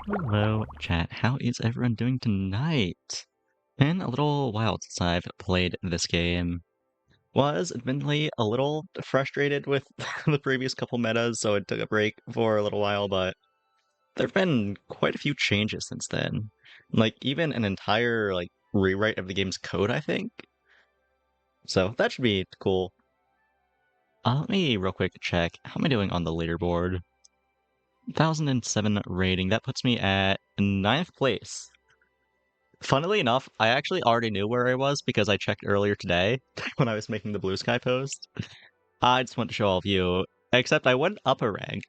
Hello, chat. How is everyone doing tonight? Been a little while since I've played this game. Was admittedly a little frustrated with the previous couple metas, so I took a break for a little while, but there've been quite a few changes since then. Like even an entire rewrite of the game's code, I think. So that should be cool. Let me real quick check. How am I doing on the leaderboard? 1007 rating. That puts me at 9th place. Funnily enough, I actually already knew where I was because I checked earlier today when I was making the Blue Sky post. I just want to show all of you, except I went up a rank.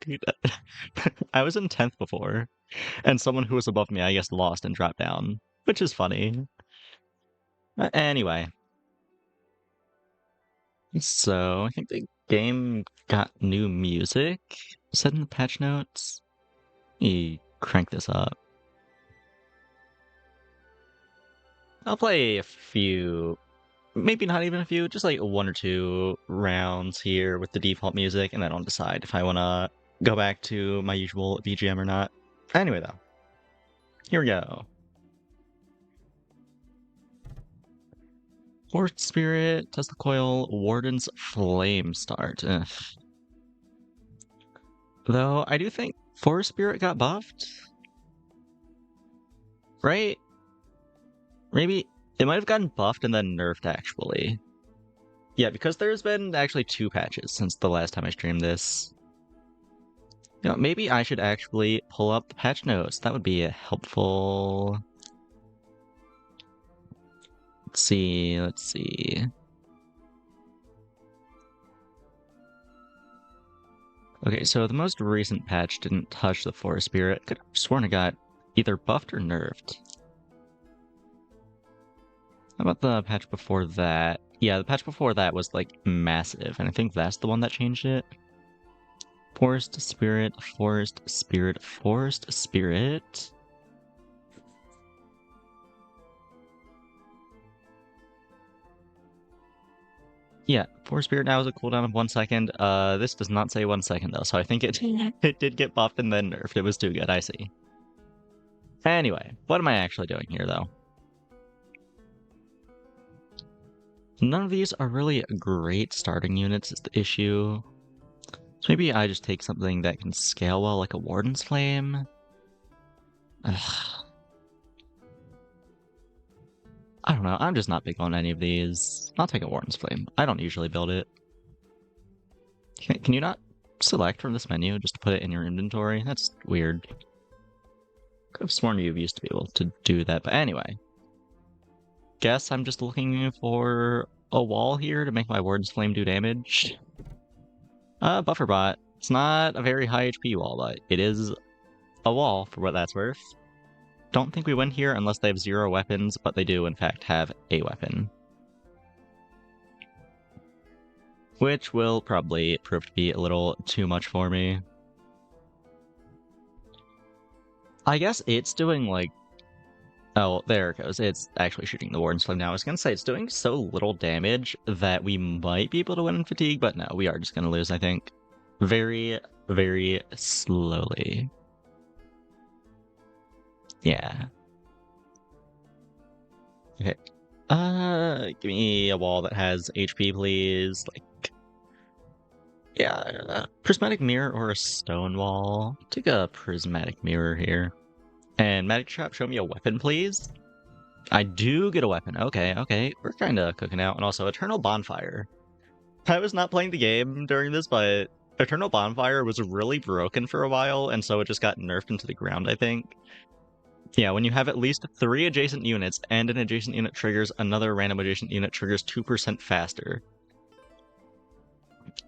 I was in 10th before, and someone who was above me, I guess, lost and dropped down, which is funny. Anyway. So, I think the game got new music said in the patch notes. Let me crank this up. I'll play a few, maybe not even a few, just like 1 or 2 rounds here with the default music, and then I'll decide if I want to go back to my usual BGM or not. Anyway, though, here we go. Forest Spirit, Tesla Coil, Warden's Flame start. Ugh. Though, I do think Forest Spirit got buffed. Right? Maybe it might have gotten buffed and then nerfed, actually. Yeah, because there's been actually 2 patches since the last time I streamed this. You know, maybe I should actually pull up the patch notes. That would be helpful. Let's see. Okay, so the most recent patch didn't touch the Forest Spirit. Could have sworn it got either buffed or nerfed. How about the patch before that? Yeah, the patch before that was like massive, and I think that's the one that changed it. Forest Spirit. Yeah, Forest Spirit now has a cooldown of 1 second. This does not say 1 second though, so I think it did get buffed and then nerfed. It was too good, I see. Anyway, what am I actually doing here though? None of these are really great starting units is the issue. So maybe I just take something that can scale well, like a Warden's Flame. Ugh. I don't know, I'm just not big on any of these. I'll take a Warden's Flame. I don't usually build it. Can you not select from this menu just to put it in your inventory? That's weird. Could have sworn you used to be able to do that, but anyway. Guess I'm just looking for a wall here to make my Warden's Flame do damage. Bufferbot. It's not a very high HP wall, but it is a wall for what that's worth. Don't think we win here unless they have 0 weapons, but they do in fact have a weapon. Which will probably prove to be a little too much for me. I guess it's doing like... Oh, there it goes. It's actually shooting the Warden's Flame now. I was gonna say it's doing so little damage that we might be able to win in Fatigue, but no, we are just gonna lose, I think. Very, very slowly. Yeah. Okay. Give me a wall that has HP, please. Like, yeah, prismatic mirror or a stone wall. Take a prismatic mirror here. And Magic Trap, show me a weapon, please. I do get a weapon. Okay. We're kind of cooking out. And also, Eternal Bonfire. I was not playing the game during this, but Eternal Bonfire was really broken for a while, and so it just got nerfed into the ground, I think. Yeah, when you have at least 3 adjacent units, and an adjacent unit triggers, another random adjacent unit triggers 2% faster.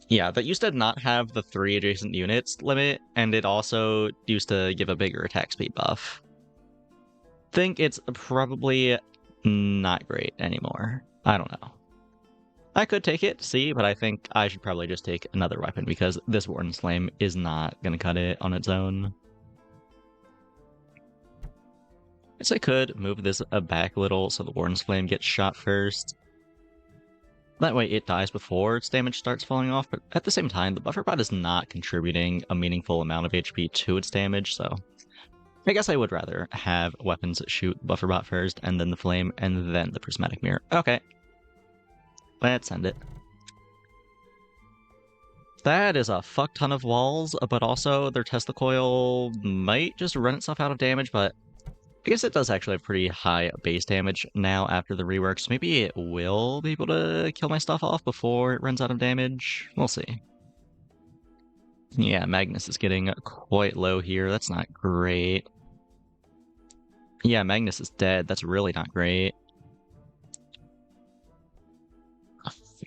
Yeah, that used to not have the 3 adjacent units limit, and it also used to give a bigger attack speed buff. Think it's probably not great anymore. I don't know. I could take it, see, but I think I should probably just take another weapon because this Warden's Flame is not going to cut it on its own. Guess I could move this back a little so the Warden's Flame gets shot first. That way it dies before its damage starts falling off, but at the same time, the buffer bot is not contributing a meaningful amount of HP to its damage, so I guess I would rather have weapons shoot buffer bot first, and then the flame, and then the prismatic mirror. Okay. Let's end it. That is a fuck ton of walls, but also their Tesla coil might just run itself out of damage, but I guess it does actually have pretty high base damage now after the rework, so maybe it will be able to kill my stuff off before it runs out of damage. We'll see. Yeah, Magnus is getting quite low here. That's not great. Yeah, Magnus is dead. That's really not great.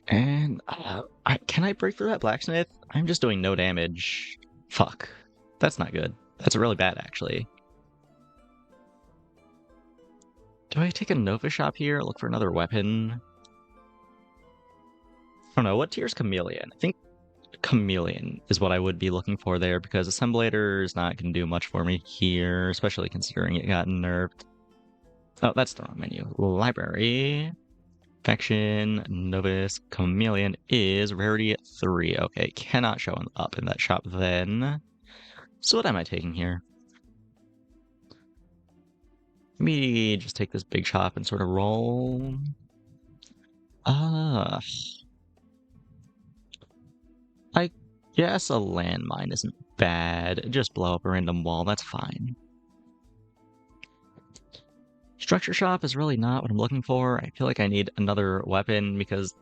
And can I break through that blacksmith? I'm just doing no damage. Fuck. That's not good. That's really bad, actually. Do I take a Nova shop here? Look for another weapon? I don't know. What tier is Chameleon? I think Chameleon is what I would be looking for there, because Assemblator is not going to do much for me here, especially considering it got nerfed. Oh, that's the wrong menu. Library. Faction, Novus, Chameleon is rarity 3. Okay, cannot show up in that shop then. So what am I taking here? Let me just take this big shop and sort of roll. I guess a landmine isn't bad. Just blow up a random wall, that's fine. Structure shop is really not what I'm looking for. I feel like I need another weapon because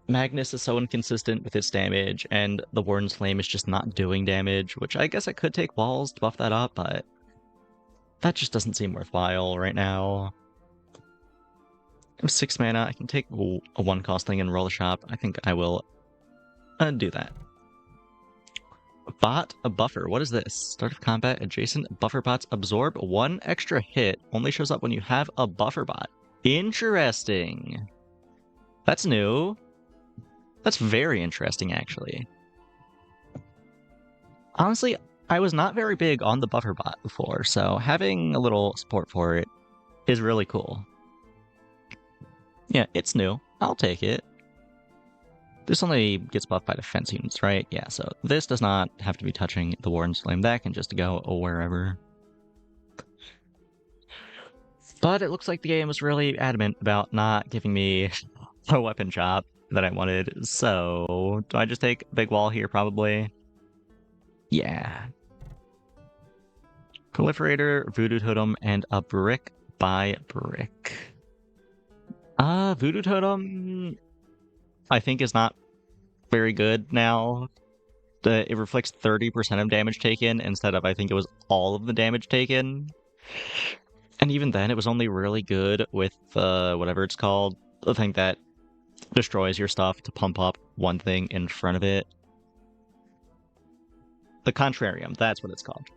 Magnus is so inconsistent with its damage, and the Warden's Flame is just not doing damage, which I guess I could take walls to buff that up, but that just doesn't seem worthwhile right now. I have 6 mana, I can take a 1-cost thing and roll the shop. I think I will do that. Bot a buffer. What is this? Start of combat, adjacent buffer bots absorb 1 extra hit. Only shows up when you have a buffer bot. Interesting. That's new. That's very interesting, actually. Honestly, I was not very big on the buffer bot before, so having a little support for it is really cool. Yeah, it's new. I'll take it. This only gets buffed by defense units, right? Yeah, so this does not have to be touching the Warden's Flame. That can just go wherever. But it looks like the game was really adamant about not giving me a weapon shop that I wanted. So, do I just take a big wall here, probably? Yeah. Proliferator, Voodoo Totem, and a brick by brick. Voodoo Totem, I think, is not very good now. It reflects 30% of damage taken instead of, I think it was all of the damage taken. And even then, it was only really good with whatever it's called, the thing that destroys your stuff to pump up one thing in front of it. The Contrarium, that's what it's called.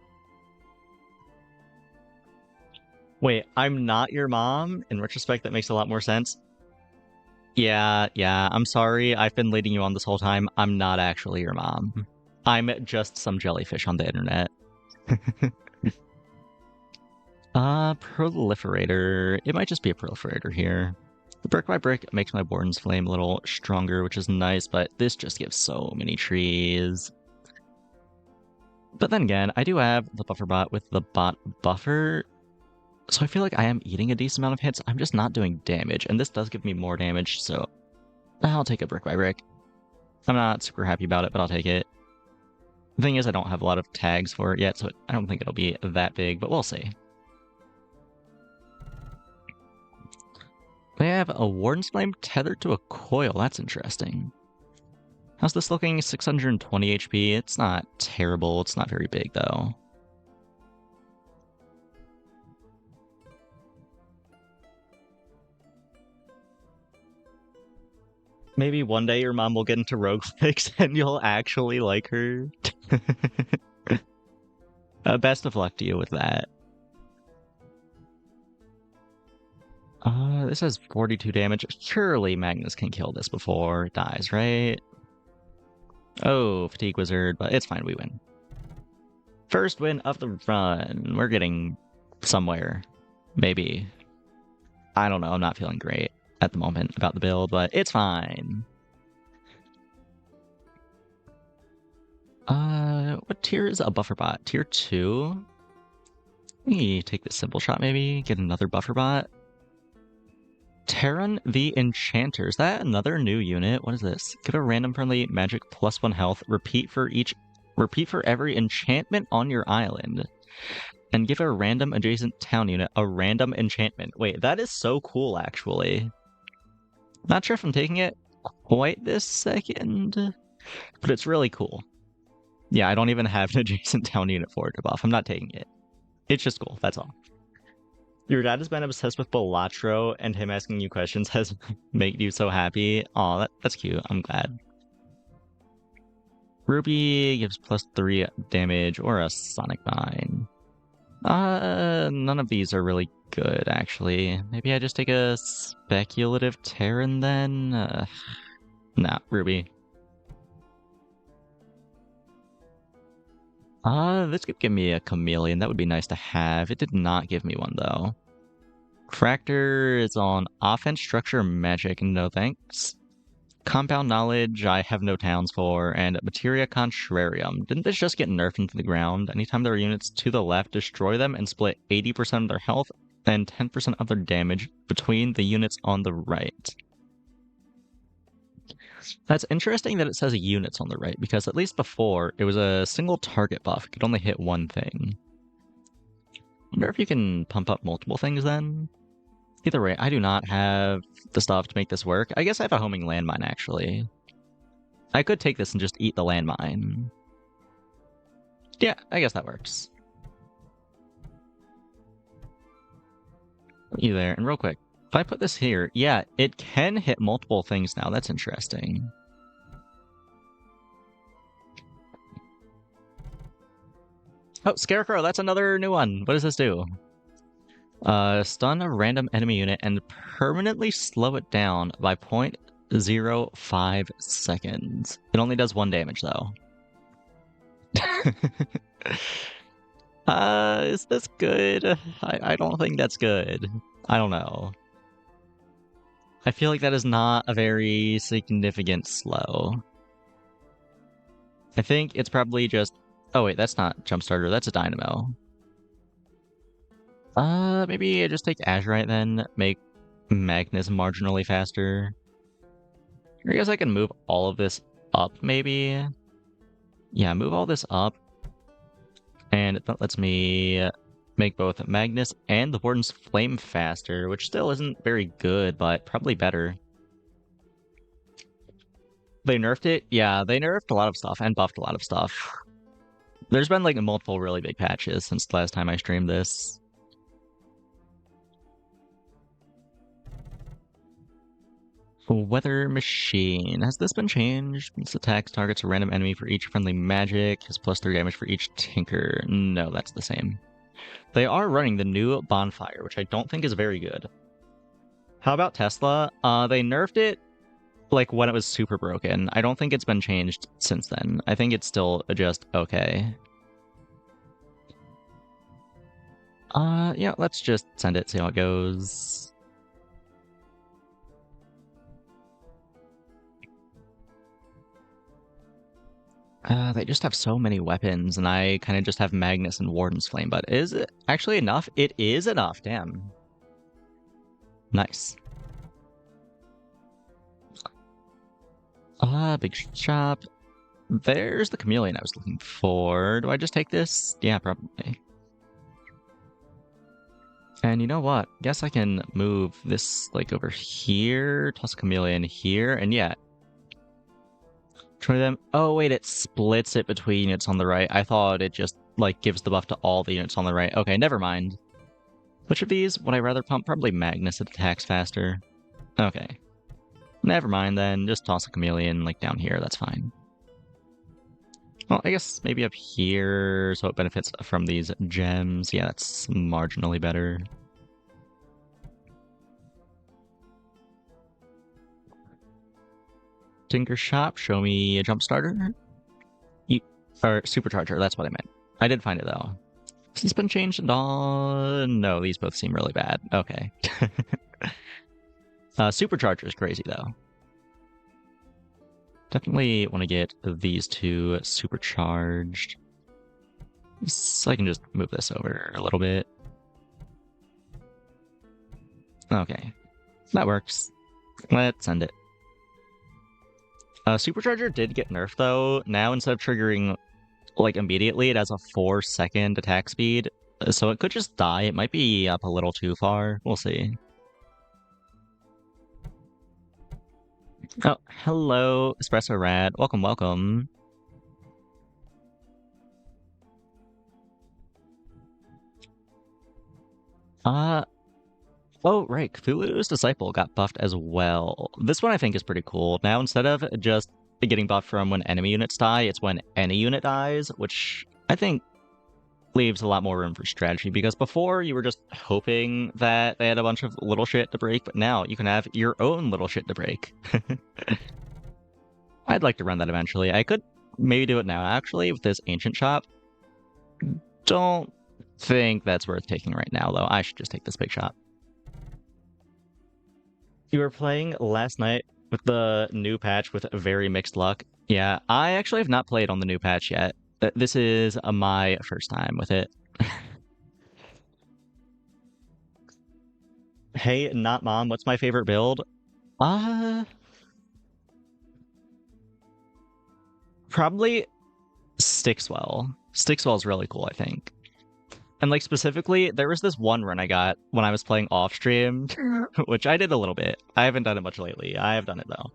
Wait, I'm not your mom? In retrospect, that makes a lot more sense. Yeah, I'm sorry. I've been leading you on this whole time. I'm not actually your mom. I'm just some jellyfish on the internet. Proliferator. It might just be a proliferator here. The brick by brick makes my Warden's Flame a little stronger, which is nice, but this just gives so many trees. But then again, I do have the buffer bot with the bot buffer, so I feel like I am eating a decent amount of hits. I'm just not doing damage, and this does give me more damage, so I'll take a brick by brick. I'm not super happy about it, but I'll take it. The thing is, I don't have a lot of tags for it yet, so I don't think it'll be that big, but we'll see. They have a Warden's Flame tethered to a coil. That's interesting. How's this looking? 620 HP. It's not terrible. It's not very big, though. Maybe one day your mom will get into roguelikes and you'll actually like her. Best of luck to you with that. This has 42 damage. Surely Magnus can kill this before it dies, right? Oh, Fatigue Wizard, but it's fine, we win. First win of the run. We're getting somewhere. Maybe. I don't know, I'm not feeling great at the moment about the build, but it's fine. What tier is a buffer bot? Tier 2? Let me take this simple shot maybe, get another buffer bot. Terran the Enchanter. Is that another new unit? What is this? Give a random friendly magic +1 health. Repeat for every enchantment on your island. And give a random adjacent town unit a random enchantment. Wait, that is so cool actually. Not sure if I'm taking it quite this second, but it's really cool. Yeah, I don't even have an adjacent town unit for it to buff. I'm not taking it. It's just cool, that's all. Your dad has been obsessed with Balatro, and him asking you questions has made you so happy. Aw, that's cute. I'm glad. Ruby gives +3 damage or a Sonic Mine. None of these are really good, actually. Maybe I just take a Speculative Terran then? Nah, Ruby. This could give me a Chameleon. That would be nice to have. It did not give me one, though. Fractor is on offense, structure, magic, no thanks. Compound knowledge, I have no towns for, and Materia Contrarium. Didn't this just get nerfed into the ground? Anytime there are units to the left, destroy them and split 80% of their health and 10% of their damage between the units on the right. That's interesting that it says units on the right, because at least before, it was a single target buff. It could only hit one thing. Wonder if you can pump up multiple things then? Either way, I do not have the stuff to make this work. I guess I have a homing landmine, actually. I could take this and just eat the landmine. Yeah, I guess that works. You there, and real quick, if I put this here, yeah, it can hit multiple things now. That's interesting. Oh, Scarecrow, that's another new one. What does this do? Stun a random enemy unit and permanently slow it down by 0.05 seconds. It only does 1 damage, though. Is this good? I don't think that's good. I don't know. I feel like that is not a very significant slow. I think it's probably just... Oh wait, that's not Jumpstarter, that's a Dynamo. Maybe I just take Azurite then, make Magnus marginally faster. I guess I can move all of this up, maybe? Yeah, move all this up. And that lets me make both Magnus and the Warden's Flame faster, which still isn't very good, but probably better. They nerfed it? Yeah, they nerfed a lot of stuff and buffed a lot of stuff. There's been like multiple really big patches since the last time I streamed this. Weather Machine. Has this been changed? This attacks targets a random enemy for each friendly magic. Has +3 damage for each tinker. No, that's the same. They are running the new Bonfire, which I don't think is very good. How about Tesla? They nerfed it like when it was super broken. I don't think it's been changed since then. I think it's still just okay. Yeah, let's just send it, see how it goes. They just have so many weapons, and I kind of just have Magnus and Warden's Flame, but is it actually enough? It is enough, damn. Nice. Big shop. There's the Chameleon I was looking for. Do I just take this? Yeah, probably. And you know what? Guess I can move this, like, over here, toss a Chameleon here, and yeah. Try them. Oh, wait, it splits it between units on the right. I thought it just, like, gives the buff to all the units on the right. Okay, never mind. Which of these would I rather pump? Probably Magnus, it attacks faster. Okay. Never mind then, just toss a Chameleon, like, down here, that's fine. Well, I guess maybe up here, so it benefits from these gems. Yeah, that's marginally better. Tinker Shop, show me a Jumpstarter. Or Supercharger, that's what I meant. I did find it, though. Has this been changed at all? No, these both seem really bad. Okay. Supercharger is crazy, though. definitely want to get these two supercharged. So I can just move this over a little bit. Okay, that works. Let's end it. Supercharger did get nerfed though. Now instead of triggering like immediately, it has a 4-second attack speed. So it could just die. It might be up a little too far. We'll see. Oh, hello, Espresso Rat. Welcome, welcome. Oh, right, Cthulhu's Disciple got buffed as well. This one I think is pretty cool. Now, instead of just getting buffed from when enemy units die, it's when any unit dies, which I think leaves a lot more room for strategy, because before you were just hoping that they had a bunch of little shit to break, but now you can have your own little shit to break. I'd like to run that eventually. I could maybe do it now, actually, with this Ancient Shop. Don't think that's worth taking right now, though. I should just take this big shot. You were playing last night with the new patch with very mixed luck. Yeah, I actually have not played on the new patch yet. This is my first time with it. Hey, not mom, what's my favorite build? Probably Stixwell. Stixwell's really cool, I think. And like specifically, there was this one run I got when I was playing off stream, which I did a little bit. I haven't done it much lately. I have done it though.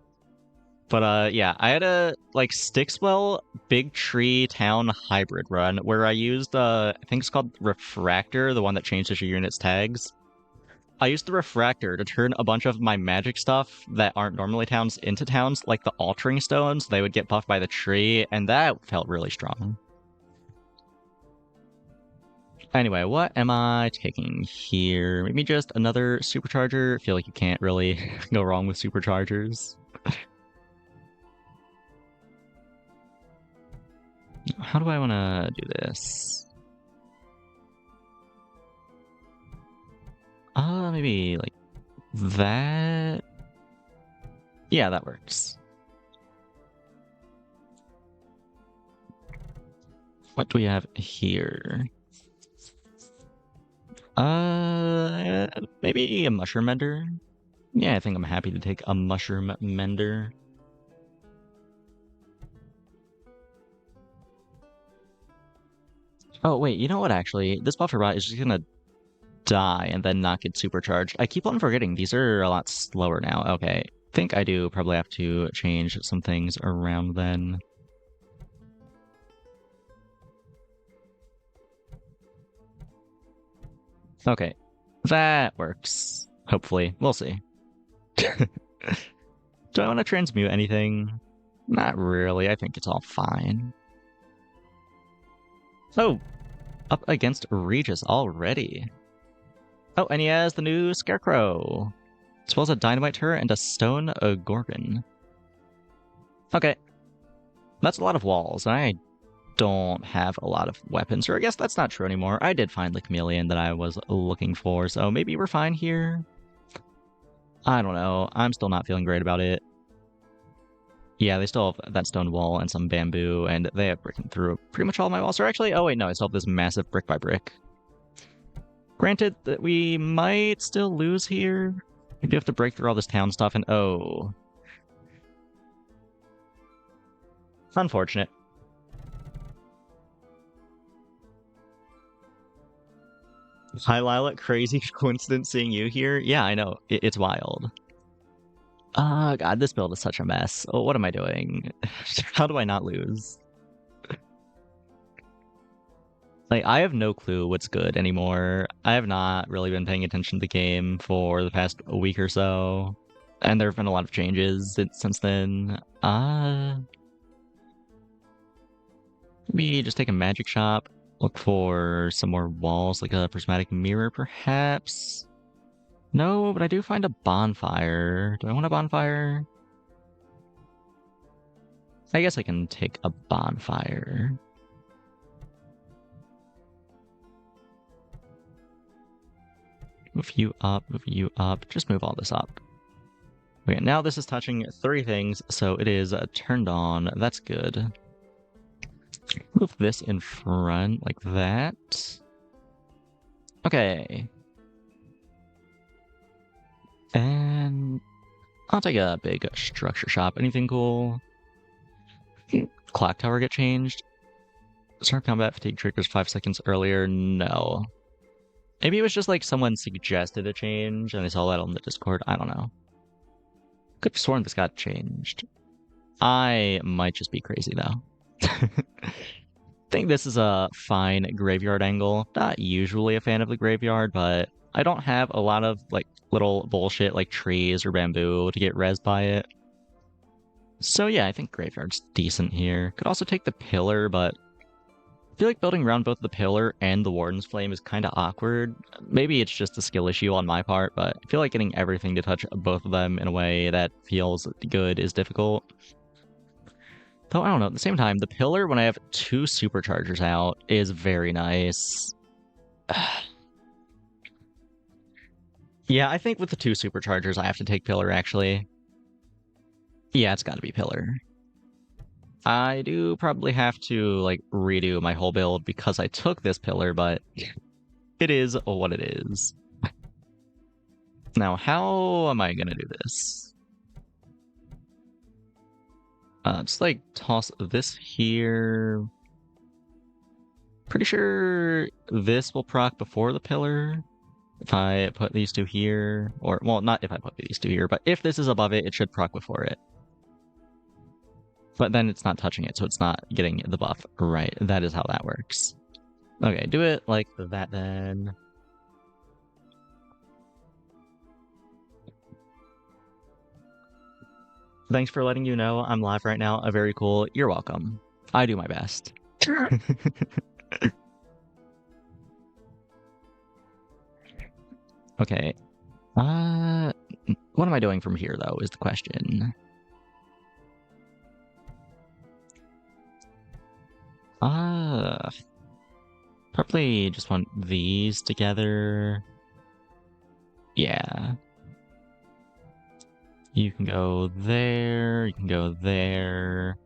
But yeah, I had a like Stixwell Big Tree Town hybrid run where I used I think it's called Refractor, the one that changes your unit's tags. I used the Refractor to turn a bunch of my magic stuff that aren't normally towns into towns, like the Altering Stones. They would get buffed by the tree, and that felt really strong. Anyway, what am I taking here? Maybe just another supercharger? I feel like you can't really go wrong with superchargers. How do I want to do this? Maybe like that? Yeah, that works. What do we have here? Maybe a Mushroom Mender? Yeah, I think I'm happy to take a Mushroom Mender. Oh, wait, you know what, actually? This Buffer Bot is just gonna die and then not get supercharged. I keep on forgetting, these are a lot slower now. Okay, I think I do probably have to change some things around then. Okay, that works. Hopefully. We'll see. Do I want to transmute anything? Not really. I think it's all fine. Oh, up against Regis already. Oh, and he has the new Scarecrow, as well as a Dynamite turret and a Stone Gorgon. Okay. That's a lot of walls. I don't have a lot of weapons, or I guess that's not true anymore. I did find the chameleon that I was looking for, so maybe we're fine here. I don't know. I'm still not feeling great about it. Yeah, they still have that stone wall and some bamboo, and they have broken through pretty much all my walls. Or actually, oh wait, no, I still have this massive brick by brick. Granted that we might still lose here. We do have to break through all this town stuff, and oh. Unfortunate. Hi, Lilac. Crazy coincidence seeing you here. Yeah, I know. It's wild. God, this build is such a mess. Oh, what am I doing? How do I not lose? Like, I have no clue what's good anymore. I have not really been paying attention to the game for the past week or so. And there have been a lot of changes since then. Maybe just take a magic shop. Look for some more walls, like a prismatic mirror, perhaps? No, but I do find a bonfire. Do I want a bonfire? I guess I can take a bonfire. Move you up, move you up. Just move all this up. Okay, now this is touching 3 things, so it is turned on. That's good. Move this in front like that. Okay. And I'll take a big structure shop. Anything cool? Clock tower get changed? Start combat fatigue triggers 5 seconds earlier. No. Maybe it was just like someone suggested a change and I saw that on the Discord. I don't know. Could have sworn this got changed. I might just be crazy though. Think this is a fine graveyard angle. Not usually a fan of the graveyard, but I don't have a lot of like little bullshit like trees or bamboo to get rezzed by it. So yeah, I think graveyard's decent here. Could also take the pillar, but I feel like building around both the pillar and the Warden's Flame is kind of awkward. Maybe it's just a skill issue on my part, but I feel like getting everything to touch both of them in a way that feels good is difficult. Though, I don't know, at the same time, the pillar, when I have 2 superchargers out, is very nice. Yeah, I think with the 2 superchargers, I have to take pillar, actually. Yeah, it's gotta be pillar. I do probably have to, like, redo my whole build because I took this pillar, but it is what it is. Now, how am I gonna do this? Just, like, toss this here. Pretty sure this will proc before the pillar. If I put these 2 here, or, well, not if I put these 2 here, but if this is above it, it should proc before it. But then it's not touching it, so it's not getting the buff. Right, that is how that works. Okay, do it like that then. Thanks for letting you know I'm live right now. Very cool. You're welcome. I do my best. Okay. What am I doing from here, though, is the question. Probably just want these together. Yeah. You can go there, you can go there.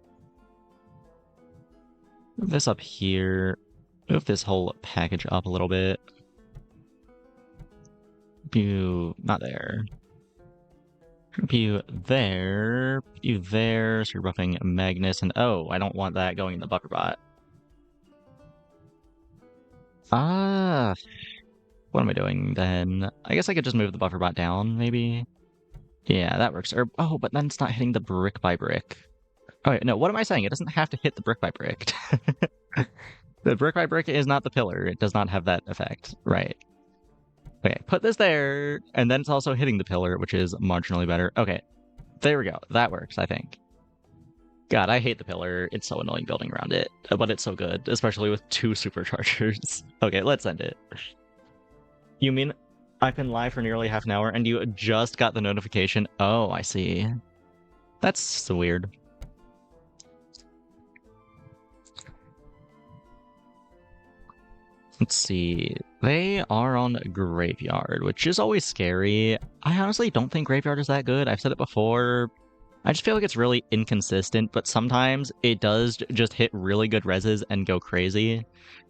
Move this up here. Move this whole package up a little bit. You, not there. You there, you there, so you're buffing Magnus, and oh, I don't want that going in the buffer bot. What am I doing then? I guess I could just move the buffer bot down, maybe? Yeah, that works. Or, oh, but then it's not hitting the brick by brick. Oh, wait, no, what am I saying? It doesn't have to hit the brick by brick. The brick by brick is not the pillar. It does not have that effect. Right. Okay, put this there, and then it's also hitting the pillar, which is marginally better. Okay, there we go. That works, I think. God, I hate the pillar. It's so annoying building around it, but it's so good, especially with 2 superchargers. Okay, let's end it. You mean I've been live for nearly half an hour, and you just got the notification? Oh, I see. That's so weird. Let's see. They are on Graveyard, which is always scary. I honestly don't think Graveyard is that good. I've said it before. I just feel like it's really inconsistent, but sometimes it does just hit really good reses and go crazy.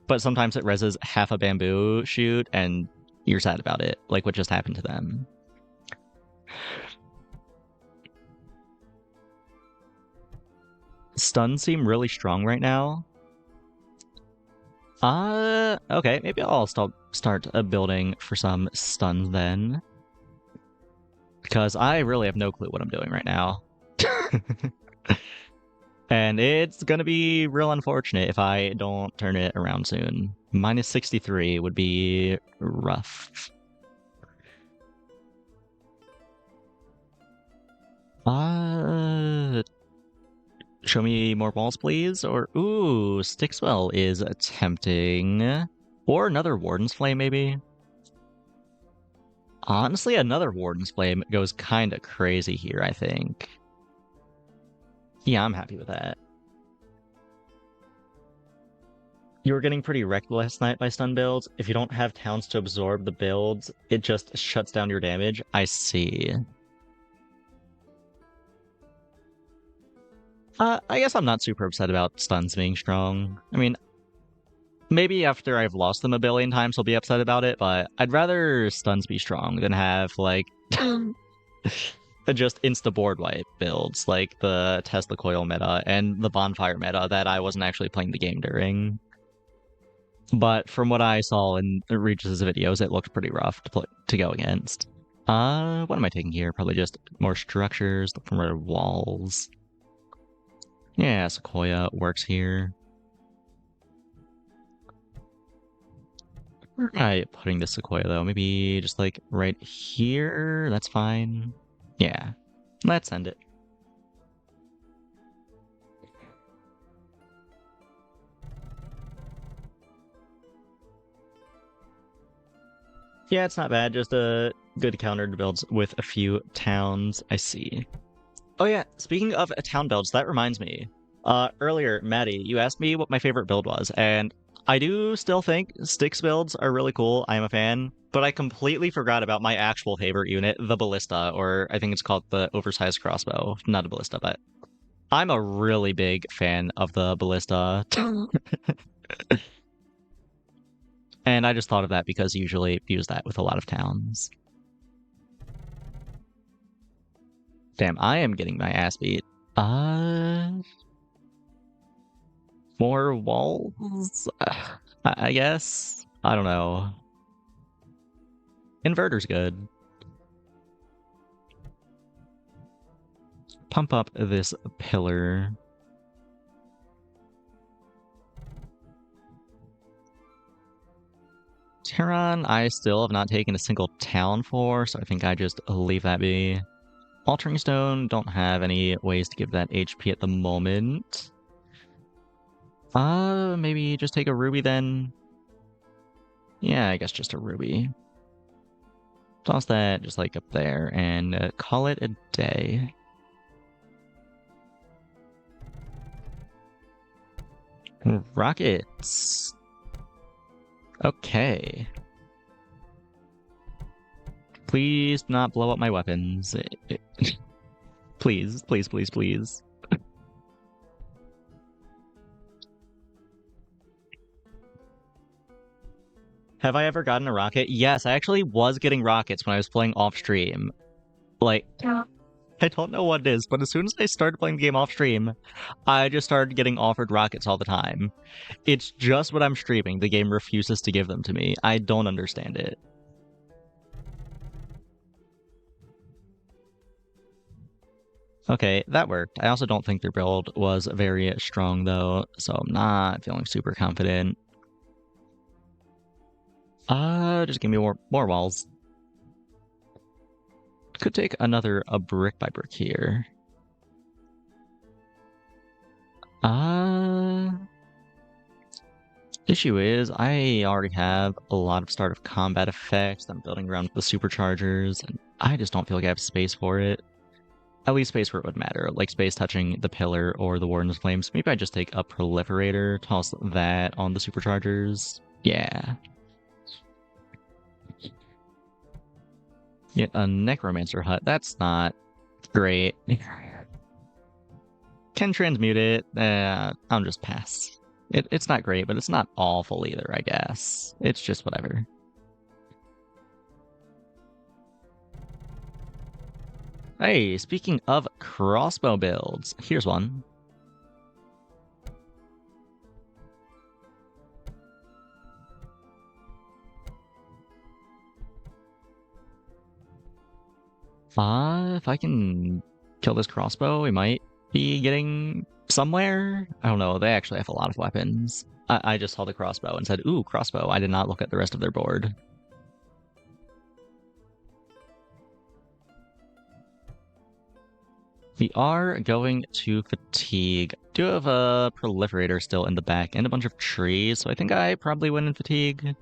But sometimes it reses half a bamboo shoot and you're sad about it, like what just happened to them. Stuns seem really strong right now. Okay, maybe I'll start building for some stuns then. Because I really have no clue what I'm doing right now. And it's gonna be real unfortunate if I don't turn it around soon. Minus 63 would be rough. Show me more balls, please. Or, ooh, Stixwell is tempting. Or another Warden's Flame, maybe. Honestly, another Warden's Flame goes kinda crazy here, I think. Yeah, I'm happy with that. You were getting pretty wrecked last night by stun builds. If you don't have towns to absorb the builds, it just shuts down your damage. I see. I guess I'm not super upset about stuns being strong. I mean, maybe after I've lost them a billion times, I'll be upset about it, but I'd rather stuns be strong than have, like, just insta-board wipe builds, like the Tesla Coil meta and the Bonfire meta that I wasn't actually playing the game during. But from what I saw in Regis' videos, it looked pretty rough to go against. What am I taking here? Probably just more structures, from more walls. Yeah, Sequoia works here. Where am I putting the Sequoia, though? Maybe just, like, right here? That's fine. Yeah. Let's end it. Yeah, it's not bad. Just a good counter to builds with a few towns. I see. Oh yeah, speaking of town builds, that reminds me. Earlier, Maddie, you asked me what my favorite build was, and I do still think Styx builds are really cool. I am a fan, but I completely forgot about my actual favorite unit, the Ballista, or I think it's called the Oversized Crossbow. Not a Ballista, but I'm a really big fan of the Ballista. And I just thought of that because usually use that with a lot of towns. Damn, I am getting my ass beat. More walls? I guess? I don't know. Inverter's good. Pump up this pillar. Tehran, I still have not taken a single town for, so I think I just leave that be. Altering Stone, don't have any ways to give that HP at the moment. Maybe just take a ruby then. Yeah, I guess just a ruby. Toss that just like up there and call it a day. Rockets. Okay. Please not blow up my weapons. Please, please, please, please. Have I ever gotten a rocket? Yes, I actually was getting rockets when I was playing off stream. Like, I don't know what it is, but as soon as I started playing the game off stream, I just started getting offered rockets all the time. It's just what I'm streaming. The game refuses to give them to me. I don't understand it. Okay, that worked. I also don't think their build was very strong, though, so I'm not feeling super confident. Just give me more walls. Could take another brick by brick here. Issue is, I already have a lot of start of combat effects. I'm building around the superchargers, and I just don't feel like I have space for it. At least space where it would matter, like space touching the pillar or the Warden's Flames. Maybe I just take a Proliferator, toss that on the superchargers. Yeah. Get a Necromancer Hut. That's not great. Can transmute it. I'll just pass. It's not great, but it's not awful either, I guess. It's just whatever. Hey, speaking of crossbow builds, here's one. If I can kill this crossbow, we might be getting somewhere. I don't know, they actually have a lot of weapons. I just saw the crossbow and said, ooh, crossbow. I did not look at the rest of their board. We are going to fatigue. Do have a proliferator still in the back and a bunch of trees, so I think I probably win in fatigue.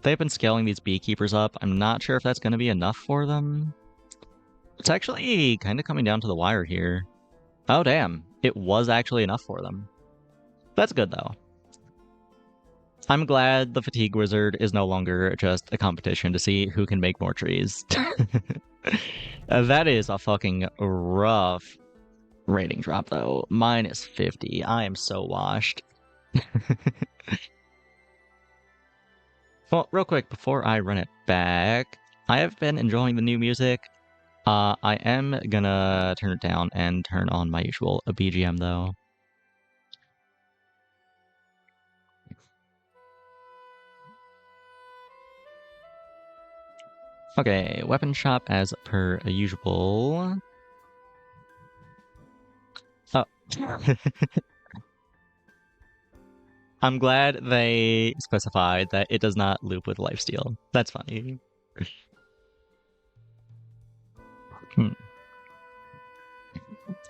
They've been scaling these beekeepers up. I'm not sure if that's going to be enough for them. It's actually kind of coming down to the wire here. Oh, damn. It was actually enough for them. That's good, though. I'm glad the Fatigue Wizard is no longer just a competition to see who can make more trees. That is a fucking rough rating drop, though. Minus 50. I am so washed. Well, real quick, before I run it back, I have been enjoying the new music. I am gonna turn it down and turn on my usual BGM, though. Okay, weapon shop as per usual. Oh. I'm glad they specified that it does not loop with lifesteal. That's funny.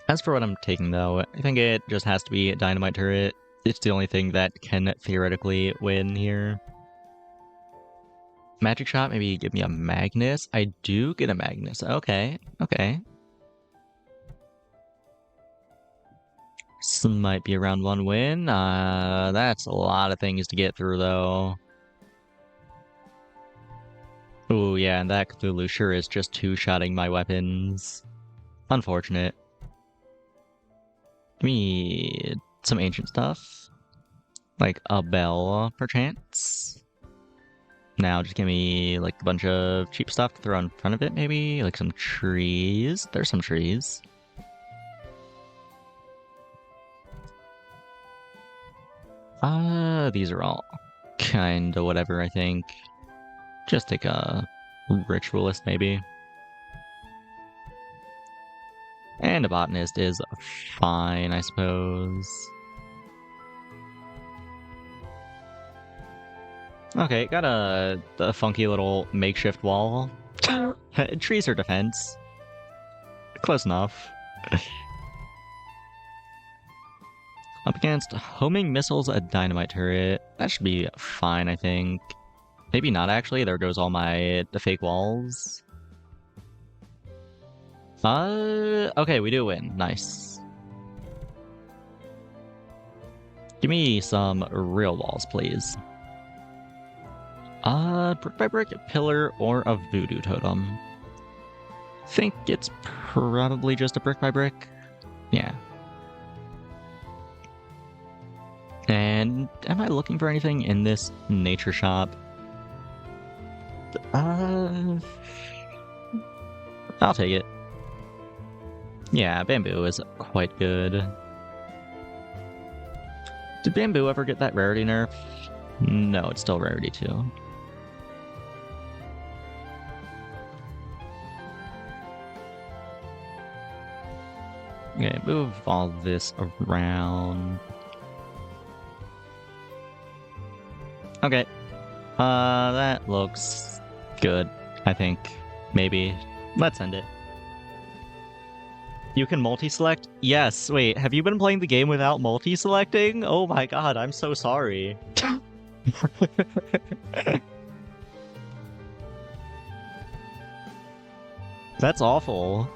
As for what I'm taking, though, I think it just has to be a Dynamite Turret. It's the only thing that can theoretically win here. Magic Shot, maybe give me a Magnus. I do get a Magnus. Okay, okay. This might be a round 1 win. That's a lot of things to get through, though. Oh, yeah, and that Cthulhu sure is just two-shotting my weapons. Unfortunate. Give me some ancient stuff. Like a bell, perchance. Now just give me like a bunch of cheap stuff to throw in front of it, maybe? Like some trees. There's some trees. These are all kinda whatever, I think. Just take a ritualist, maybe. And a botanist is fine, I suppose. Okay, got a funky little makeshift wall. Trees are defense. Close enough. Up against homing missiles, a dynamite turret. That should be fine, I think. Maybe not, actually. There goes all the fake walls. Okay, we do win. Nice. Give me some real walls, please. Brick by brick, pillar, or a voodoo totem. Think it's probably just a brick by brick. Yeah. And am I looking for anything in this nature shop? I'll take it. Yeah, bamboo is quite good. Did bamboo ever get that rarity nerf? No, it's still rarity 2. Okay, move all this around. Okay. That looks good, I think. Maybe. Let's end it. You can multi-select? Yes. Wait, have you been playing the game without multi-selecting? Oh my god, I'm so sorry. That's awful.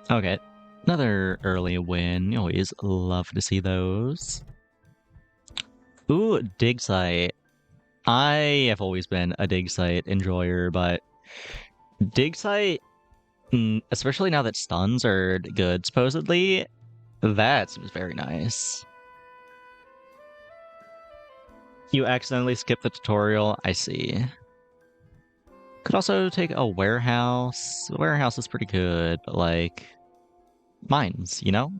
Okay, another early win. You always love to see those. Ooh, dig site. I have always been a dig site enjoyer, but dig site, especially now that stuns are good, supposedly, that seems very nice. You accidentally skipped the tutorial, I see. Could also take a warehouse. The warehouse is pretty good, but like, mines, you know?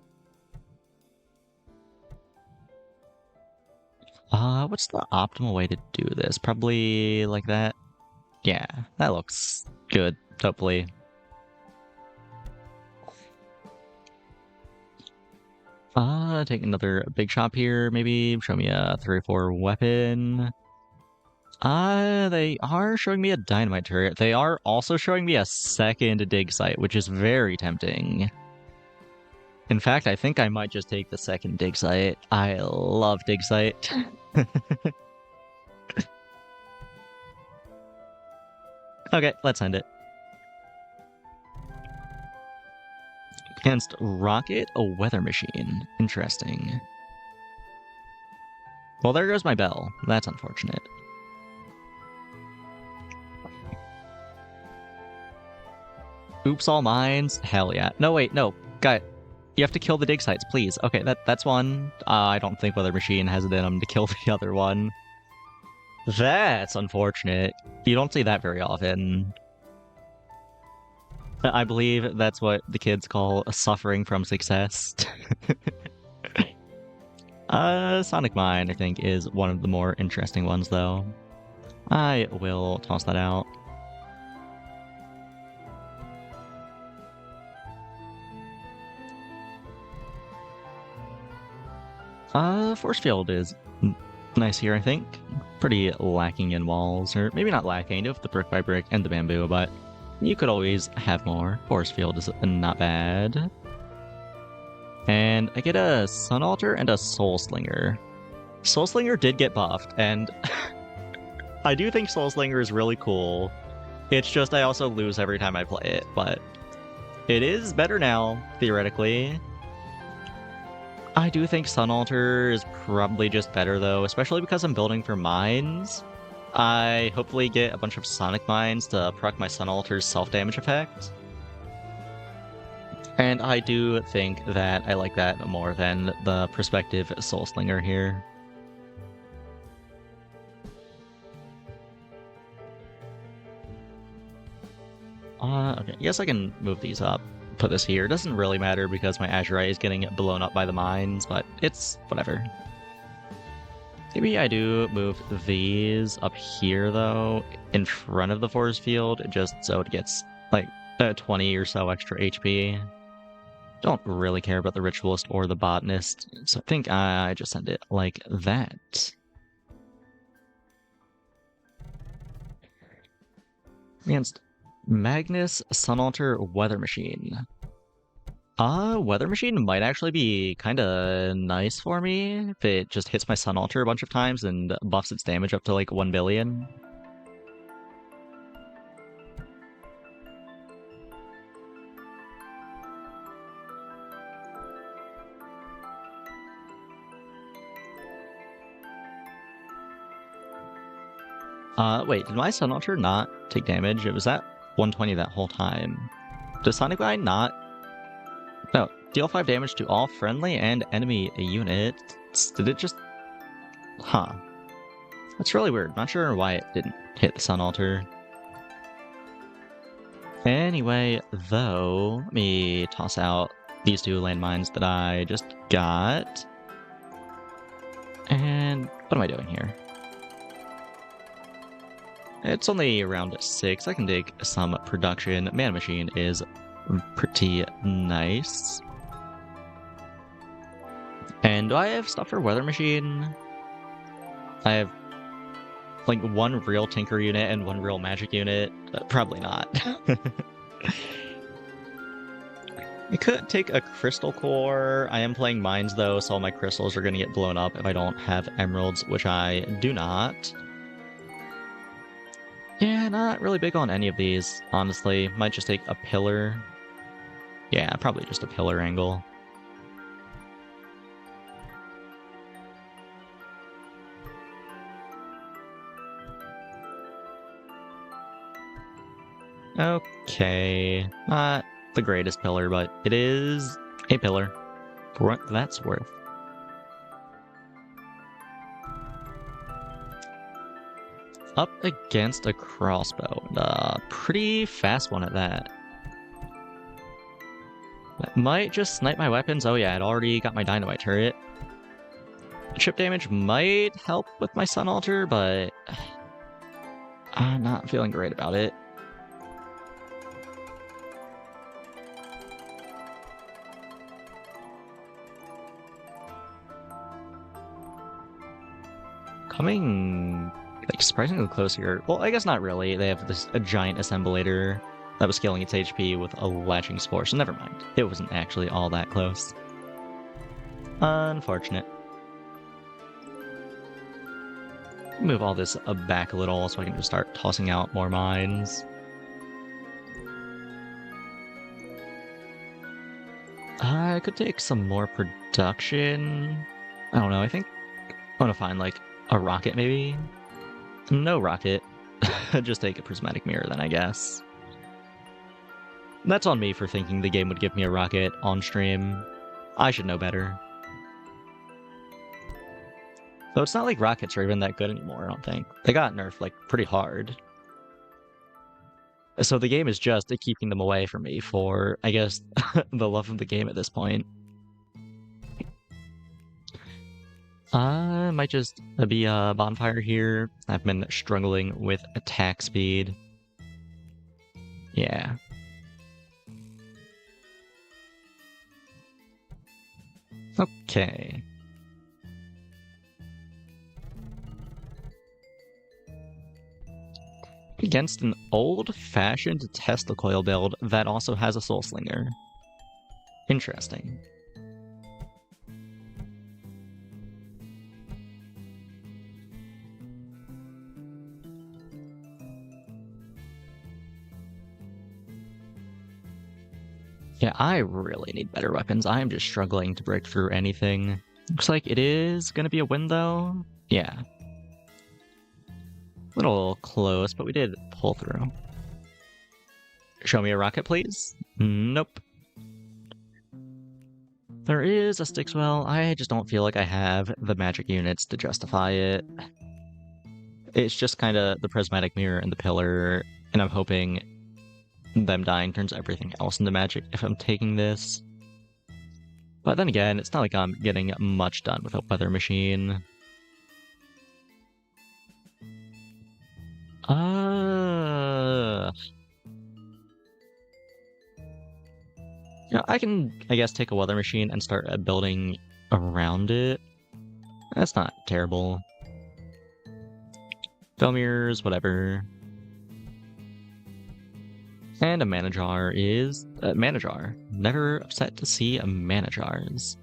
What's the optimal way to do this? Probably like that? Yeah, that looks good, hopefully. Take another big shop here, maybe. Show me a 3 or 4 weapon. They are showing me a dynamite turret. They are also showing me a second dig site, which is very tempting. In fact, I think I might just take the second dig site. I love dig site. Okay, let's end it. Against Rocket, a weather machine. Interesting. Well, there goes my bell. That's unfortunate. Oops, all mines. Hell yeah. No, wait, no. Guy, you have to kill the dig sites, please. Okay, that's one. I don't think Weather Machine has it in him to kill the other one. That's unfortunate. You don't see that very often. I believe that's what the kids call suffering from success. Sonic Mine, I think, is one of the more interesting ones, though. I will toss that out. Force Field is nice here, I think. Pretty lacking in walls, or maybe not lacking, you have the brick by brick and the bamboo, but you could always have more. Force Field is not bad. And I get a Sun Altar and a Soul Slinger. Soul Slinger did get buffed, and I do think Soul Slinger is really cool. It's just I also lose every time I play it, but it is better now, theoretically. I do think Sun Altar is probably just better, though, especially because I'm building for mines. I hopefully get a bunch of Sonic Mines to proc my Sun Altar's self-damage effect. And I do think that I like that more than the prospective Soul Slinger here. Okay, I guess I can move these up. Put this here. It doesn't really matter because my Azurite is getting blown up by the mines, but it's whatever. Maybe I do move these up here, though, in front of the force field, just so it gets, like, 20 or so extra HP. Don't really care about the Ritualist or the Botanist, so I think I just send it like that. Against Magnus, Sun Altar, Weather Machine. Weather Machine might actually be kinda nice for me if it just hits my Sun Altar a bunch of times and buffs its damage up to like 1 billion. Wait, did my Sun Altar not take damage? It was at 120 that whole time. Does Sonic Line not? No, deal 5 damage to all friendly and enemy units. Did it just... Huh. That's really weird. Not sure why it didn't hit the Sun Altar. Anyway, though, let me toss out these 2 landmines that I just got. And what am I doing here? It's only around 6. I can dig some production. Mana Machine is pretty nice. And do I have stuff for Weather Machine? I have like 1 real Tinker unit and 1 real Magic unit. Probably not. I could take a Crystal Core. I am playing Mines though, so all my crystals are going to get blown up if I don't have emeralds, which I do not. Yeah, not really big on any of these, honestly. Might just take a pillar. Yeah, probably just a pillar angle. Okay, not the greatest pillar, but it is a pillar, for what that's worth. Up against a crossbow, pretty fast one at that. That might just snipe my weapons. Oh yeah, it already got my dynamite turret. Chip damage might help with my Sun Altar, but I'm not feeling great about it. Coming like surprisingly close here. Well, I guess not really. They have a giant assemblator that was scaling its HP with a latching spore, so never mind. It wasn't actually all that close. Unfortunate. Move all this back a little so I can just start tossing out more mines. I could take some more production. I don't know, I think want to find like a rocket maybe? No rocket. Just take a prismatic mirror then, I guess. That's on me for thinking the game would give me a rocket on stream. I should know better. Though it's not like rockets are even that good anymore, I don't think. They got nerfed like pretty hard. So the game is just keeping them away from me for, I guess, the love of the game at this point. Might just be a bonfire here. I've been struggling with attack speed. Yeah. Okay. Against an old-fashioned Tesla coil build that also has a Soul Slinger. Interesting. Yeah, I really need better weapons. I am just struggling to break through anything. Looks like it is gonna be a win, though. Yeah. A little close, but we did pull through. Show me a rocket, please. Nope. There is a Stixwell. I just don't feel like I have the magic units to justify it. It's just kind of the prismatic mirror and the pillar, and I'm hoping them dying turns everything else into magic if I'm taking this. But then again, it's not like I'm getting much done with a weather machine. Yeah, I can, I guess, take a weather machine and start building around it. That's not terrible. Felmirs, whatever. And a mana jar is a mana jar. Never upset to see a mana jars.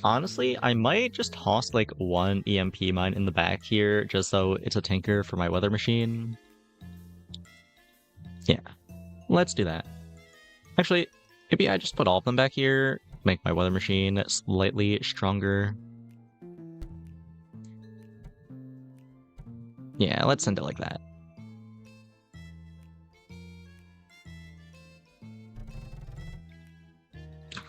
Honestly, I might just toss like one EMP mine in the back here, just so it's a tinker for my weather machine. Yeah, let's do that. Actually, maybe I just put all of them back here, make my weather machine slightly stronger. Yeah, let's send it like that.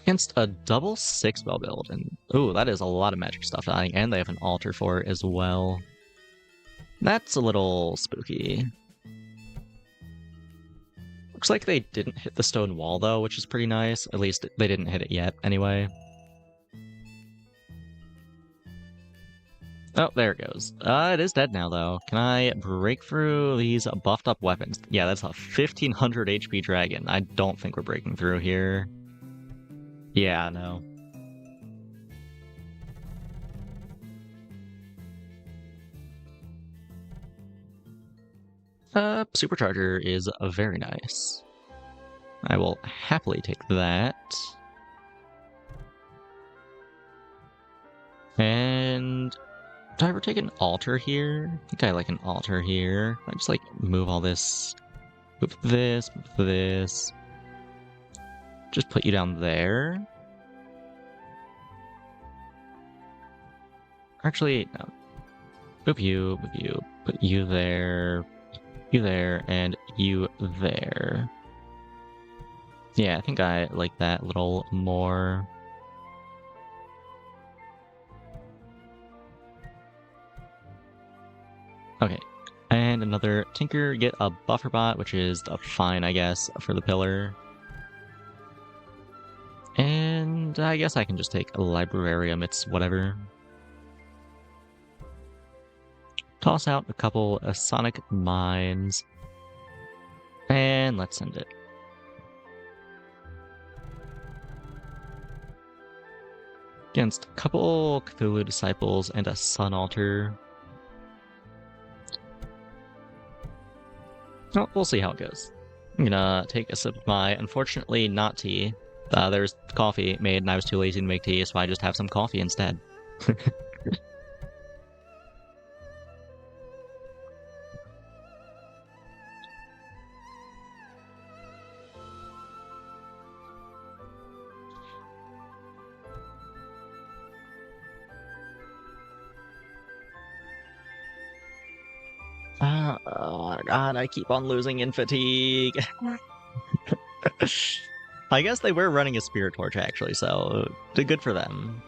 Against a double 6-spell build, and ooh, that is a lot of magic stuff dying, and they have an altar for it as well. That's a little spooky. Looks like they didn't hit the stone wall though, which is pretty nice. At least they didn't hit it yet, anyway. Oh, there it goes. It is dead now, though. Can I break through these buffed up weapons? Yeah, that's a 1500 HP dragon. I don't think we're breaking through here. Yeah, no. Supercharger is very nice. I will happily take that. And do I ever take an altar here? I think I like an altar here. I just like move all this, move this, move this. Just put you down there. Actually, no. Move you, put you there, and you there. Yeah, I think I like that a little more. Okay, and another Tinker, get a Buffer Bot, which is fine, I guess, for the pillar. And I guess I can just take a Librarium, it's whatever. Toss out a couple of Sonic Mines. And let's send it. Against a couple Cthulhu Disciples and a Sun Altar. Oh, we'll see how it goes. I'm gonna take a sip of my, unfortunately not tea. There's coffee made and I was too lazy to make tea, so I just have some coffee instead. Oh god, I keep on losing in fatigue. I guess they were running a Spirit Torch, actually, so good for them.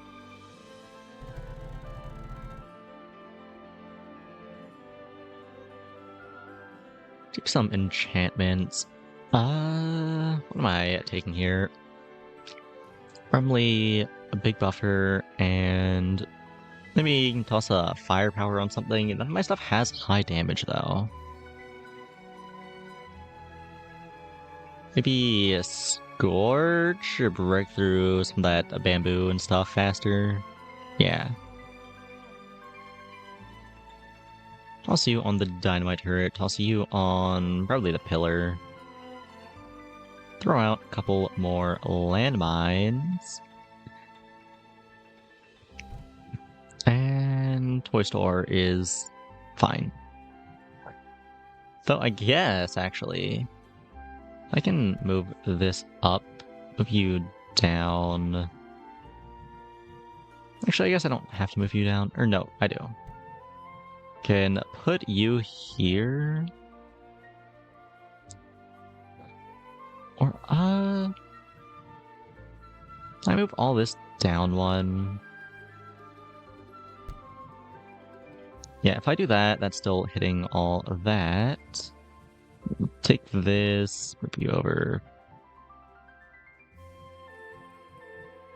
Do some enchantments. What am I taking here? Probably a big buffer, and maybe you can toss a firepower on something. None of my stuff has high damage, though. Maybe a Scorch or break through some of that bamboo and stuff faster. Yeah. Toss you on the dynamite turret, toss you on probably the pillar. Throw out a couple more landmines. And Toy Store is fine. Though I guess, actually, I can move this up, move you down. Actually, I guess I don't have to move you down. Or no, I do. Can put you here. Or, I move all this down one. Yeah, if I do that, that's still hitting all of that. Take this, move you over.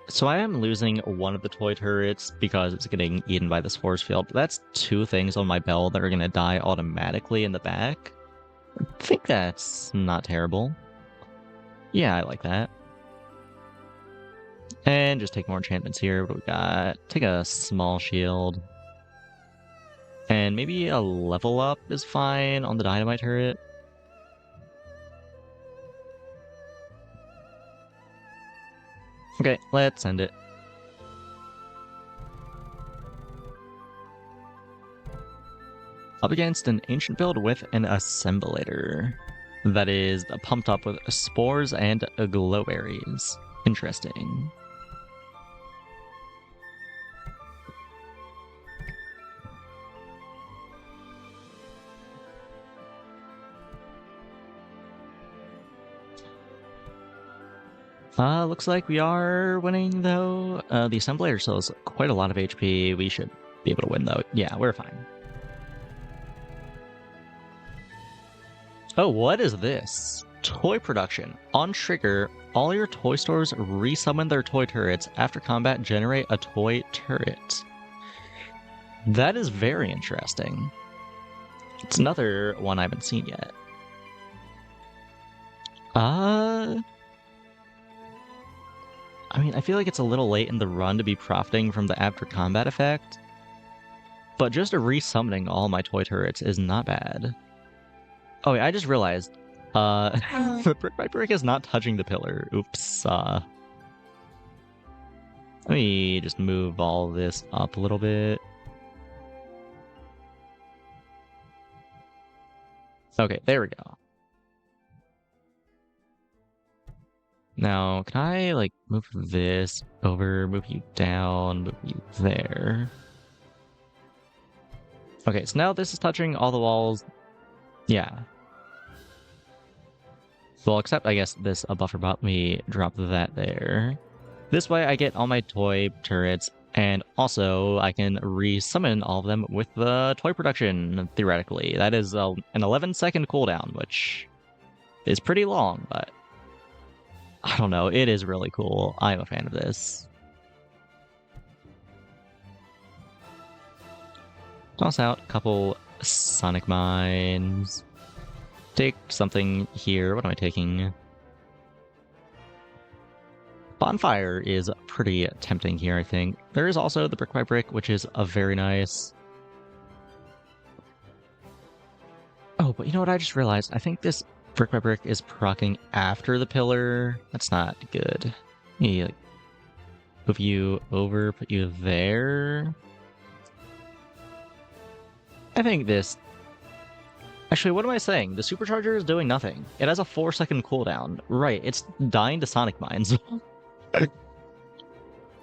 So I am losing one of the toy turrets because it's getting eaten by this force field. That's two things on my belt that are going to die automatically in the back. I think that's not terrible. Yeah, I like that. And just take more enchantments here. What do we got? Take a small shield. And maybe a level up is fine on the dynamite turret. Okay, let's end it. Up against an ancient build with an assemblator that is pumped up with spores and glowberries. Interesting. Looks like we are winning, though. The assemblator still has quite a lot of HP. We should be able to win, though. Yeah, we're fine. Oh, what is this? Toy production. On trigger, all your toy stores resummon their toy turrets. After combat, generate a toy turret. That is very interesting. It's another one I haven't seen yet. I mean, I feel like it's a little late in the run to be profiting from the after combat effect, but just resummoning all my toy turrets is not bad. Oh, yeah, I just realized, the brick by brick is not touching the pillar. Oops. Let me just move all this up a little bit. Okay, there we go. Now, can I, like, move this over, move you down, move you there? Okay, so now this is touching all the walls. Yeah. Well, except, I guess, this a buffer bot, let me drop that there. This way I get all my toy turrets, and also I can resummon all of them with the toy production, theoretically. That is an 11-second cooldown, which is pretty long, but I don't know, it is really cool. I'm a fan of this. Toss out a couple Sonic Mines. Take something here. What am I taking? Bonfire is pretty tempting here, I think. There is also the Brick by Brick, which is a very nice. Oh, but you know what I just realized? I think this Brick by Brick is proccing after the pillar. That's not good. Let me, like, move you over, put you there. I think this... Actually, what am I saying? The supercharger is doing nothing. It has a 4-second cooldown. Right, it's dying to Sonic Mines.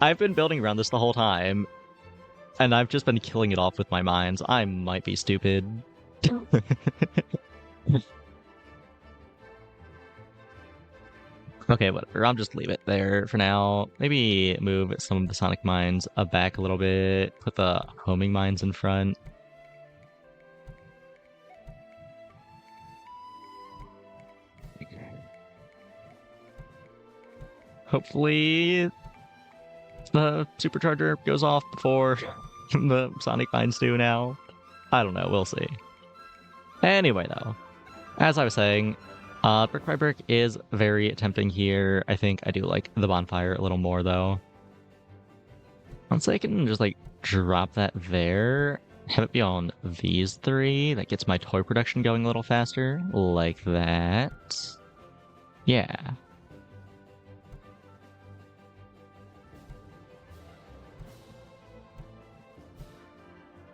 I've been building around this the whole time, and I've just been killing it off with my mines. I might be stupid. Okay, whatever. I'll just leave it there for now. Maybe move some of the Sonic Mines back a little bit. Put the homing mines in front. Hopefully the supercharger goes off before the Sonic Mines do now. I don't know. We'll see. Anyway, though, as I was saying, Brick by Brick is very tempting here. I think I do like the bonfire a little more, though. Once I can just, like, drop that there, have it be on these three, that gets my toy production going a little faster, like that. Yeah.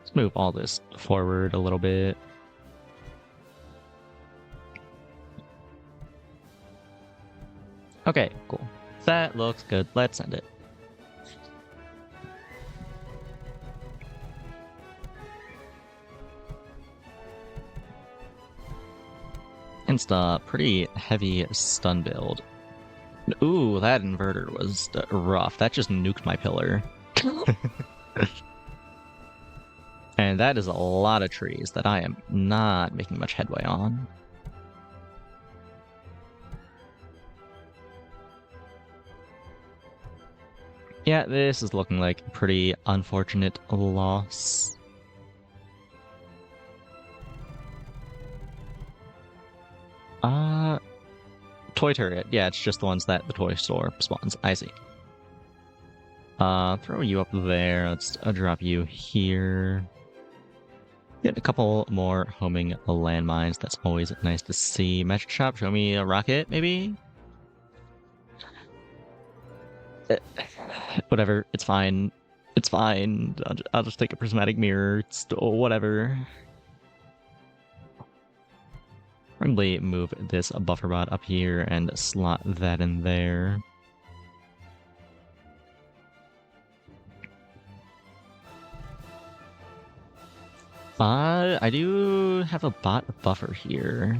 Let's move all this forward a little bit. Okay, cool. That looks good. Let's send it. Insta, pretty heavy stun build. Ooh, that inverter was rough. That just nuked my pillar. And that is a lot of trees that I am not making much headway on. Yeah, this is looking like a pretty unfortunate loss. Toy turret. Yeah, it's just the ones that the toy store spawns. I see. Throw you up there. Let's drop you here. Get a couple more homing landmines. That's always nice to see. Magic Shop, show me a rocket, maybe? Whatever, it's fine. It's fine. I'll just take a prismatic mirror. It's whatever. Probably move this buffer bot up here and slot that in there. I do have a bot buffer here.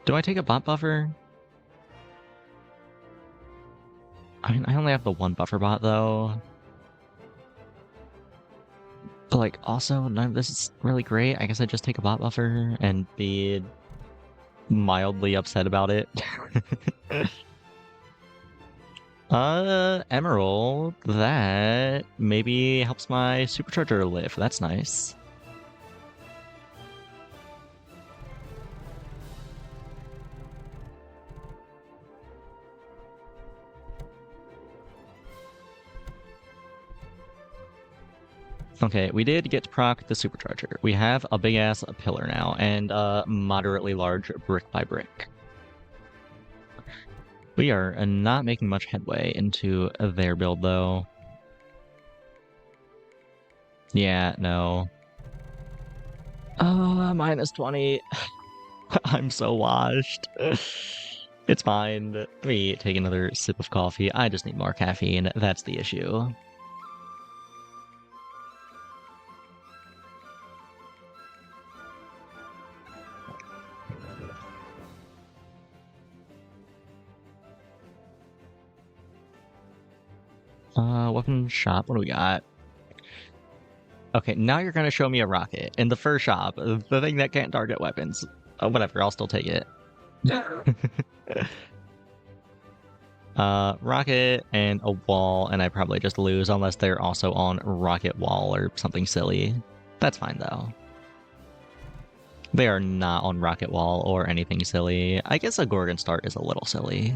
Do I take a bot buffer? I mean, I only have the one buffer bot, though. But, like, also, none of this is really great. I guess I just take a bot buffer and be mildly upset about it. Emerald, that maybe helps my supercharger live. That's nice. Okay, we did get to proc the supercharger. We have a big-ass pillar now, and a moderately large brick by brick. We are not making much headway into their build, though. Yeah, no. Minus 20. I'm so washed. It's fine. Let me take another sip of coffee. I just need more caffeine. That's the issue. Weapon shop. What do we got? Okay, now you're gonna show me a rocket in the first shop, the thing that can't target weapons. Whatever, I'll still take it. Rocket and a wall, and I probably just lose unless they're also on rocket wall or something silly. That's fine though. They are not on rocket wall or anything silly. I guess a Gorgon start is a little silly.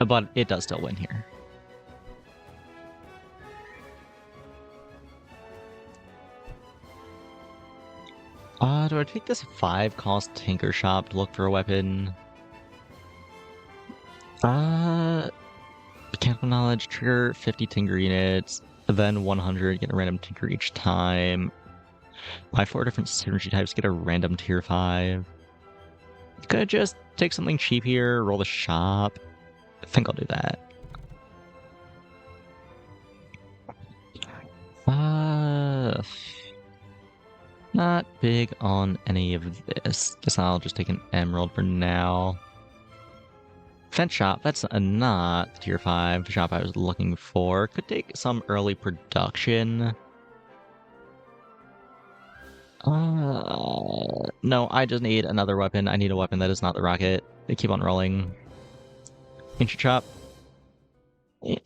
But it does still win here. Do I take this 5-cost Tinker Shop to look for a weapon? Mechanical Knowledge, trigger 50 Tinker units, then 100, get a random Tinker each time. My 4 different synergy types get a random tier 5. Could just take something cheap here, roll the shop. I think I'll do that. Not big on any of this. Guess I'll just take an emerald for now. Fence shop, that's not the tier 5 shop I was looking for. Could take some early production. No, I just need another weapon. I need a weapon that is not the rocket. They keep on rolling. Ancient shop. Yeah.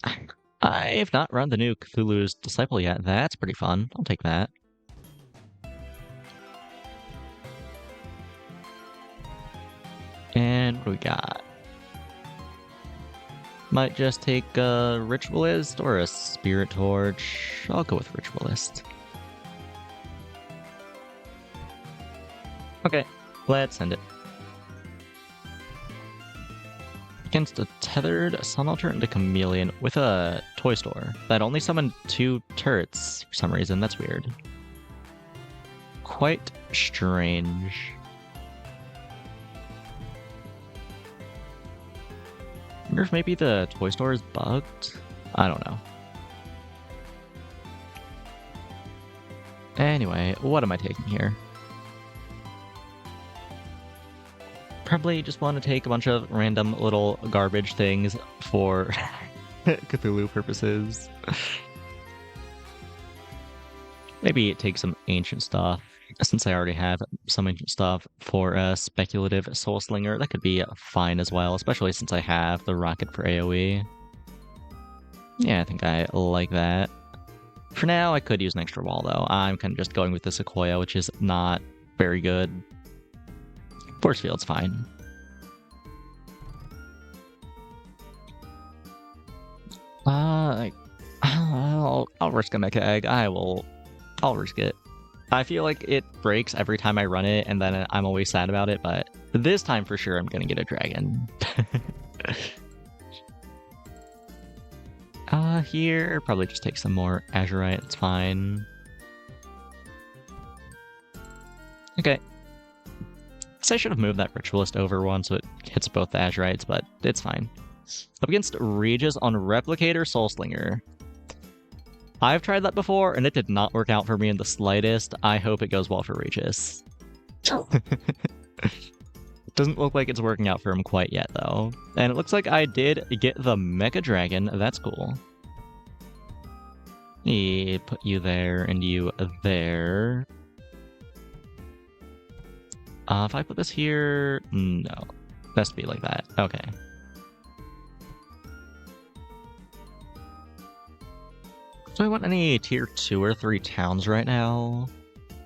I've not run the new Cthulhu's Disciple yet. That's pretty fun. I'll take that. And what do we got? Might just take a Ritualist or a Spirit Torch. I'll go with Ritualist. Okay, let's send it. Against a tethered Sun Altar and a Chameleon with a toy store that only summoned 2 turrets for some reason. That's weird. Quite strange. I wonder if maybe the toy store is bugged? I don't know. Anyway, what am I taking here? Probably just want to take a bunch of random little garbage things for Cthulhu purposes. Maybe take some ancient stuff, since I already have some ancient stuff for a speculative Soul Slinger. That could be fine as well, especially since I have the rocket for AoE. Yeah, I think I like that. For now, I could use an extra wall, though. I'm kind of just going with the Sequoia, which is not very good. Force field's fine. I'll risk a Mecha Egg. I'll risk it. I feel like it breaks every time I run it, and then I'm always sad about it, but this time for sure I'm gonna get a dragon. Here, probably just take some more Azurite, it's fine. Okay. Guess I should have moved that Ritualist over one so it hits both the Azurites, but it's fine. Up against Regis on Replicator Soul Slinger. I've tried that before, and it did not work out for me in the slightest. I hope it goes well for Regis. Doesn't look like it's working out for him quite yet, though. And it looks like I did get the Mecha Dragon. That's cool. Put you there and you there. If I put this here... No. It has to be like that. Okay. Do I want any tier 2 or 3 towns right now?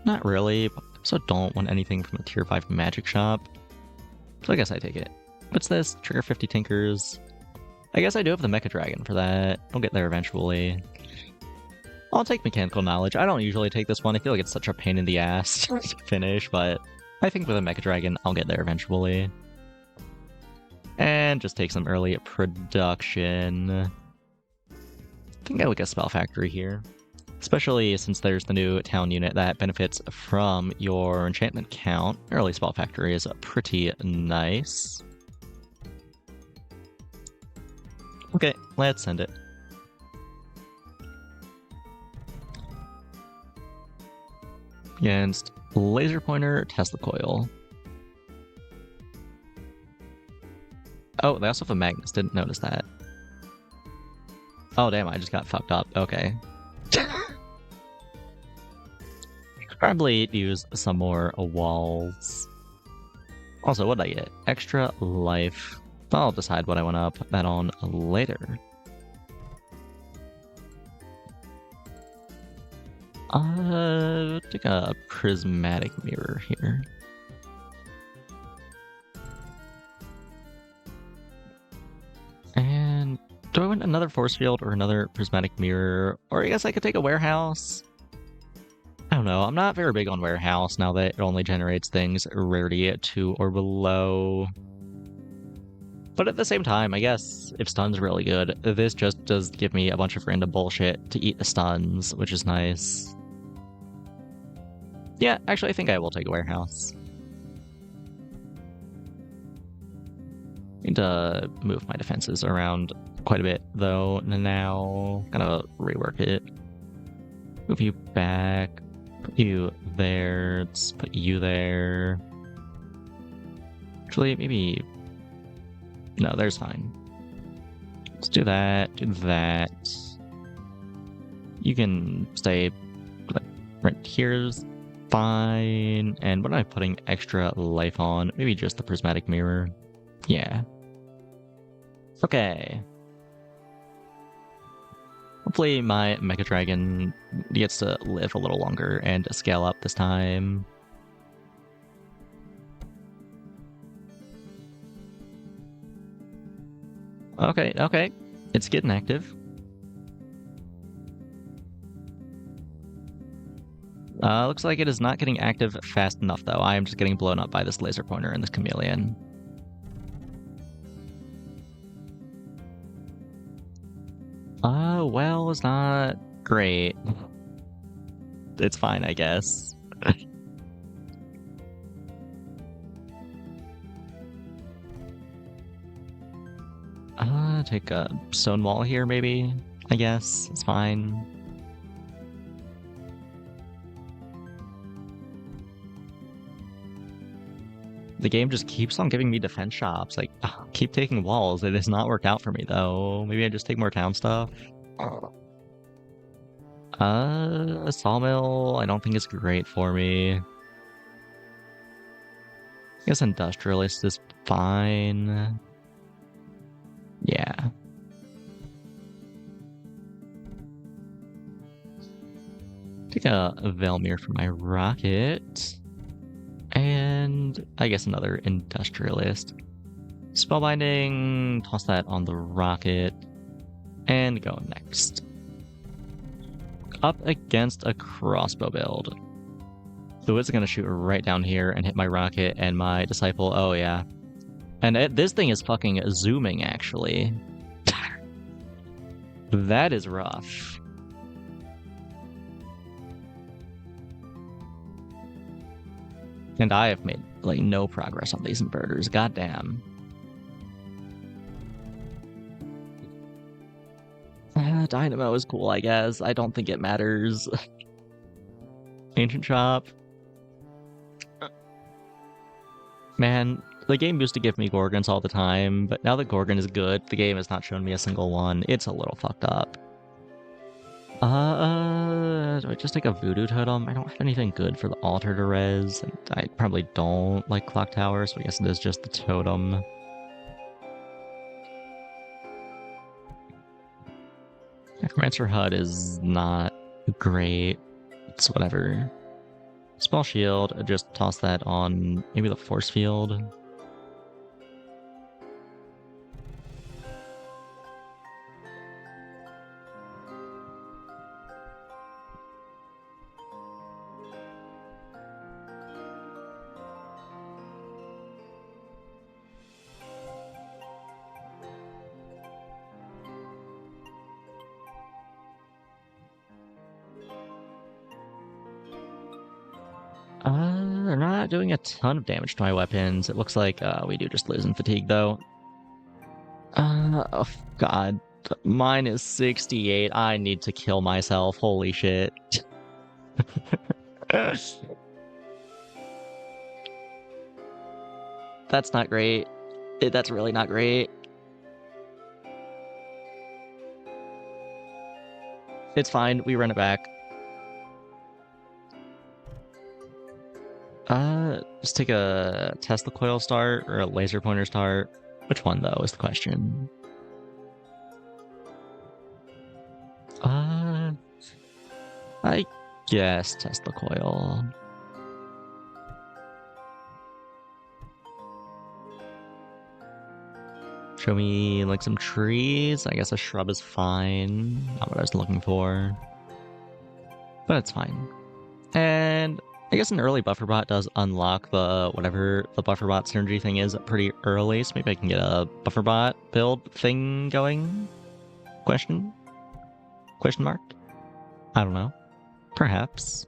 Not really, but I also don't want anything from a tier 5 magic shop. So I guess I take it. What's this? Trigger 50 Tinkers. I guess I do have the Mecha Dragon for that. I'll get there eventually. I'll take Mechanical Knowledge. I don't usually take this one. I feel like it's such a pain in the ass to finish, but I think with a Mecha Dragon, I'll get there eventually. And just take some early production. I think I like a Spell Factory here. Especially since there's the new town unit that benefits from your enchantment count. Early Spell Factory is pretty nice. Okay, let's send it. Against Laser Pointer, Tesla Coil. Oh, they also have a Magnus, didn't notice that. Oh damn, I just got fucked up. Okay. Probably use some more walls. Also, what did I get? Extra life. I'll decide what I want to put that on later. Take a prismatic mirror here. And do I want another force field or another prismatic mirror? Or I guess I could take a warehouse. I don't know, I'm not very big on warehouse now that it only generates things rarity at 2 or below. But at the same time, I guess if stun's really good, this just does give me a bunch of random bullshit to eat the stuns, which is nice. Yeah, actually I think I will take a warehouse. Need to move my defenses around quite a bit though now. Gonna rework it. Move you back. Put you there. Let's put you there. Actually, maybe... No, there's fine. Let's do that, do that. You can stay like right here's fine. And what am I putting extra life on? Maybe just the prismatic mirror. Yeah. Okay. Hopefully my Mecha Dragon gets to live a little longer and scale up this time. Okay, okay. It's getting active. Looks like it is not getting active fast enough, though. I am just getting blown up by this laser pointer and this chameleon. Well, it's not great. It's fine, I guess. Take a stone wall here, maybe? I guess. It's fine. The game just keeps on giving me defense shops. Like, keep taking walls. It has not worked out for me, though. Maybe I just take more town stuff. A sawmill, I don't think is great for me. I guess industrialist is fine. Yeah. Take a Velmir for my rocket. And I guess another industrialist. Spellbinding, toss that on the rocket. And go next. Up against a crossbow build. The Wiz's gonna shoot right down here and hit my rocket and my disciple. Oh yeah. And this thing is fucking zooming, actually. That is rough. And I have made, like, no progress on these inverters. Goddamn. Dynamo is cool, I guess. I don't think it matters. Ancient Shop. Man, the game used to give me Gorgons all the time, but now that Gorgon is good, the game has not shown me a single one. It's a little fucked up. Do I just take a Voodoo Totem? I don't have anything good for the altar to res, and I probably don't like Clock Tower, so I guess it is just the totem. Necromancer HUD is not great. It's whatever. Spell Shield, just toss that on maybe the Force Field. They're not doing a ton of damage to my weapons. It looks like we do just lose in fatigue, though. Oh, God. Mine is 68. I need to kill myself. Holy shit. That's not great. That's really not great. It's fine. We run it back. Just take a Tesla coil start or a laser pointer start. Which one, though, is the question. I guess Tesla coil. Show me, like, some trees. I guess a shrub is fine. Not what I was looking for. But it's fine. And I guess an early buffer bot does unlock the whatever the buffer bot synergy thing is pretty early, so maybe I can get a buffer bot build thing going? Question? Question mark? I don't know. Perhaps.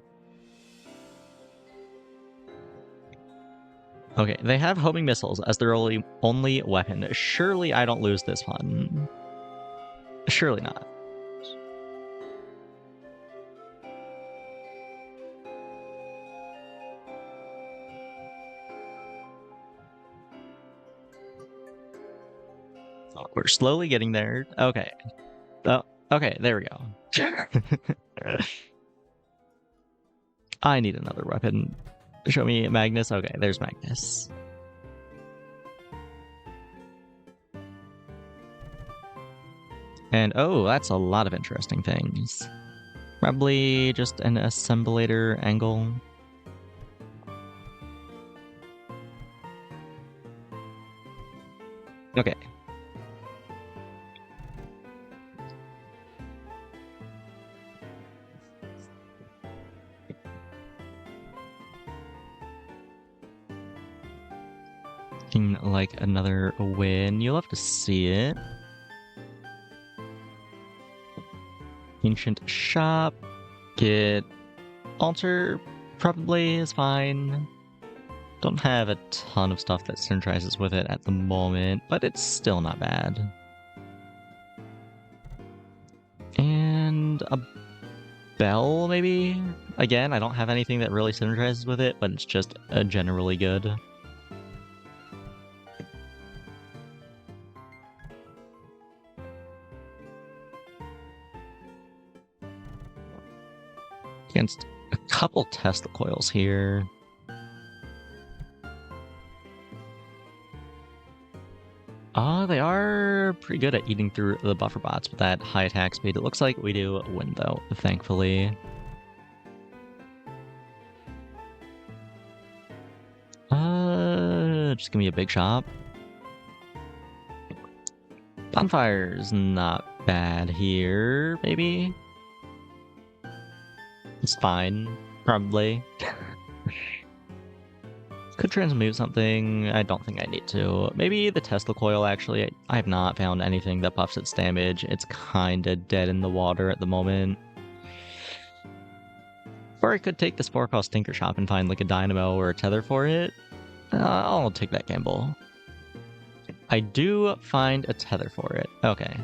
Okay, they have homing missiles as their only weapon. Surely I don't lose this one. Surely not. Oh, we're slowly getting there. Okay. Oh, okay, there we go. I need another weapon. Show me Magnus. Okay, there's Magnus. And oh, that's a lot of interesting things. Probably just an assemblator angle. Okay. Like another win. You'll have to see it. Ancient shop. Get altar probably is fine. Don't have a ton of stuff that synergizes with it at the moment, but it's still not bad. And a bell, maybe? Again, I don't have anything that really synergizes with it, but it's just generally good. Against a couple Tesla coils here. They are pretty good at eating through the buffer bots with that high attack speed. It looks like we do win though, thankfully. Just give me a big shop. Bonfire's not bad here, maybe? It's fine, probably. Could transmute something. I don't think I need to. Maybe the Tesla coil, actually. I have not found anything that buffs its damage. It's kinda dead in the water at the moment. Or I could take the Spore Cost Tinker Shop and find like a dynamo or a tether for it. I'll take that gamble. I do find a tether for it. Okay.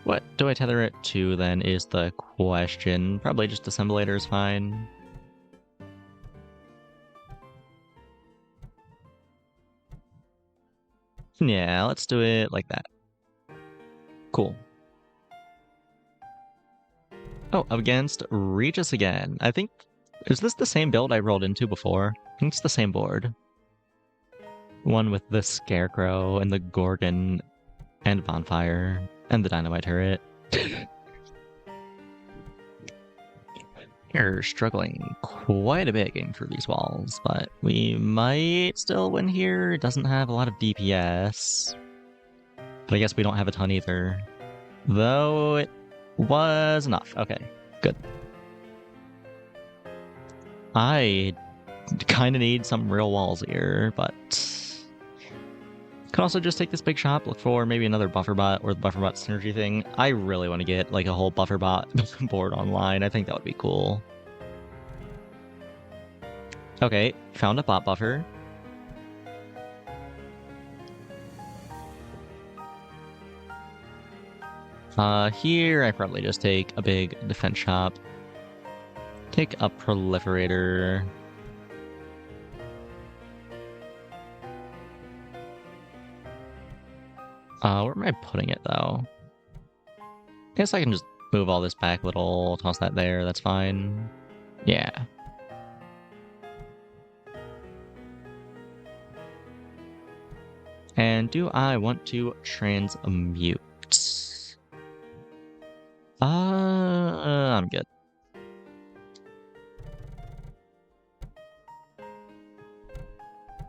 What do I tether it to then is the question. Probably just Assemblator is fine. Yeah, let's do it like that. Cool. Oh, up against Regis again. I think... Is this the same build I rolled into before? I think it's the same board. One with the Scarecrow and the Gorgon and Bonfire and the Dynamite Turret. You're struggling quite a bit getting through these walls, but we might still win here. It doesn't have a lot of DPS. But I guess we don't have a ton either. Though it was enough. Okay, good. I kind of need some real walls here, but... Could also just take this big shop, look for maybe another buffer bot or the buffer bot synergy thing. I really want to get like a whole buffer bot board online. I think that would be cool. Okay, found a bot buffer. Here I probably just take a big defense shop. Take a proliferator. Where am I putting it, though? I guess I can just move all this back a little, toss that there, that's fine. Yeah. And do I want to transmute? I'm good.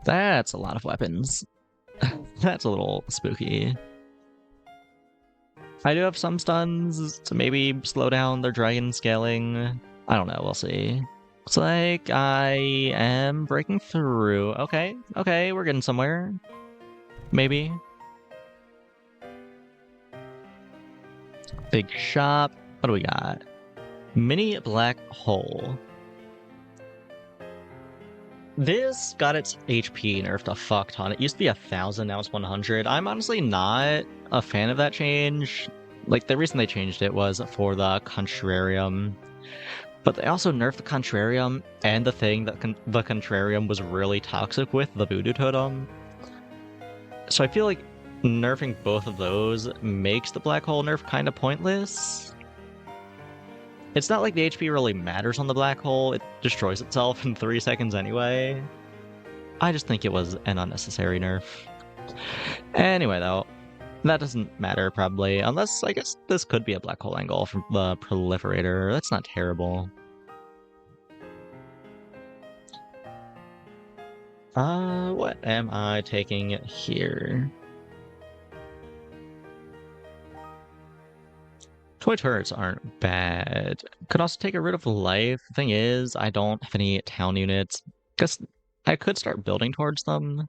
That's a lot of weapons. That's a little spooky. I do have some stuns to maybe slow down their dragon scaling. I don't know, we'll see. Looks like I am breaking through. Okay, okay, we're getting somewhere. Maybe. Big shop. What do we got? Mini black hole. This got its HP nerfed a fuck ton. It used to be 1,000, now it's 100. I'm honestly not a fan of that change. Like, the reason they changed it was for the Contrarium. But they also nerfed the Contrarium and the thing that the Contrarium was really toxic with, the Voodoo Totem. So I feel like nerfing both of those makes the black hole nerf kind of pointless. It's not like the HP really matters on the black hole, it destroys itself in 3 seconds anyway. I just think it was an unnecessary nerf. Anyway, though, that doesn't matter probably, unless I guess this could be a black hole angle from the proliferator. That's not terrible. What am I taking here? Toy turrets aren't bad. Could also take a rid of life. The thing is, I don't have any town units. Guess I could start building towards them.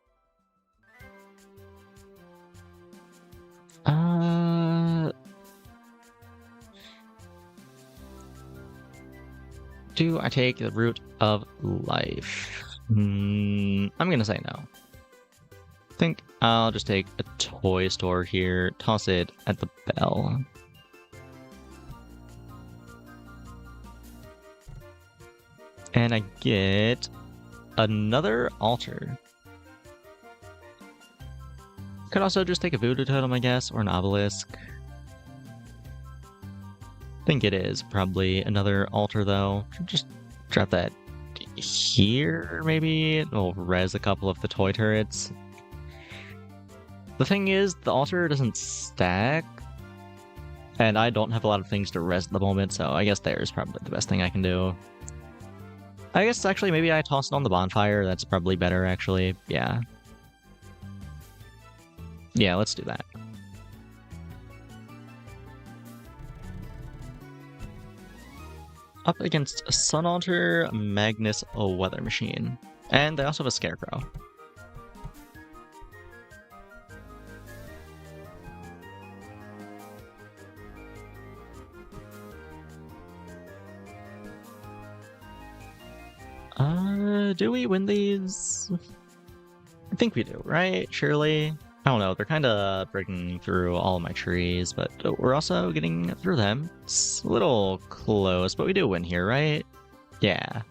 Do I take the route of life? I'm gonna say no. I think I'll just take a toy store here, toss it at the bell. And I get another altar. Could also just take a voodoo totem, I guess, or an obelisk. I think it is probably another altar, though. Just drop that here, maybe? It'll res a couple of the toy turrets. The thing is, the altar doesn't stack, and I don't have a lot of things to res at the moment, so I guess there's probably the best thing I can do. I guess actually maybe I toss it on the bonfire. That's probably better, actually. Yeah. Yeah, let's do that. Up against a Sun Altar, Magnus, a Weather Machine. And they also have a Scarecrow. Do we win these? I think we do, right? Surely? I don't know, they're kind of breaking through all of my trees, but we're also getting through them. It's a little close, but we do win here, right? Yeah.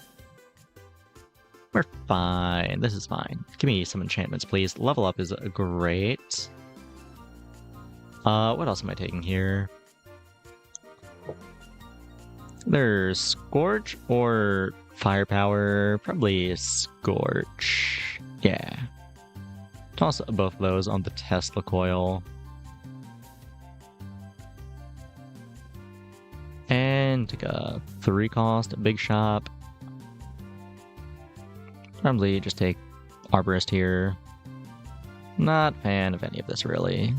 We're fine. This is fine. Give me some enchantments, please. Level up is great. What else am I taking here? There's Scorch or Firepower. Probably Scorch. Yeah. Toss both of those on the Tesla coil. And take a 3 cost big shop. Probably just take Arborist here. Not a fan of any of this, really.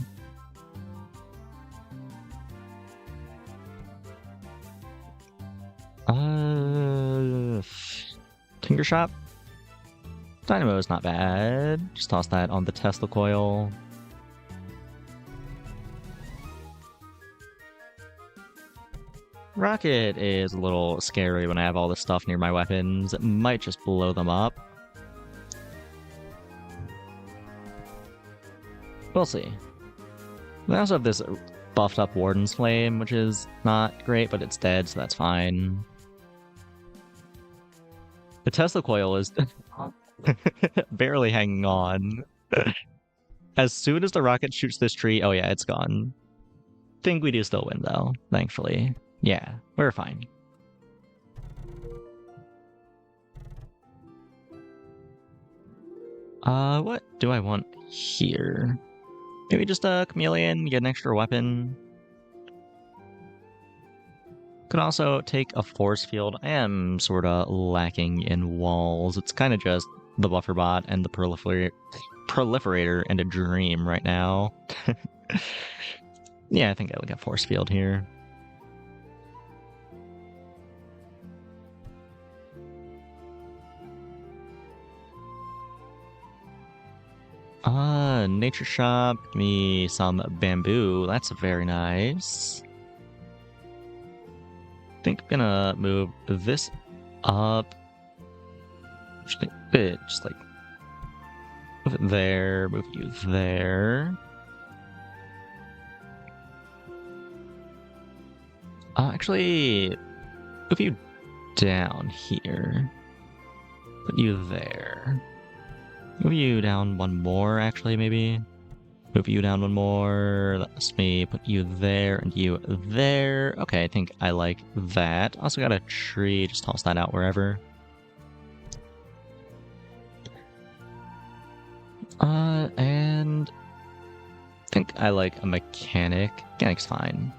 Tinker Shop? Dynamo is not bad. Just toss that on the Tesla coil. Rocket is a little scary when I have all this stuff near my weapons. It might just blow them up. We'll see. I also have this buffed up Warden's Flame, which is not great, but it's dead, so that's fine. The Tesla coil is barely hanging on. As soon as the rocket shoots this tree, oh yeah, it's gone. Think we do still win, though, thankfully. Yeah, we're fine. What do I want here? Maybe just a chameleon, get an extra weapon. Could also take a force field. I am sort of lacking in walls. It's kind of just the buffer bot and the proliferator and a dream right now. Yeah, I think I'll get force field here. Nature shop, give me some bamboo. That's very nice. I think I'm gonna move this up. Just like move it there, move you there. Actually, move you down here. Put you there. Move you down one more, actually, maybe. Move you down one more. Let me put you there and you there. Okay, I think I like that. Also got a tree. Just toss that out wherever. And I think I like a mechanic. Mechanic's fine.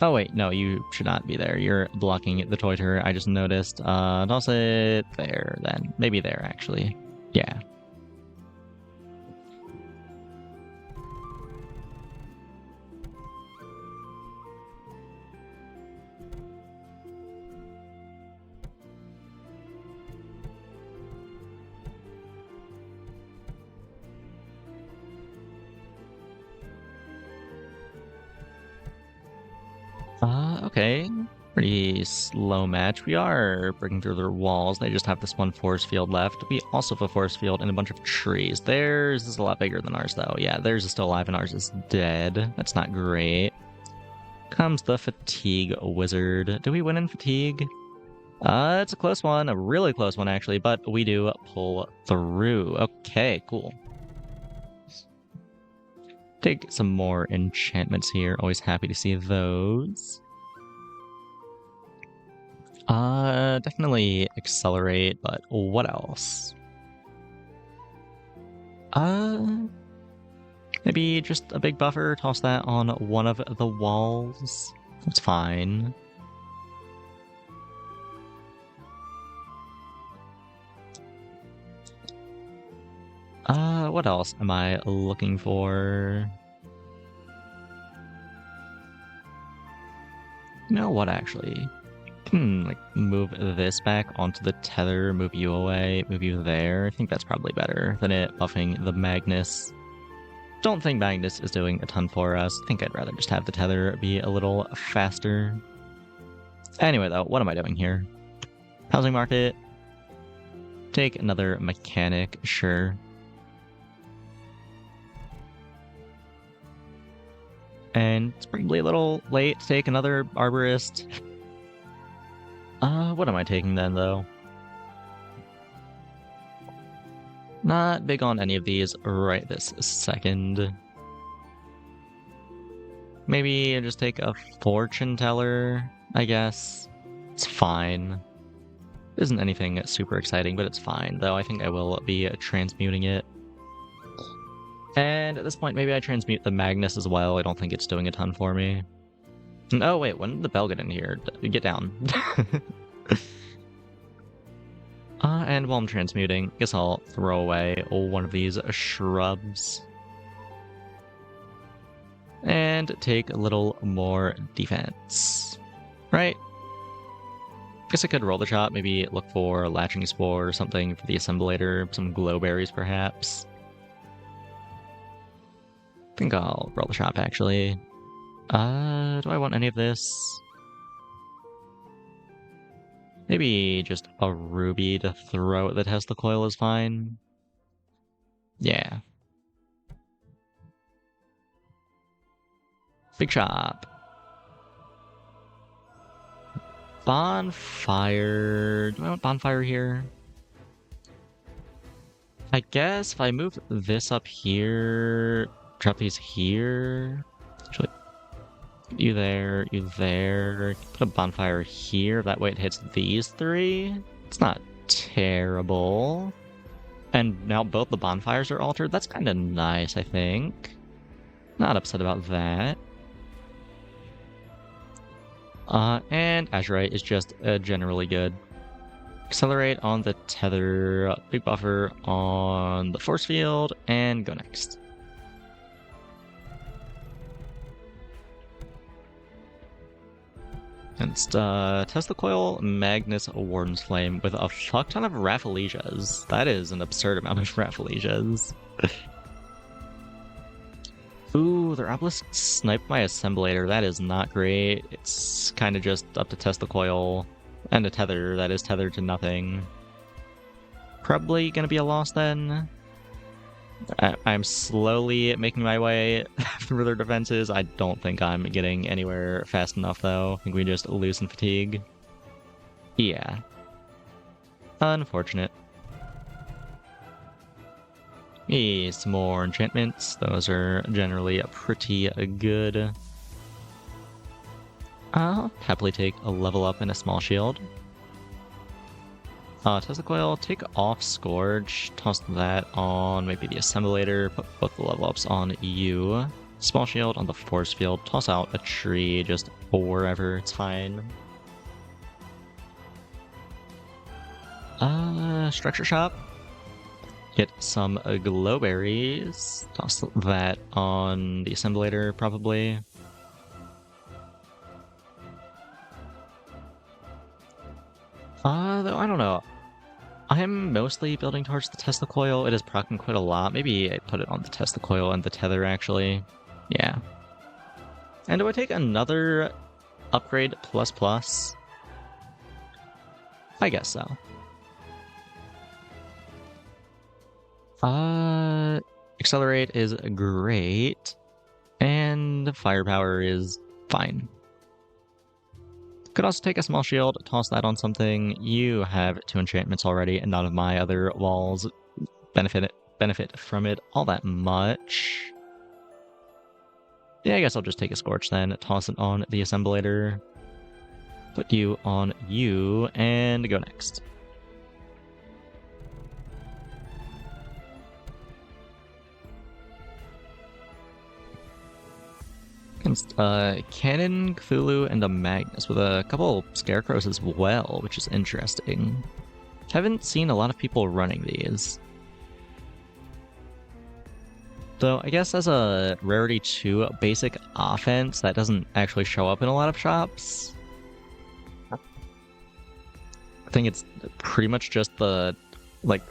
Oh wait, no, you should not be there. You're blocking the toy turret. I just noticed. Toss it there then. Maybe there, actually. Yeah. Okay. Pretty slow match. We are breaking through their walls. They just have this one force field left. We also have a force field and a bunch of trees. Theirs is a lot bigger than ours, though. Yeah, theirs is still alive and ours is dead. That's not great. Comes the Fatigue Wizard. Do we win in Fatigue? It's a close one. A really close one, actually, but we do pull through. Okay, cool. Take some more enchantments here. Always happy to see those. Definitely accelerate, but what else? Maybe just a big buffer, toss that on one of the walls. That's fine. What else am I looking for? You know what, actually? Like, move this back onto the tether, move you away, move you there. I think that's probably better than it buffing the Magnus. Don't think Magnus is doing a ton for us. I think I'd rather just have the tether be a little faster. Anyway, though, what am I doing here? Housing market. Take another mechanic, sure. And it's probably a little late to take another arborist. What am I taking then, though? Not big on any of these right this second. Maybe just take a fortune teller, I guess. It's fine. Isn't anything super exciting, but it's fine, though I think I will be transmuting it. And at this point, maybe I transmute the Magnus as well. I don't think it's doing a ton for me. Oh, wait, when did the bell get in here? Get down. And while I'm transmuting, I guess I'll throw away one of these shrubs. And take a little more defense. Right? Guess I could roll the shot, maybe look for a latching spore or something for the assemblator, some glowberries perhaps. I think I'll roll the shop, actually. Do I want any of this? Maybe just a ruby to throw at the Tesla coil is fine. Yeah. Big shop. Bonfire. Do I want bonfire here? I guess if I move this up here, drop these here. Actually, you there, put a bonfire here, that way it hits these three. It's not terrible. And now both the bonfires are altered, that's kind of nice, I think. Not upset about that. And Azurite is just generally good. Accelerate on the tether, big buffer on the force field, and go next. And Tesla Coil, Magnus, Warden's Flame with a fuck ton of Raffalesias. That is an absurd amount of Raffalesias. Ooh, their Obelisk sniped my Assemblator. That is not great. It's kind of just up to Tesla Coil and a tether that is tethered to nothing. Probably gonna be a loss then. I'm slowly making my way through their defenses. I don't think I'm getting anywhere fast enough, though. I think we just loosen fatigue. Yeah. Unfortunate. Need some more enchantments. Those are generally pretty good. I'll happily take a level up and a small shield. Tesla Coil, take off Scourge, toss that on maybe the Assemblator, put both the level ups on you. Small shield on the force field, toss out a tree just wherever, it's fine. Structure shop. Get some glowberries. Toss that on the Assemblator, probably. Though I don't know. I'm mostly building towards the Tesla Coil. It is proccing quite a lot. Maybe I put it on the Tesla Coil and the Tether, actually. Yeah. And do I take another upgrade plus? I guess so. Accelerate is great. And firepower is fine. Could also take a small shield, toss that on something. You have 2 enchantments already, and none of my other walls benefit from it all that much. Yeah, I guess I'll just take a Scorch then, toss it on the Assemblator, put you on you, and go next. Against Cannon, Cthulhu, and a Magnus, with a couple Scarecrows as well, which is interesting. Haven't seen a lot of people running these. Though I guess as a rarity 2 basic offense, that doesn't actually show up in a lot of shops. I think it's pretty much just the, like,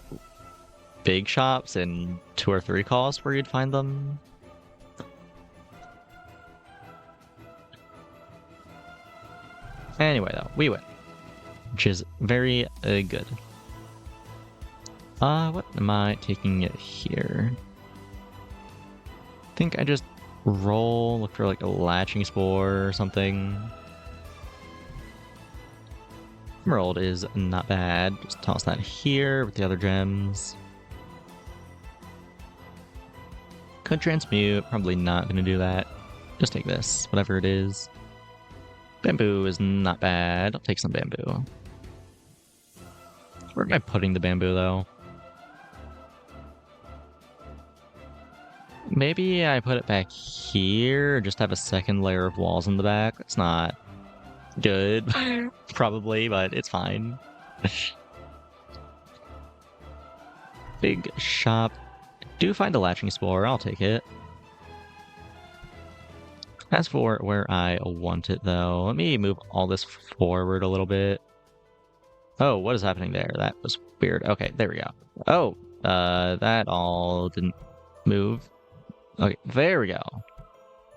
big shops and 2 or 3 calls where you'd find them. Anyway, though, we win, which is very good. What am I taking here? I think I just look for like a Latching Spore or something. Emerald is not bad. Just toss that here with the other gems. Could transmute, probably not gonna do that. Just take this, whatever it is. Bamboo is not bad. I'll take some bamboo. Where am I putting the bamboo, though? Maybe I put it back here, just have a second layer of walls in the back. It's not good, probably, but it's fine. Big shop. Do find a Latching Spore, I'll take it. As for where I want it, though, let me move all this forward a little bit. Oh, what is happening there? That was weird. Okay, there we go. Oh, that all didn't move. Okay, there we go.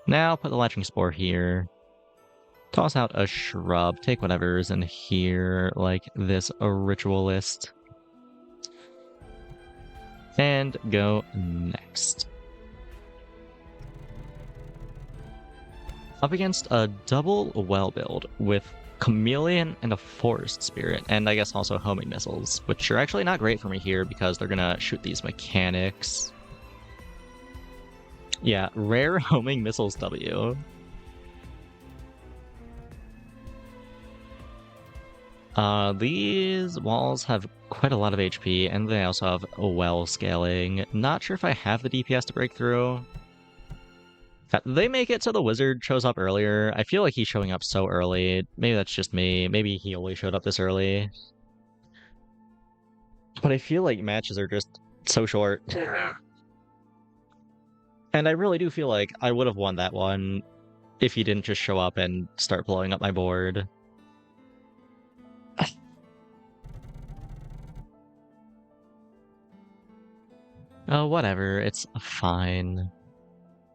Now put the Latching Spore here. Toss out a shrub. Take whatever's in here, like this Ritualist. And go next. Up against a double well build with Chameleon and a Forest Spirit, and I guess also Homing Missiles, which are actually not great for me here because they're gonna shoot these mechanics. Yeah, rare Homing Missiles W. These walls have quite a lot of HP, and they also have well scaling. Not sure if I have the DPS to break through. They make it so the wizard shows up earlier. I feel like he's showing up so early. Maybe that's just me. Maybe he only showed up this early. But I feel like matches are just so short. And I really do feel like I would have won that one if he didn't just show up and start blowing up my board. Oh, whatever. It's fine.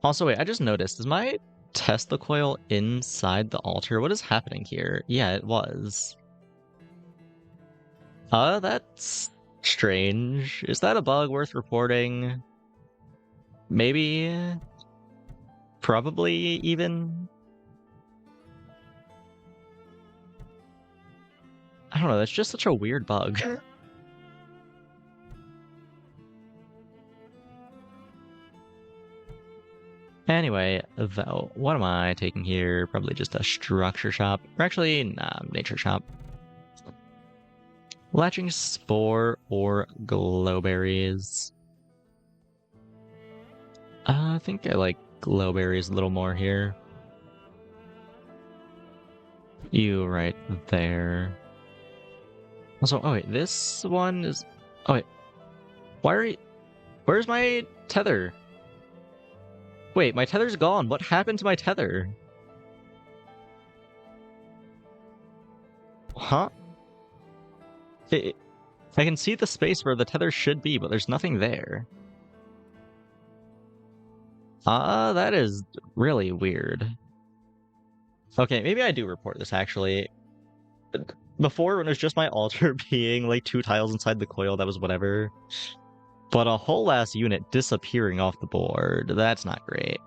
Also, wait, I just noticed, is my Tesla Coil inside the altar? What is happening here? Yeah, it was. That's strange. Is that a bug worth reporting? Maybe? Probably, even? I don't know, that's just such a weird bug. Anyway, though, what am I taking here? Probably just a structure shop. Or actually, nah, nature shop. Latching Spore or Glowberries. I think I like Glowberries a little more here. You right there. Also, oh wait, this one is... Oh wait. Why are you... Where's my tether? Wait, my tether's gone. What happened to my tether? Huh? I can see the space where the tether should be, but there's nothing there. That is really weird. Okay, maybe I do report this, actually. Before, when it was just my altar being, like, 2 tiles inside the coil, that was whatever. But a whole ass unit disappearing off the board, that's not great.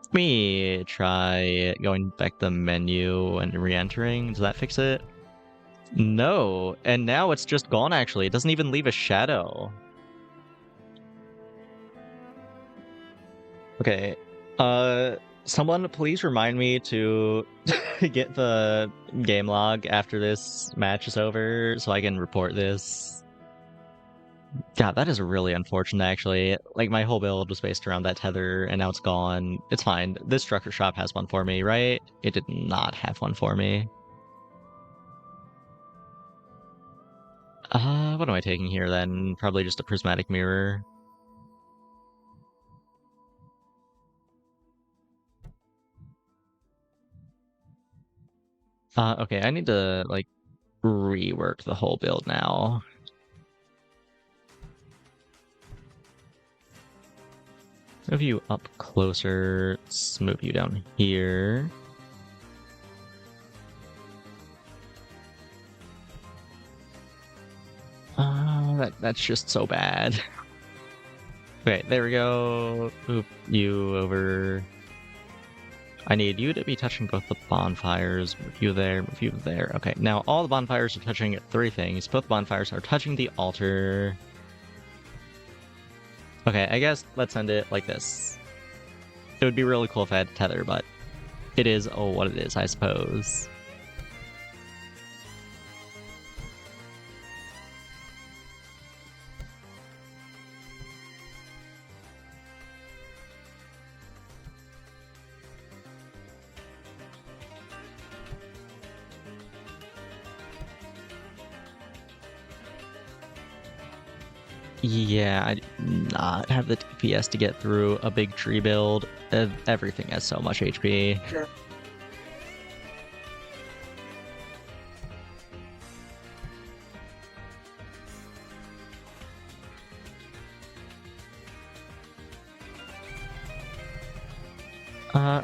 Let me try going back to the menu and re-entering. Does that fix it? No, and now it's just gone, actually. It doesn't even leave a shadow. Okay, someone please remind me to get the game log after this match is over so I can report this. God, that is really unfortunate, actually. Like, my whole build was based around that tether, and now it's gone. It's fine. This structure shop has one for me, right? It did not have one for me. What am I taking here, then? Probably just a prismatic mirror. Okay, I need to, like, rework the whole build now. Move you up closer, let's move you down here. That's just so bad. Okay, there we go. Move you over. I need you to be touching both the bonfires. Move you there, move you there. Okay, now all the bonfires are touching 3 things. Both bonfires are touching the altar. Okay, I guess let's end it like this. It would be really cool if I had tether, but it is what it is, I suppose. Yeah, I do not have the DPS to get through a big tree build. Everything has so much HP. Sure.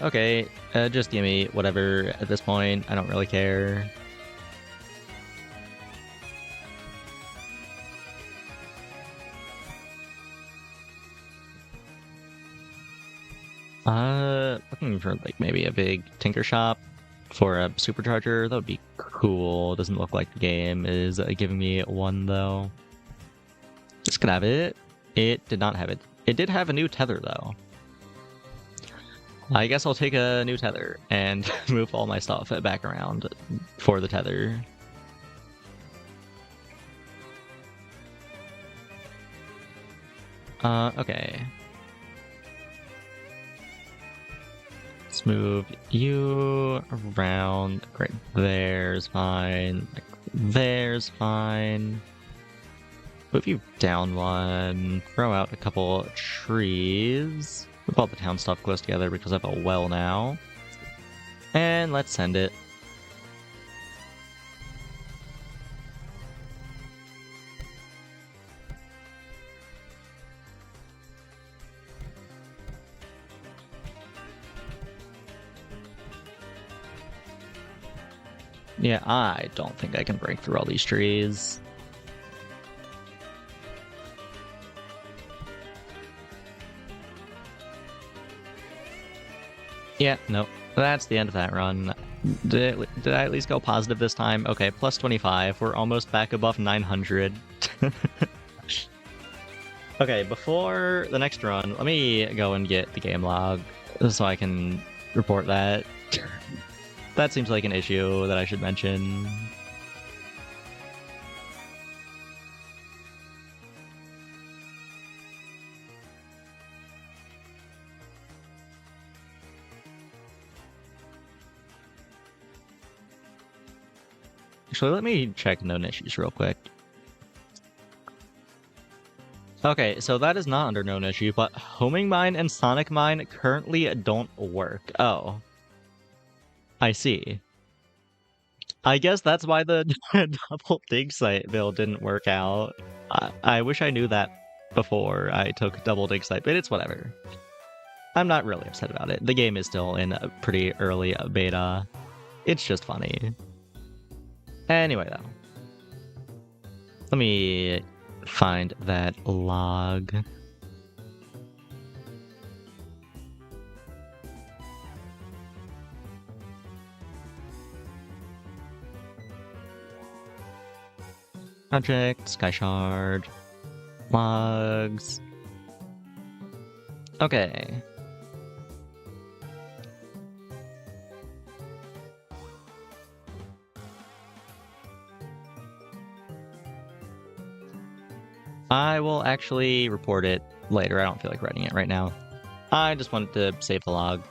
Okay, just give me whatever at this point. I don't really care. Looking for like maybe a big tinker shop for a supercharger. That would be cool. Doesn't look like the game is giving me one though. This could have it. It did not have it. It did have a new tether though. I guess I'll take a new tether and move all my stuff back around for the tether. Okay. Let's move you around. Great. There's fine. There's fine. Move you down 1. Throw out a couple trees. Move all the town stuff close together because I have a well now. And let's send it. Yeah, I don't think I can break through all these trees. Yeah, nope. That's the end of that run. Did I at least go positive this time? Okay, plus 25. We're almost back above 900. Okay, before the next run, let me go and get the game log so I can report that. That seems like an issue that I should mention. Actually, let me check known issues real quick. Okay, so that is not under known issue, but Homing Mine and Sonic Mine currently don't work. Oh. I see. I guess that's why the double dig site build didn't work out. I wish I knew that before I took double dig site, but it's whatever. I'm not really upset about it. The game is still in a pretty early beta. It's just funny. Anyway, though. Let me find that log. Project, Sky Shard, logs. Okay. I will actually report it later. I don't feel like writing it right now. I just wanted to save the log.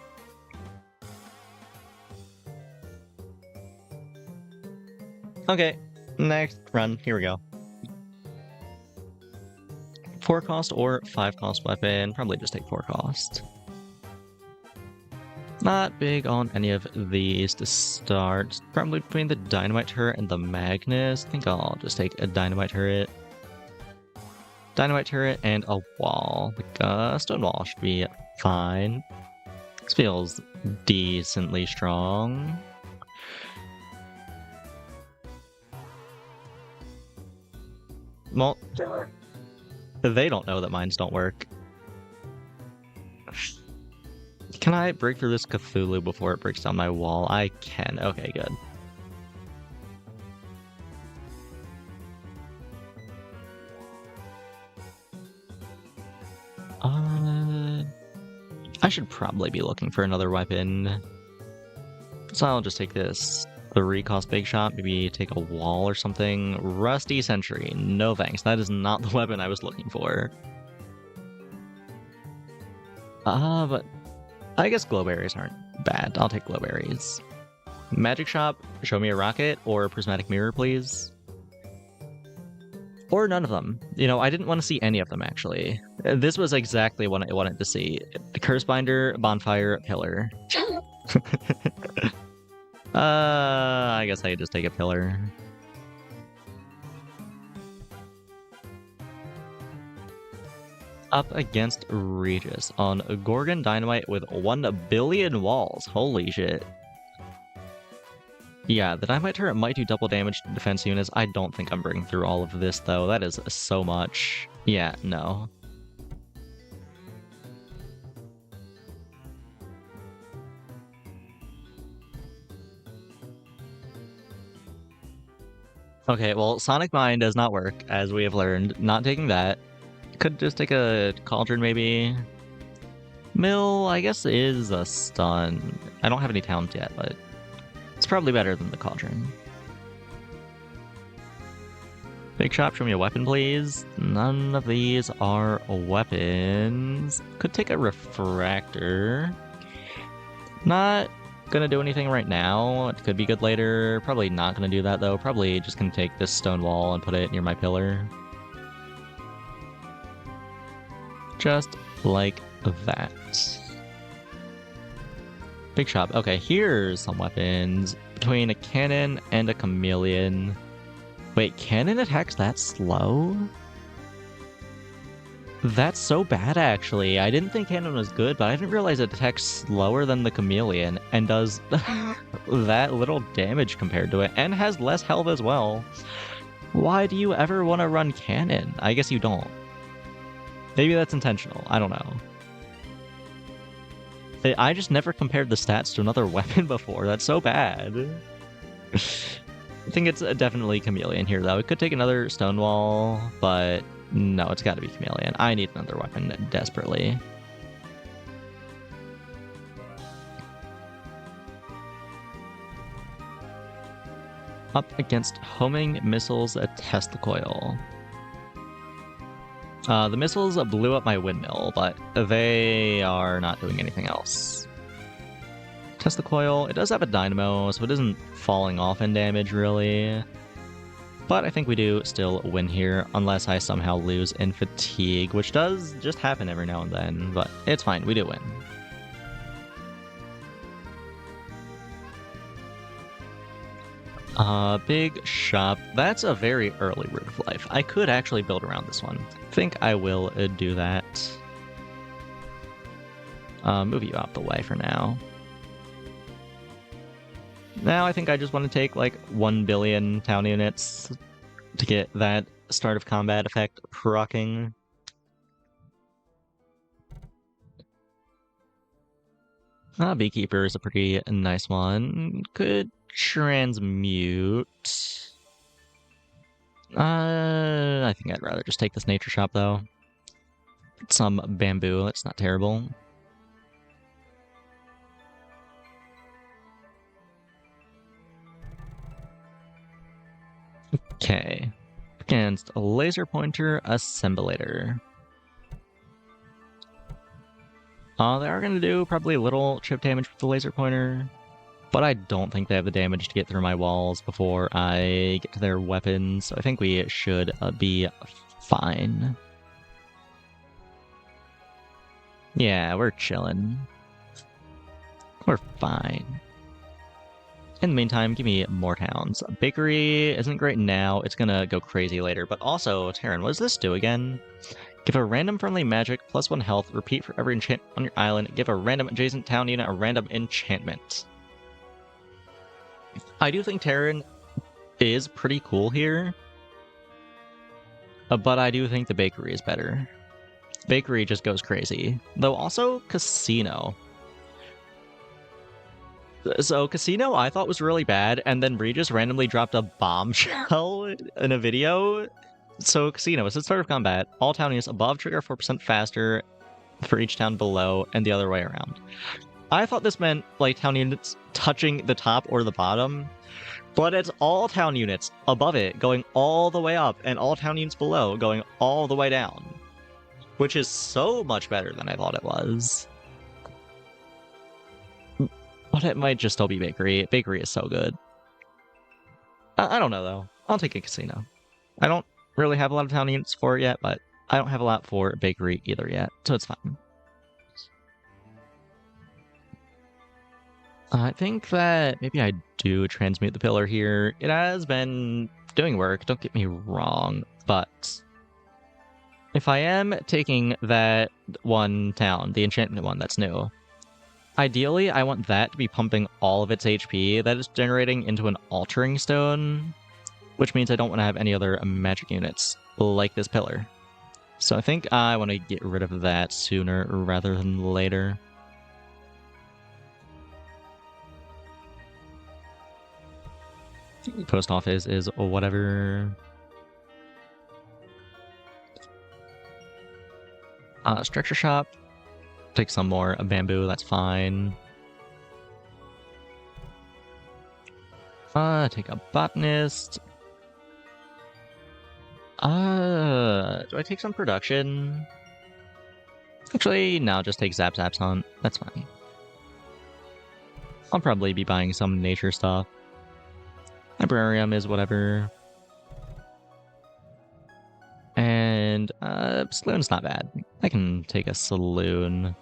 Okay, next run. Here we go. 4 cost or 5 cost weapon. Probably just take 4 cost. Not big on any of these to start. Probably between the Dynamite Turret and the Magnus. I think I'll just take a Dynamite Turret. Dynamite Turret and a wall. Like a stone wall should be fine. This feels decently strong. Well, they don't know that mines don't work. Can I break through this Cthulhu before it breaks down my wall? I can. Okay, good. I should probably be looking for another weapon. So I'll just take this 3 cost big shot, maybe take a wall or something. Rusty Sentry. No thanks. That is not the weapon I was looking for. But I guess glowberries aren't bad. I'll take glowberries. Magic Shop, show me a rocket or a prismatic mirror, please. Or none of them. You know, I didn't want to see any of them, actually. This was exactly what I wanted to see. Cursebinder, Bonfire, Pillar. I guess I could just take a Pillar. Up against Regis on Gorgon Dynamite with 1 billion walls. Holy shit. Yeah, the Dynamite Turret might do double damage to defense units. I don't think I'm breaking through all of this, though. That is so much. Yeah, no. Okay, well, Sonic Mine does not work, as we have learned. Not taking that. Could just take a Cauldron, maybe. Mill, I guess, is a stun. I don't have any towns yet, but it's probably better than the Cauldron. Big Shop, show me a weapon, please. None of these are weapons. Could take a Refractor. Not gonna do anything right now. It could be good later. Probably not gonna do that, though. Probably just gonna take this stone wall and put it near my pillar. Just like that. Big Shop. Okay, here's some weapons. Between a cannon and a chameleon. Wait, cannon attacks that slow? That's so bad, actually. I didn't think cannon was good, but I didn't realize it attacks slower than the chameleon and does that little damage compared to it, and has less health as well. Why do you ever want to run cannon? I guess you don't. Maybe that's intentional. I don't know. I just never compared the stats to another weapon before. That's so bad. I think it's definitely chameleon here, though. It could take another Stonewall, but No, it's gotta be Chameleon. I need another weapon desperately. Up against homing missiles, test the coil. The missiles blew up my windmill, but they are not doing anything else. Test the coil. It does have a dynamo, so it isn't falling off in damage, really. But I think we do still win here, unless I somehow lose in fatigue, which does just happen every now and then, but it's fine, we do win. Big shop. That's a very early Root of Life. I could actually build around this one. I think I will do that. Move you out the way for now. Now I think I just want to take like 1 billion town units to get that start of combat effect proccing. Beekeeper is a pretty nice one. Could transmute. I think I'd rather just take this nature shop though. Some bamboo, it's not terrible. Okay. Against a laser pointer assemblator. They are going to do probably a little chip damage with the laser pointer, but I don't think they have the damage to get through my walls before I get to their weapons, so I think we should be fine. Yeah, we're chilling. We're fine. In the meantime, give me more towns. Bakery isn't great now, it's gonna go crazy later, but also, Terran, what does this do again? Give a random friendly magic, +1 health, repeat for every enchantment on your island, give a random adjacent town unit a random enchantment. I do think Terran is pretty cool here, but I do think the bakery is better. Bakery just goes crazy. Though also, Casino. So Casino I thought was really bad, and then Regis randomly dropped a bombshell in a video. So Casino, it's the start of combat. All town units above trigger 4% faster for each town below, and the other way around. I thought this meant like town units touching the top or the bottom, but it's all town units above it going all the way up, and all town units below going all the way down, which is so much better than I thought it was. But it might just still be Bakery. Bakery is so good. I don't know, though. I'll take a Casino. I don't really have a lot of town units for it yet, but I don't have a lot for Bakery either yet, so it's fine. I think that maybe I do transmute the pillar here. It has been doing work, don't get me wrong, but if I am taking that one town, the enchantment one that's new, ideally, I want that to be pumping all of its HP that it's generating into an altering stone, which means I don't want to have any other magic units like this pillar. So I think I want to get rid of that sooner rather than later. Post office is whatever. Structure shop. Take some more bamboo, that's fine. Take a botanist. Do I take some production? Actually, no, just take Zap Zap's Hunt. That's fine. I'll probably be buying some nature stuff. Librarium is whatever. And, Saloon's not bad. I can take a Saloon.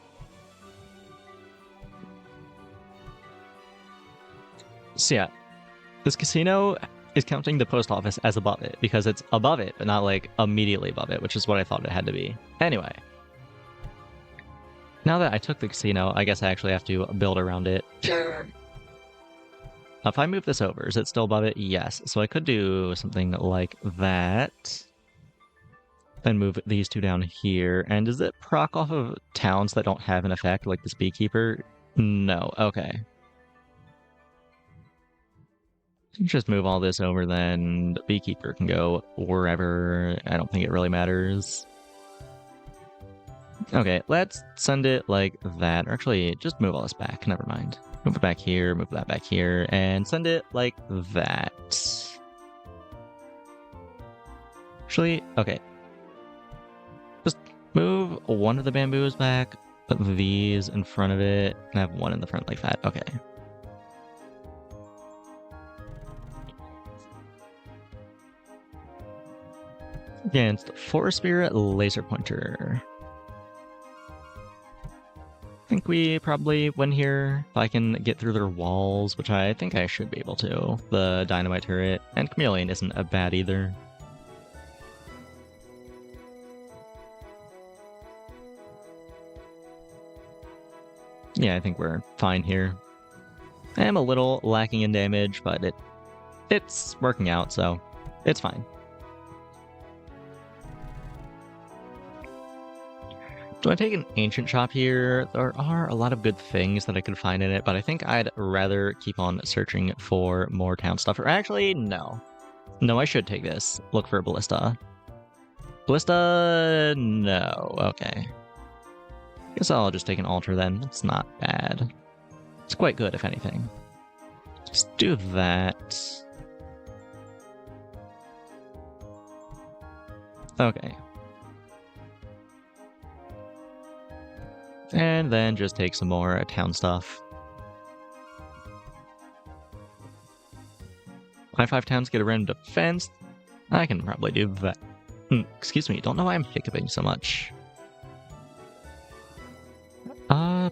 So yeah, this casino is counting the post office as above it, because it's above it, but not, like, immediately above it, which is what I thought it had to be. Anyway. Now that I took the casino, I guess I actually have to build around it. If I move this over, is it still above it? Yes. So I could do something like that. Then move these two down here. And does it proc off of towns that don't have an effect, like this beekeeper? No. Okay. Just move all this over, then the beekeeper can go wherever. I don't think it really matters. Okay, let's send it like that. Or actually, just move all this back. Never mind. Move it back here, move that back here, and send it like that. Actually, okay. Just move one of the bamboos back, put these in front of it, and have one in the front like that. Okay. Against Forest Spirit Laser Pointer. I think we probably win here if I can get through their walls, which I think I should be able to. The Dynamite Turret and Chameleon isn't a bad either. Yeah, I think we're fine here. I am a little lacking in damage, but it's working out, so it's fine. Do I take an Ancient Shop here? There are a lot of good things that I could find in it, but I think I'd rather keep on searching for more town stuff. Or actually, no. No, I should take this. Look for a Ballista. Ballista, no. Okay. Guess I'll just take an Altar then. It's not bad. It's quite good, if anything. Just do that. Okay. And then just take some more town stuff. 5 towns get a random defense. I can probably do that. Excuse me, don't know why I'm hiccuping so much.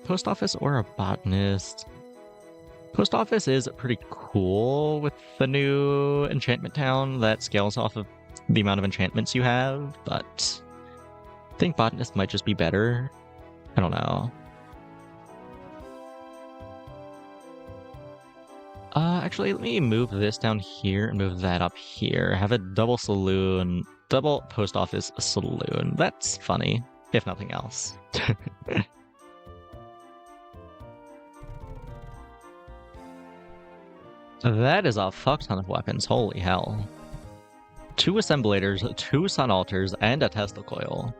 Post office or a botanist? Post office is pretty cool with the new enchantment town that scales off of the amount of enchantments you have, but I think botanist might just be better. I don't know. Actually, let me move this down here and move that up here. Have a double saloon, double post office saloon. That's funny, if nothing else. That is a fuck ton of weapons, holy hell. 2 assemblators, 2 sun altars, and a Tesla coil.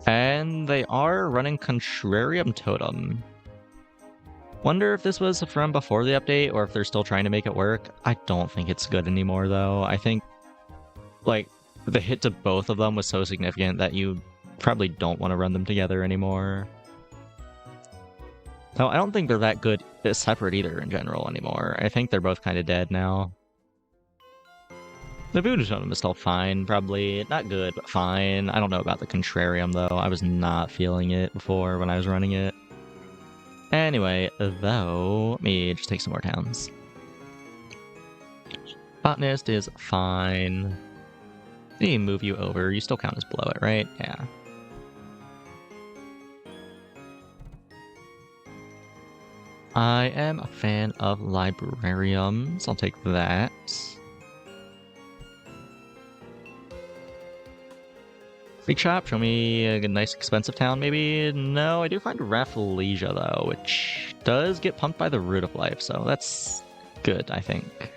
And they are running Contrarium Totem. Wonder if this was from before the update or if they're still trying to make it work. I don't think it's good anymore though. I think, like, the hit to both of them was so significant that you probably don't want to run them together anymore. No, I don't think they're that good separate either in general anymore. I think they're both kind of dead now. The Voodoo Totem is still fine, probably. Not good, but fine. I don't know about the Contrarium, though. I was not feeling it before when I was running it. Anyway, though, let me just take some more towns. Botanist is fine. Let me move you over. You still count as below it, right? Yeah. I am a fan of librariums. I'll take that. Big shop, show me a nice expensive town, maybe? No, I do find Rafflesia, though, which does get pumped by the Root of Life, so that's good, I think.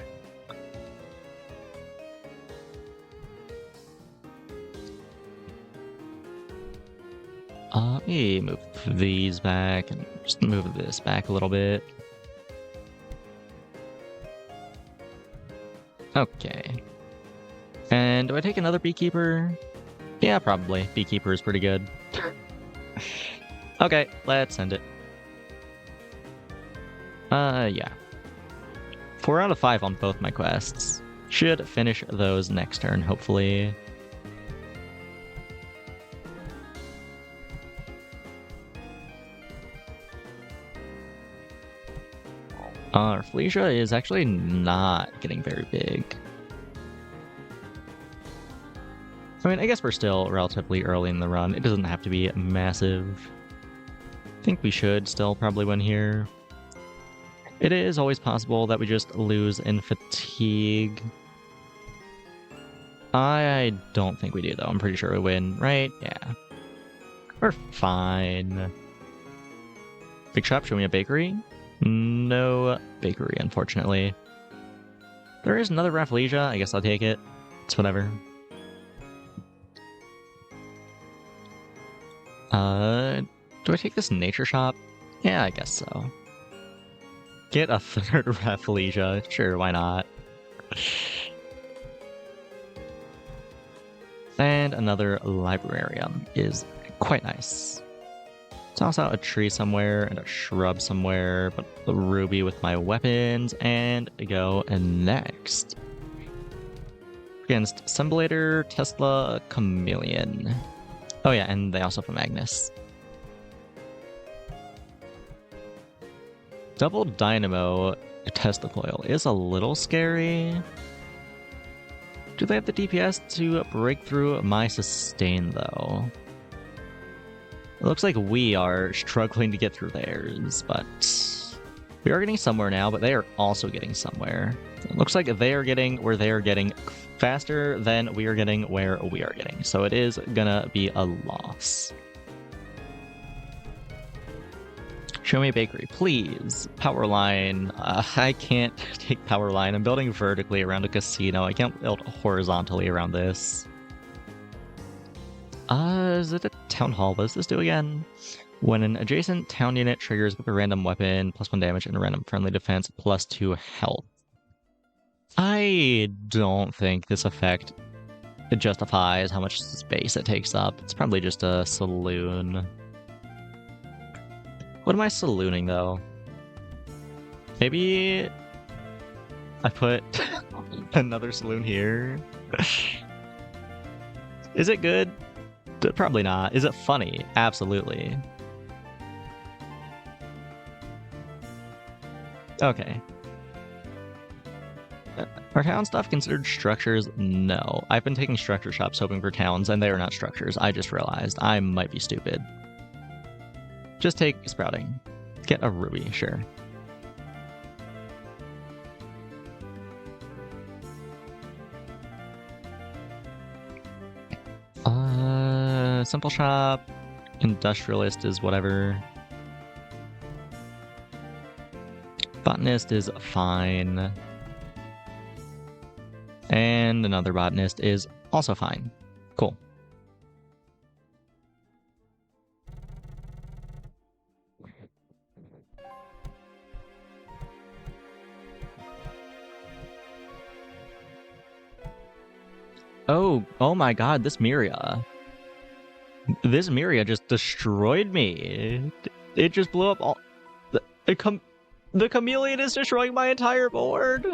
Let me move these back and just move this back a little bit. Okay. And do I take another Beekeeper? Yeah, probably. Beekeeper is pretty good. Okay, let's send it. Yeah. 4 out of 5 on both my quests. Should finish those next turn, hopefully. Rafflesia is actually not getting very big. I mean, I guess we're still relatively early in the run. It doesn't have to be massive. I think we should still probably win here. It is always possible that we just lose in fatigue. I don't think we do, though. I'm pretty sure we win, right? Yeah. We're fine. Big shop, show me a bakery? No bakery, unfortunately. There is another Rafflesia. I guess I'll take it. It's whatever. Do I take this Nature Shop? Yeah, I guess so. Get a third Rafflesia. Sure, why not? And another Librarium is quite nice. Toss out a tree somewhere and a shrub somewhere, but the ruby with my weapons, and go next. Against Sunblader, Tesla, Chameleon. Oh yeah, and they also have a Magnus. Double Dynamo Tesla Coil is a little scary. Do they have the DPS to break through my sustain, though? It looks like we are struggling to get through theirs, but we are getting somewhere now, but they are also getting somewhere. It looks like they are getting where they are getting faster than we are getting where we are getting, so it is gonna be a loss. Show me a bakery, please. Power line. I can't take power line. I'm building vertically around a casino. I can't build horizontally around this. Is it a town hall? What does this do again? When an adjacent town unit triggers with a random weapon, +1 damage and a random friendly defense, +2 health. I don't think this effect justifies how much space it takes up. It's probably just a saloon. What am I salooning, though? Maybe I put another saloon here? Is it good? Probably not. Is it funny? Absolutely. Okay. Are town stuff considered structures? No. I've been taking structure shops hoping for towns, and they are not structures. I just realized. I might be stupid. Just take sprouting. Get a ruby, sure. Simple shop. Industrialist is whatever. Botanist is fine. And another botanist is also fine. Cool. Oh my god, this Miria. This Miria just destroyed me. It just blew up all... The chameleon is destroying my entire board!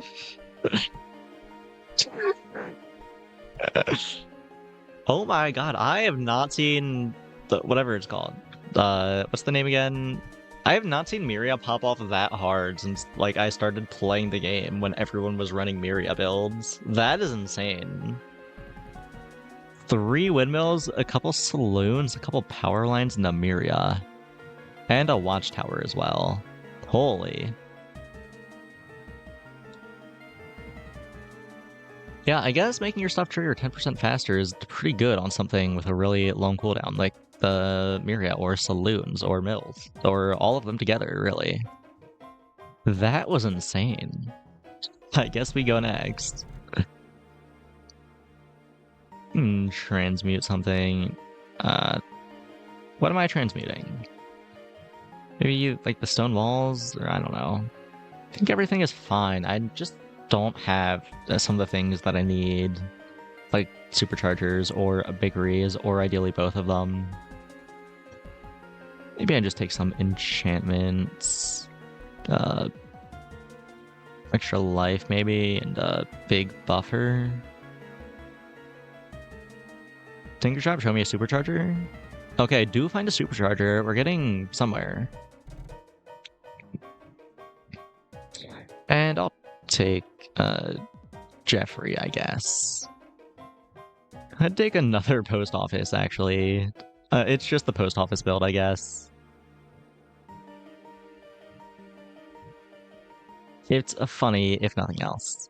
Oh my god, I have not seen... whatever it's called. What's the name again? I have not seen Miria pop off that hard since, like, I started playing the game when everyone was running Miria builds. That is insane. 3 windmills, a couple saloons, a couple power lines, and a Miria. And a watchtower as well. Holy. Yeah, I guess making your stuff trigger 10% faster is pretty good on something with a really long cooldown, like the Miria, or saloons, or mills, or all of them together, really. That was insane. I guess we go next. Transmute something. What am I transmuting? Maybe like the stone walls, or I don't know. I think everything is fine. I just don't have some of the things that I need, like superchargers or bakeries, or ideally both of them. Maybe I just take some enchantments, extra life maybe, and a big buffer. Tinker Shop, show me a supercharger. Okay, do find a supercharger. We're getting somewhere. And I'll take Jeffrey, I guess. I'd take another post office, actually. It's just the post office build, I guess. It's funny, if nothing else.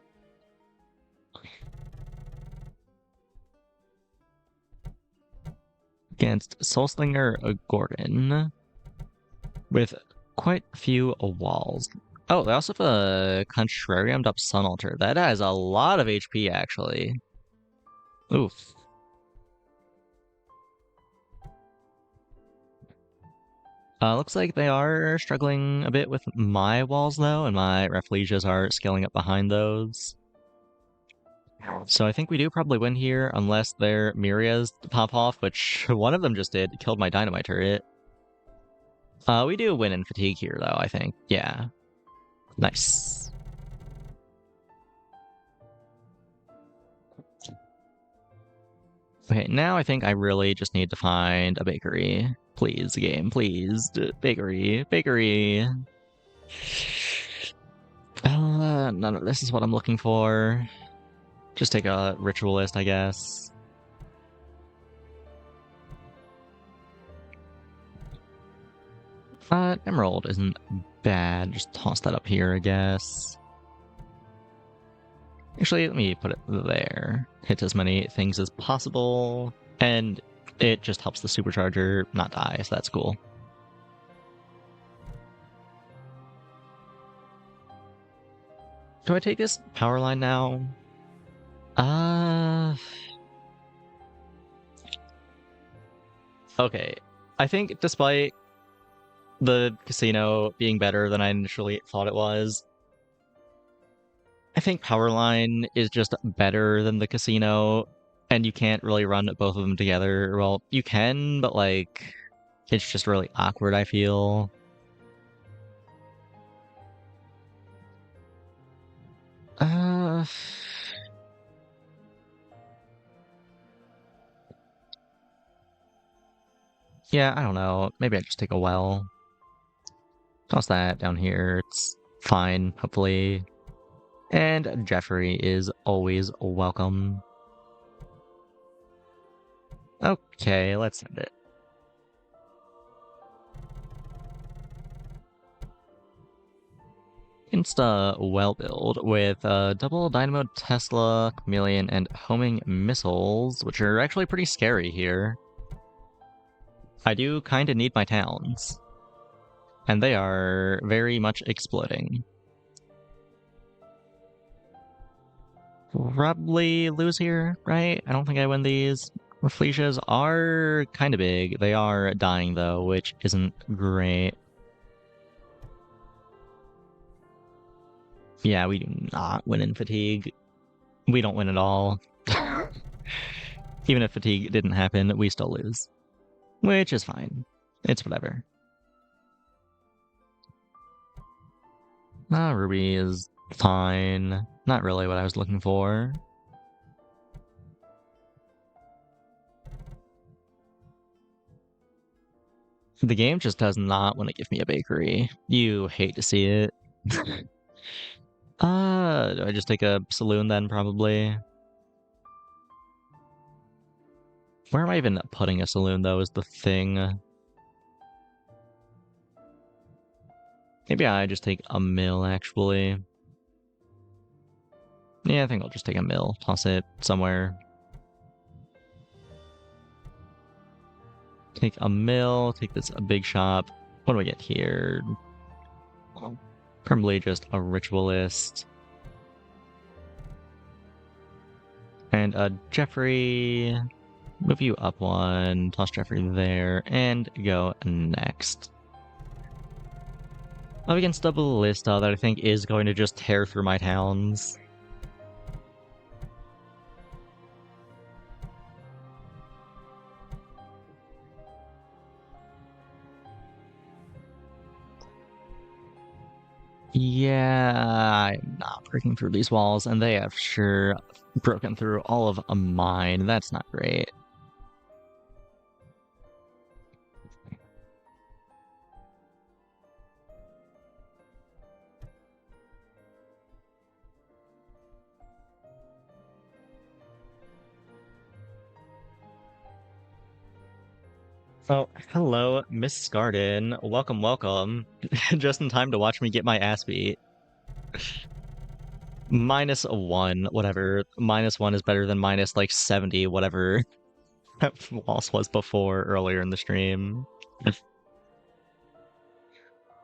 Against Soulslinger Gordon with quite a few walls. Oh, they also have a Contrariumed up Sun Altar. That has a lot of HP, actually. Oof. Looks like they are struggling a bit with my walls, though, and my Rafflesias are scaling up behind those. So I think we do probably win here, unless their Myrias pop off, which one of them just did. Killed my Dynamite turret. We do win in Fatigue here, though, I think. Yeah. Nice. Okay, now I think I really just need to find a bakery. Please, game, please. Bakery, bakery. None of this is what I'm looking for. Just take a ritualist, I guess. Emerald isn't bad. Just toss that up here, I guess. Actually, let me put it there. Hit as many things as possible. And it just helps the supercharger not die, so that's cool. Do I take this power line now? Okay. I think despite the casino being better than I initially thought it was, I think Powerline is just better than the casino, and you can't really run both of them together. Well, you can, but like, it's just really awkward, I feel. Uh, yeah, I don't know. Maybe I just take a well. Toss that down here. It's fine, hopefully. And Jeffrey is always welcome. Okay, let's end it. Insta well build with double Dynamo Tesla, Chameleon, and homing missiles, which are actually pretty scary here. I do kind of need my towns. And they are very much exploding. Probably lose here, right? I don't think I win these. Rafflesias are kind of big. They are dying, though, which isn't great. Yeah, we do not win in Fatigue. We don't win at all. Even if Fatigue didn't happen, we still lose. Which is fine. It's whatever. Ruby is fine. Not really what I was looking for. The game just does not want to give me a bakery. You hate to see it. Do I just take a saloon then, probably? Where am I even putting a saloon, though, is the thing. Maybe I just take a mill, actually. Yeah, I think I'll just take a mill. Toss it somewhere. Take a mill, take this a big shop. What do I get here? Probably just a ritualist. And Jeffrey, move you up one, toss Jeffrey there, and go next. Up against a ballista that I think is going to just tear through my towns. Yeah, I'm not breaking through these walls, and they have sure broken through all of mine. That's not great. Oh, hello, Miss Scarden. Welcome, welcome. Just in time to watch me get my ass beat. -1, whatever. -1 is better than minus like 70, whatever that loss was before earlier in the stream. Do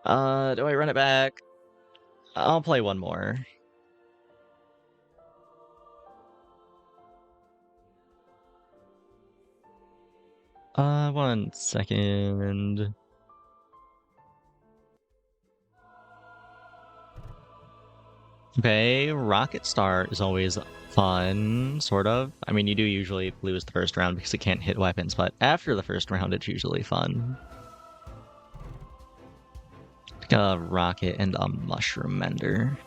I run it back? I'll play one more. One second. Okay, Rocket Star is always fun, sort of. I mean, you do usually lose the first round because it can't hit weapons, but after the first round, it's usually fun. A rocket and a mushroom mender.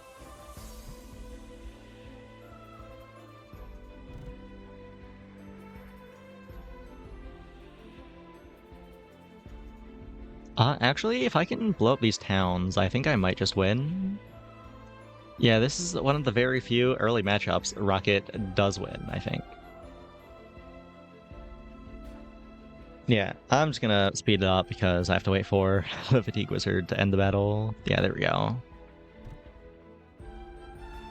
Actually, if I can blow up these towns, I think I might just win. Yeah, this is one of the very few early matchups Rocket does win, I think. Yeah, I'm just gonna speed it up because I have to wait for the Fatigue Wizard to end the battle. Yeah, there we go.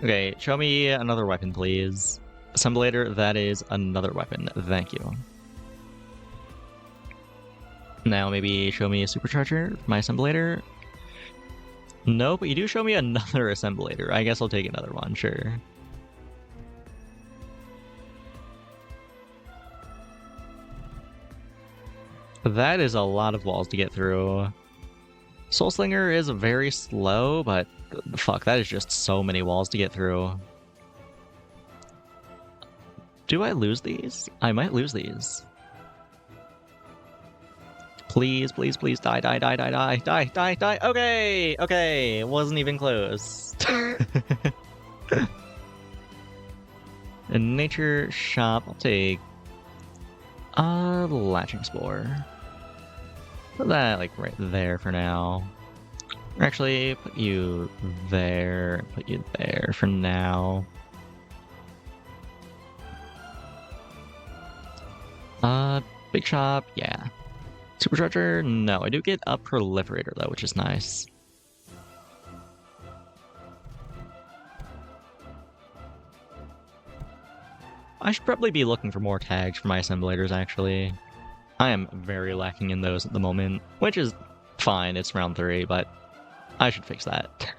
Okay, show me another weapon, please. Assemblator, that is another weapon. Thank you. Now maybe show me a supercharger, my assemblator. No, but you do show me another assemblator. I guess I'll take another one, sure. That is a lot of walls to get through. Soul Slinger is very slow, but fuck, that is just so many walls to get through. Do I lose these? I might lose these. Please, please, please, die, die, die, die, die, die, die, die. Okay, okay, it wasn't even close. A nature shop, I'll take Latching Spore. Put that like right there for now. Or actually, put you there for now. Big shop, yeah. Supercharger, no. I do get a proliferator though, which is nice. I should probably be looking for more tags for my assemblators, actually. I am very lacking in those at the moment, which is fine, it's round 3, but I should fix that.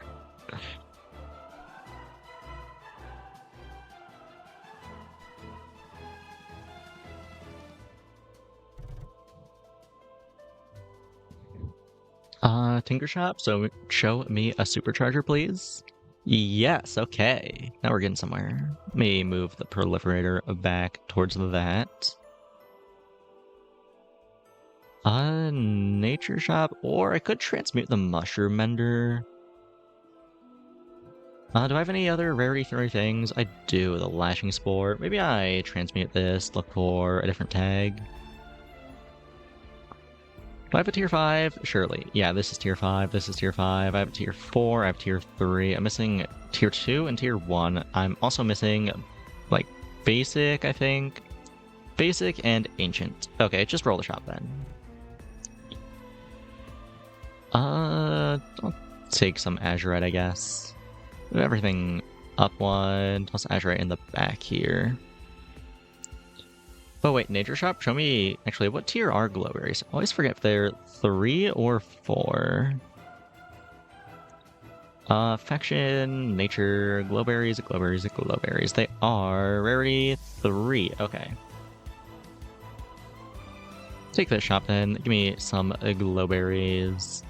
Tinker Shop, so show me a supercharger, please. Yes, okay. Now we're getting somewhere. Let me move the proliferator back towards that. Nature Shop, or I could transmute the Mushroom Mender. Do I have any other rarity 3 things? I do, the Lashing Spore. Maybe I transmute this, look for a different tag. Do I have a tier 5? Surely. Yeah, this is tier 5, this is tier 5. I have a tier 4, I have tier 3. I'm missing tier 2 and tier 1. I'm also missing, like, basic, I think. Basic and ancient. Okay, just roll the shop then. I'll take some Azurite, I guess. Everything up one, plus Azurite in the back here. Oh wait, Nature Shop, show me, actually, what tier are glowberries? I always forget if they're 3 or 4. Faction, Nature, glowberries, glowberries, glowberries. They are rarity 3, okay. Take this shop then, give me some glowberries.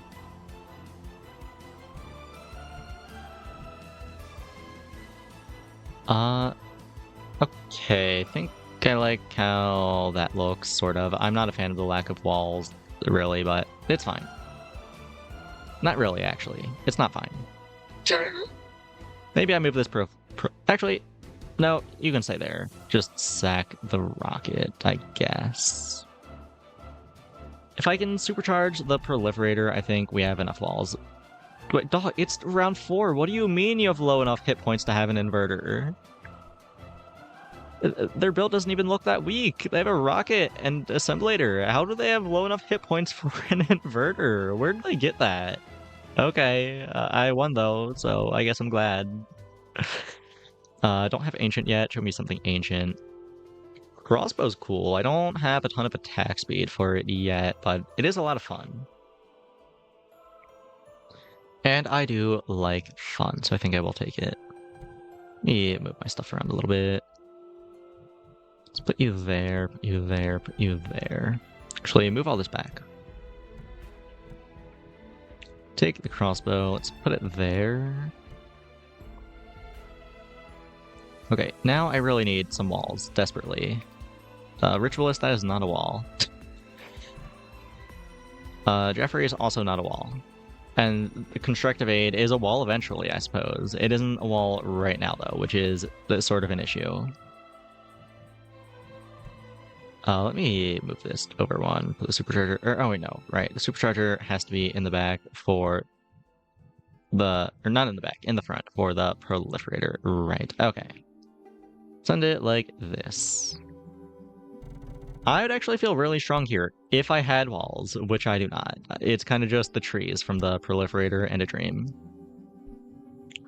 Okay, I think I like how that looks, sort of. I'm not a fan of the lack of walls, really, but it's fine. Not really, actually. It's not fine. Maybe I move this actually, no, you can stay there. Just sack the rocket, I guess. If I can supercharge the proliferator, I think we have enough walls. Wait, dog, it's round 4. What do you mean you have low enough hit points to have an inverter? Their build doesn't even look that weak. They have a rocket and assemblator. How do they have low enough hit points for an inverter? Where did they get that? Okay, I won though, so I guess I'm glad. Don't have ancient yet. Show me something ancient. Crossbow's cool. I don't have a ton of attack speed for it yet, but it is a lot of fun. And I do like fun, so I think I will take it. Let me move my stuff around a little bit. Let's put you there, put you there, put you there. Actually, move all this back. Take the crossbow, let's put it there. Okay, now I really need some walls, desperately. Ritualist, that is not a wall. Jeffrey is also not a wall. And the constructive aid is a wall eventually, I suppose. It isn't a wall right now, though, which is sort of an issue. Let me move this over one for the supercharger. Oh, wait, no. Right, the supercharger has to be in the back for the... Or not in the back, in the front for the proliferator. Right, okay. Send it like this. I would actually feel really strong here if I had walls, which I do not. It's kind of just the trees from the proliferator and a dream.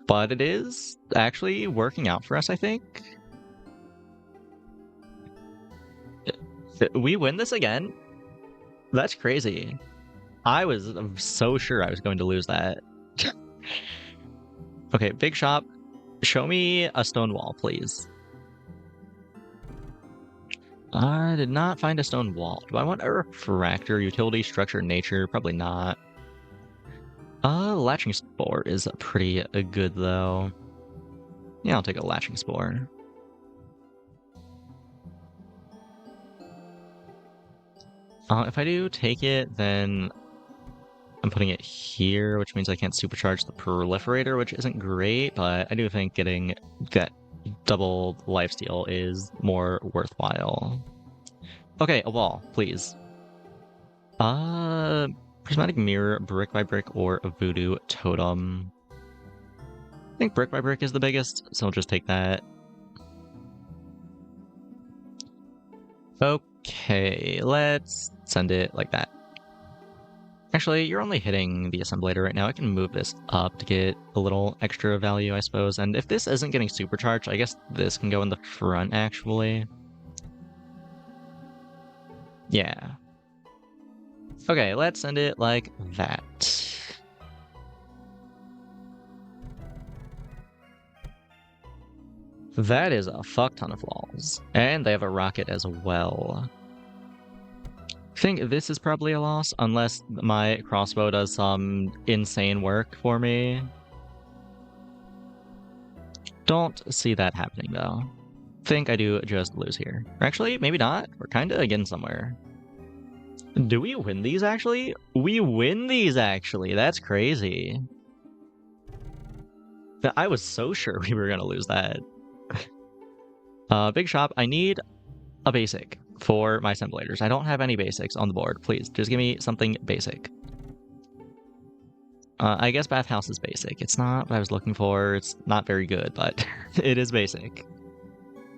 But it is actually working out for us, I think. We win this again? That's crazy. I was so sure I was going to lose that. Okay, big shop. Show me a stone wall, please. I did not find a stone wall. Do I want a refractor, utility, structure, nature? Probably not. Latching spore is pretty good, though. Yeah, I'll take a latching spore. If I do take it, then I'm putting it here, which means I can't supercharge the proliferator, which isn't great, but I do think getting that double lifesteal is more worthwhile. Okay, a wall, please. Prismatic mirror, brick by brick, or a voodoo totem. I think brick by brick is the biggest, so I'll just take that. Okay, let's send it like that. Actually, you're only hitting the assemblator right now. I can move this up to get a little extra value, I suppose. And if this isn't getting supercharged, I guess this can go in the front, actually. Yeah. Okay, let's send it like that. That is a fuck ton of walls. And they have a rocket as well. I think this is probably a loss, unless my crossbow does some insane work for me. Don't see that happening, though. Think I do just lose here. Or actually, maybe not. We're kind of again somewhere. Do we win these, actually? We win these, actually. That's crazy. I was so sure we were going to lose that. Big shop, I need a basic for my assemblators. I don't have any basics on the board. Please, just give me something basic. I guess bathhouse is basic. It's not what I was looking for. It's not very good, but it is basic.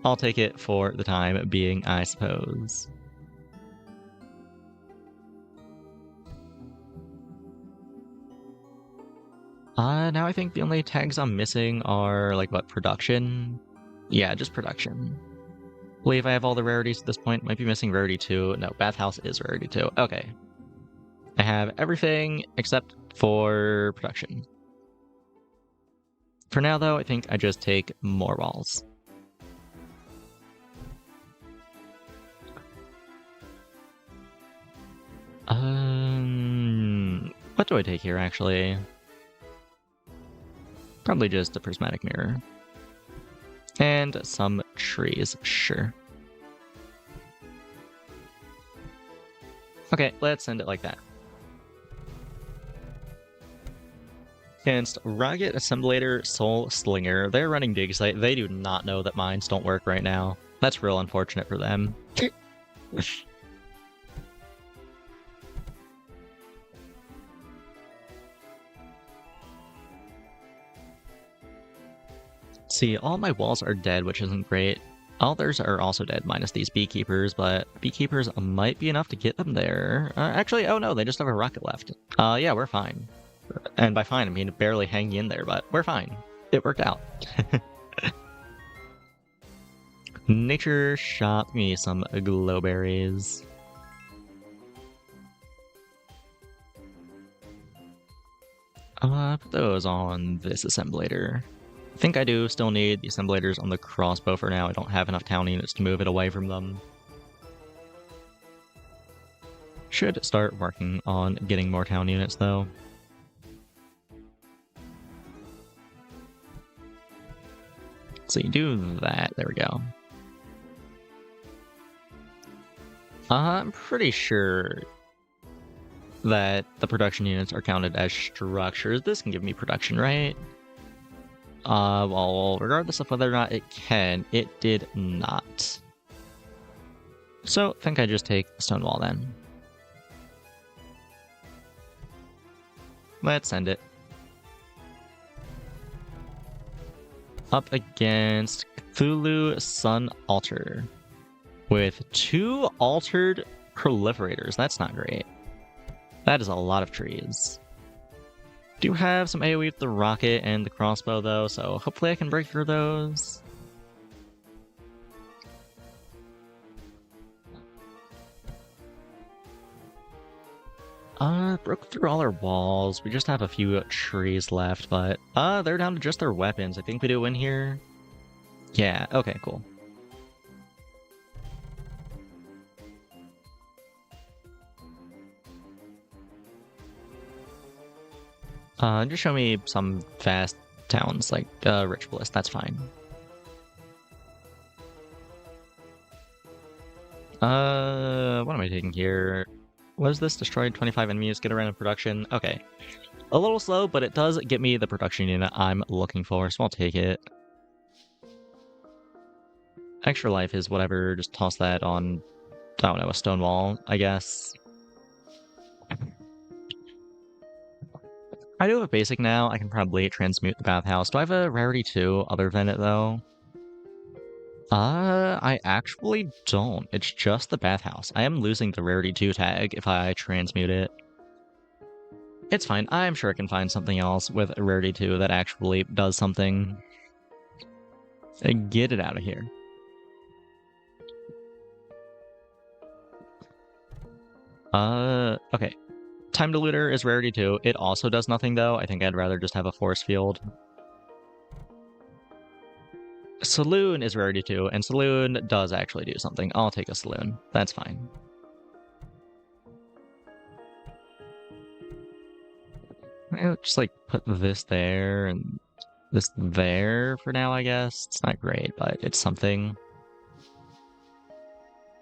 I'll take it for the time being, I suppose. Now I think the only tags I'm missing are, like, what, production? Yeah, just production. I believe I have all the rarities at this point. Might be missing rarity 2. No, bathhouse is rarity 2. Okay. I have everything except for production. For now, though, I think I just take more walls. What do I take here, actually? Probably just a prismatic mirror. And some trees, sure. Okay, let's send it like that. Against Rocket Assemblator Soul Slinger, they're running Dig Site. They do not know that mines don't work right now. That's real unfortunate for them. See, all my walls are dead, which isn't great. Others are also dead, minus these beekeepers, but beekeepers might be enough to get them there. Actually, oh no, they just have a rocket left. Yeah, we're fine. And by fine, I mean barely hanging in there, but we're fine. It worked out. Nature shop me some glowberries. Put those on this assemblator. I think I do still need the assemblators on the crossbow for now. I don't have enough town units to move it away from them. Should start working on getting more town units, though. So you do that. There we go. I'm pretty sure that the production units are counted as structures. This can give me production, right? Well, regardless of whether or not it can, it did not. So, I think I just take stone wall then. Let's end it. Up against Cthulhu Sun Altar. With 2 altered proliferators. That's not great. That is a lot of trees. Do have some AoE with the rocket and the crossbow though, so hopefully I can break through those. Broke through all our walls. We just have a few trees left, but they're down to just their weapons. I think we do win here. Yeah, okay, cool. Just show me some fast towns like Ritualist, that's fine. What am I taking here? Was this destroyed 25 enemies, get around in production? Okay. A little slow, but it does get me the production unit I'm looking for, so I'll take it. Extra life is whatever, just toss that on, I don't know, a stone wall, I guess. I do have a basic now, I can probably transmute the bathhouse. Do I have a rarity 2 other than it though? I actually don't. It's just the bathhouse. I am losing the rarity 2 tag if I transmute it. It's fine. I'm sure I can find something else with a rarity 2 that actually does something. Get it out of here. Okay. Time Diluter is rarity 2. It also does nothing though. I think I'd rather just have a force field. Saloon is rarity 2, and Saloon does actually do something. I'll take a Saloon. That's fine. I'll just like put this there and this there for now, I guess. It's not great, but it's something.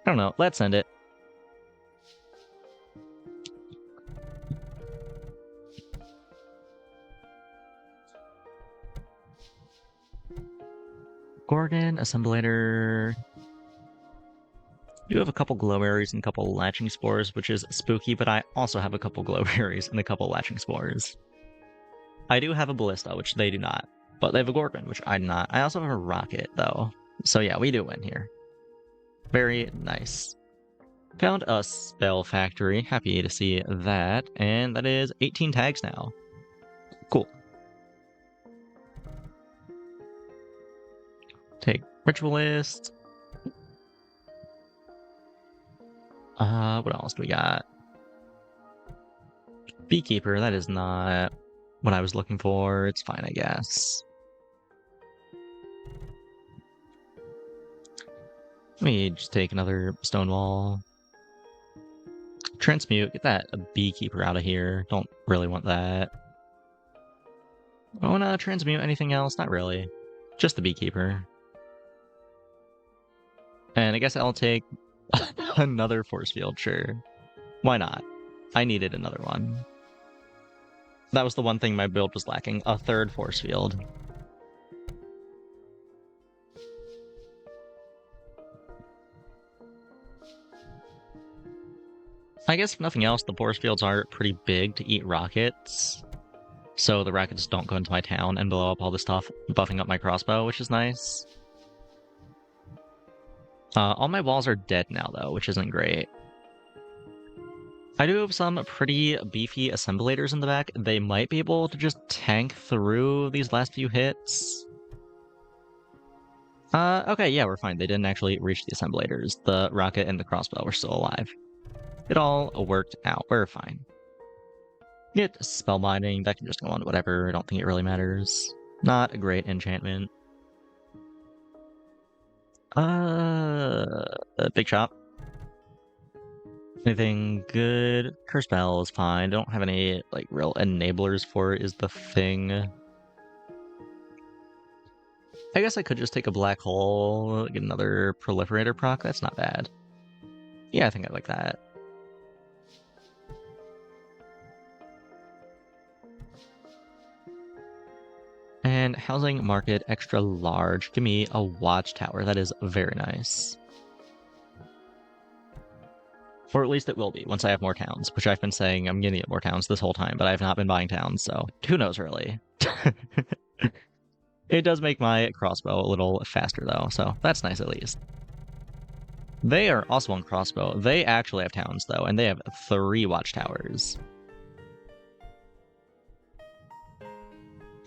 I don't know. Let's end it. Gorgon, Assemblator. I do have a couple glow berries and a couple latching spores, which is spooky, but I also have a couple glow berries and a couple latching spores. I do have a ballista, which they do not, but they have a Gorgon, which I do not. I also have a rocket, though. So yeah, we do win here. Very nice. Found a spell factory. Happy to see that. And that is 18 tags now. Cool. Take Ritualist. What else do we got? Beekeeper, that is not what I was looking for. It's fine, I guess. Let me just take another stone wall. Transmute, get that beekeeper out of here. Don't really want that. I wanna transmute anything else? Not really. Just the beekeeper. And I guess I'll take another force field, sure. Why not? I needed another one. That was the one thing my build was lacking, a third force field. I guess if nothing else, the force fields are pretty big to eat rockets. So the rockets don't go into my town and blow up all the stuff, buffing up my crossbow, which is nice. All my walls are dead now, though, which isn't great. I do have some pretty beefy assemblators in the back. They might be able to just tank through these last few hits. Okay, yeah, we're fine. They didn't actually reach the assemblators. The rocket and the crossbow were still alive. It all worked out. We're fine. Get spellbinding, that can just go on to whatever, I don't think it really matters. Not a great enchantment. Big shop. Anything good? Curse Bell is fine. I don't have any, like, real enablers for it is the thing. I guess I could just take a black hole, get another proliferator proc, that's not bad. Yeah, I think I like that. And housing market extra large. Give me a watchtower. That is very nice. Or at least it will be once I have more towns, which I've been saying I'm gonna get more towns this whole time, but I have not been buying towns, so who knows really. It does make my crossbow a little faster though, so that's nice at least. They are also on crossbow. They actually have towns though, and they have 3 watchtowers.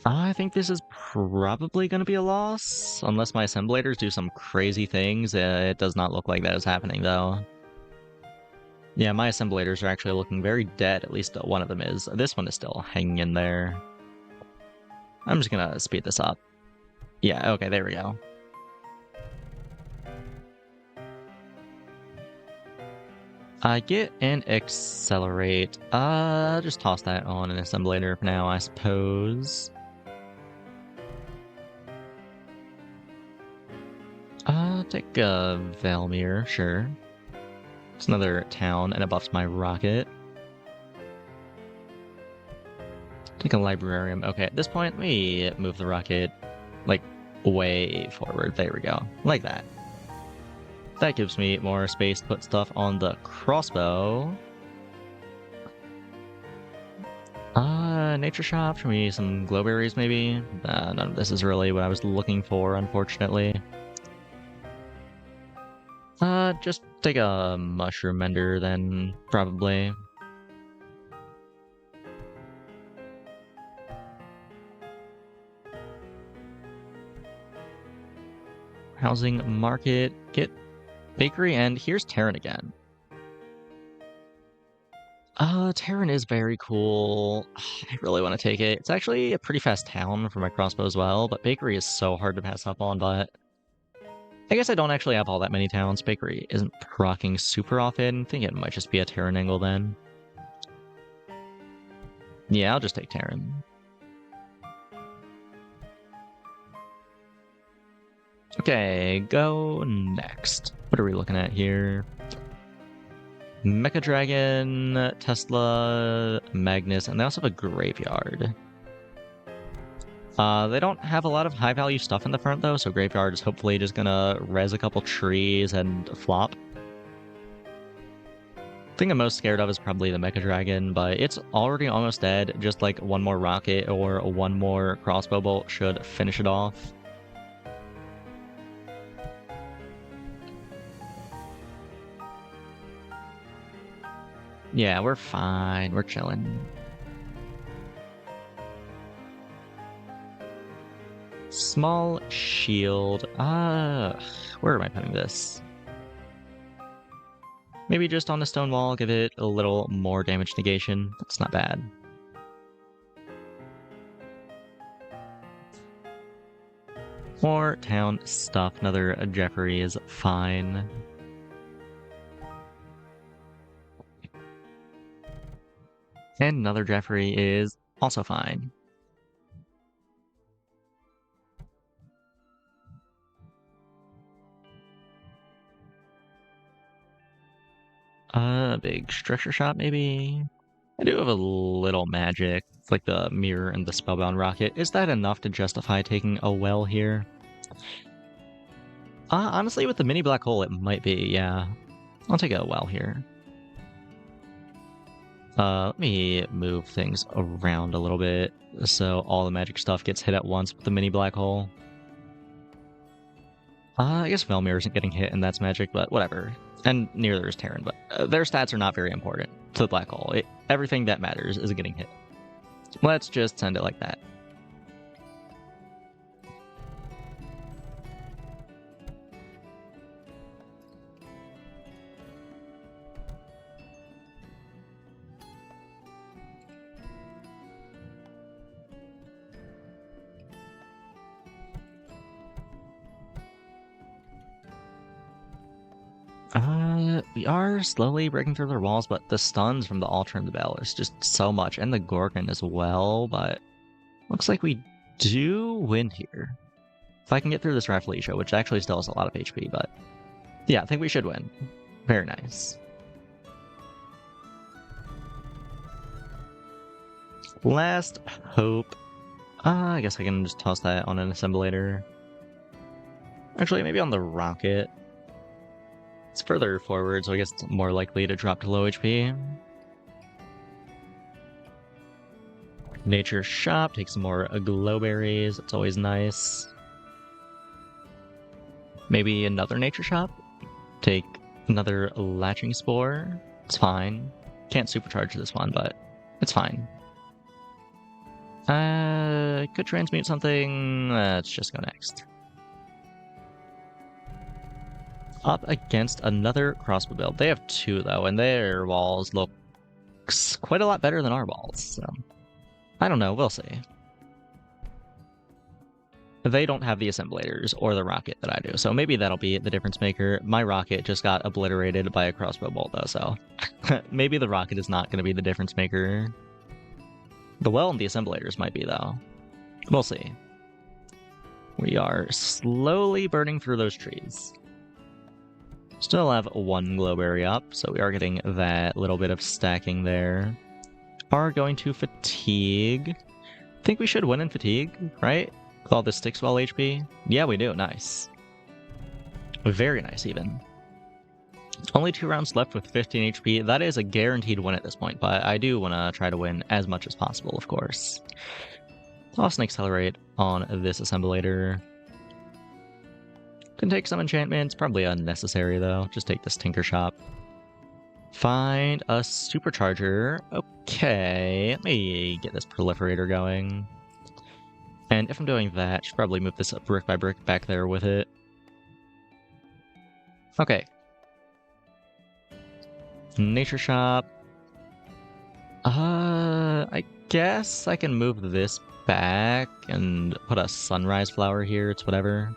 I think this is probably going to be a loss, unless my assemblators do some crazy things. It does not look like that is happening, though. Yeah, my assemblators are actually looking very dead, at least one of them is. This one is still hanging in there. I'm just going to speed this up. Yeah, okay, there we go. Get and accelerate. Just toss that on an assemblator for now, I suppose. Take Valmir, sure. It's another town, and it buffs my rocket. Take a librarium. Okay, at this point, we move the rocket, like, way forward. There we go. Like that. That gives me more space to put stuff on the crossbow. Nature shop. Show me some glowberries, maybe? None of this is really what I was looking for, unfortunately. Just take a mushroom mender then, probably. Housing market, get bakery, and here's Terran again. Terran is very cool. I really want to take it. It's actually a pretty fast town for my crossbow as well, but bakery is so hard to pass up on, but I guess I don't actually have all that many towns. Bakery isn't proccing super often. I think it might just be a Terran angle then. Yeah, I'll just take Terran. Okay, go next. What are we looking at here? Mecha Dragon, Tesla, Magnus, and they also have a graveyard. They don't have a lot of high-value stuff in the front, though, so Graveyard is hopefully just gonna res a couple trees and flop. The thing I'm most scared of is probably the Mecha Dragon, but it's already almost dead. Just like one more rocket or one more crossbow bolt should finish it off. Yeah, we're fine. We're chilling. Small shield. Where am I putting this? Maybe just on the stone wall, give it a little more damage negation. That's not bad. More town stuff. Another Jeffrey is fine. And another Jeffrey is also fine. Big structure shot, maybe? I do have a little magic. It's like the mirror and the spellbound rocket. Is that enough to justify taking a well here? Honestly, with the mini black hole, it might be, yeah. I'll take a well here. Let me move things around a little bit so all the magic stuff gets hit at once with the mini black hole. I guess Velmir isn't getting hit, and that's magic, but whatever. And neither is Terran, but their stats are not very important to the black hole. Everything that matters is getting hit. Let's just send it like that. We are slowly breaking through their walls, but the stuns from the Altar and the Bell is just so much, and the Gorgon as well, but looks like we do win here. If I can get through this Rafflesia, which actually still has a lot of HP, but yeah, I think we should win. Very nice. Last hope. I guess I can just toss that on an Assemblator. Actually, maybe on the Rocket. It's further forward, so I guess it's more likely to drop to low HP. Nature Shop, take some more Glowberries, it's always nice. Maybe another Nature Shop? Take another Latching Spore, it's fine. Can't supercharge this one, but it's fine. Could transmute something, let's just go next. Up against another crossbow build. They have two though, and their walls look quite a lot better than our walls, so I don't know, we'll see. They don't have the Assemblators or the Rocket that I do, so maybe that'll be the difference maker. My Rocket just got obliterated by a crossbow bolt though, so maybe the Rocket is not going to be the difference maker. The Well and the Assemblators might be though. We'll see. We are slowly burning through those trees. Still have one Glowberry up, so we are getting that little bit of stacking there. Are going to Fatigue. Think we should win in Fatigue, right? With all this Stickswell HP? Yeah, we do. Nice. Very nice, even. Only 2 rounds left with 15 HP. That is a guaranteed win at this point, but I do want to try to win as much as possible, of course. Toss and Accelerate on this Assemblator. Can take some enchantments, probably unnecessary though. Just take this Tinker Shop. Find a Supercharger. Okay, let me get this Proliferator going. And if I'm doing that, I should probably move this up brick by brick back there with it. Okay. Nature Shop. I guess I can move this back and put a Sunrise Flower here. It's whatever.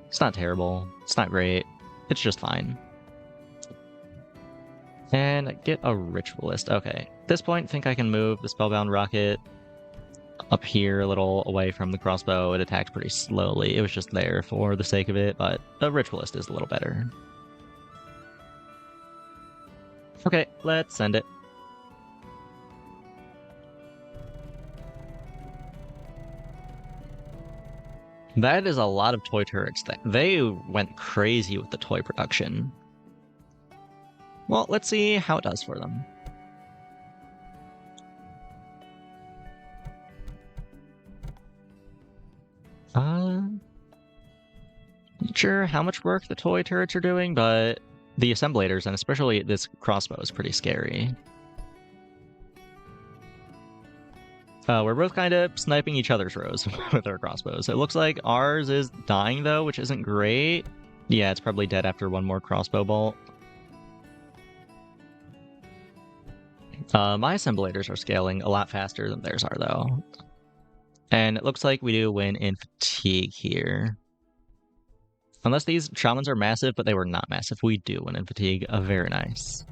It's not terrible. It's not great. It's just fine. And get a Ritualist. Okay. At this point, I think I can move the Spellbound Rocket up here a little away from the crossbow. It attacked pretty slowly. It was just there for the sake of it, but a Ritualist is a little better. Okay, let's send it. That is a lot of toy turrets. They went crazy with the toy production. Well, let's see how it does for them. Not sure how much work the toy turrets are doing, but the Assemblators, and especially this crossbow, is pretty scary. We're both kind of sniping each other's rows with our crossbows. It looks like ours is dying, though, which isn't great. Yeah, it's probably dead after one more crossbow bolt. My Assemblators are scaling a lot faster than theirs are, though. And it looks like we do win in Fatigue here. Unless these Shamans are massive, but they were not massive. We do win in Fatigue. Very nice.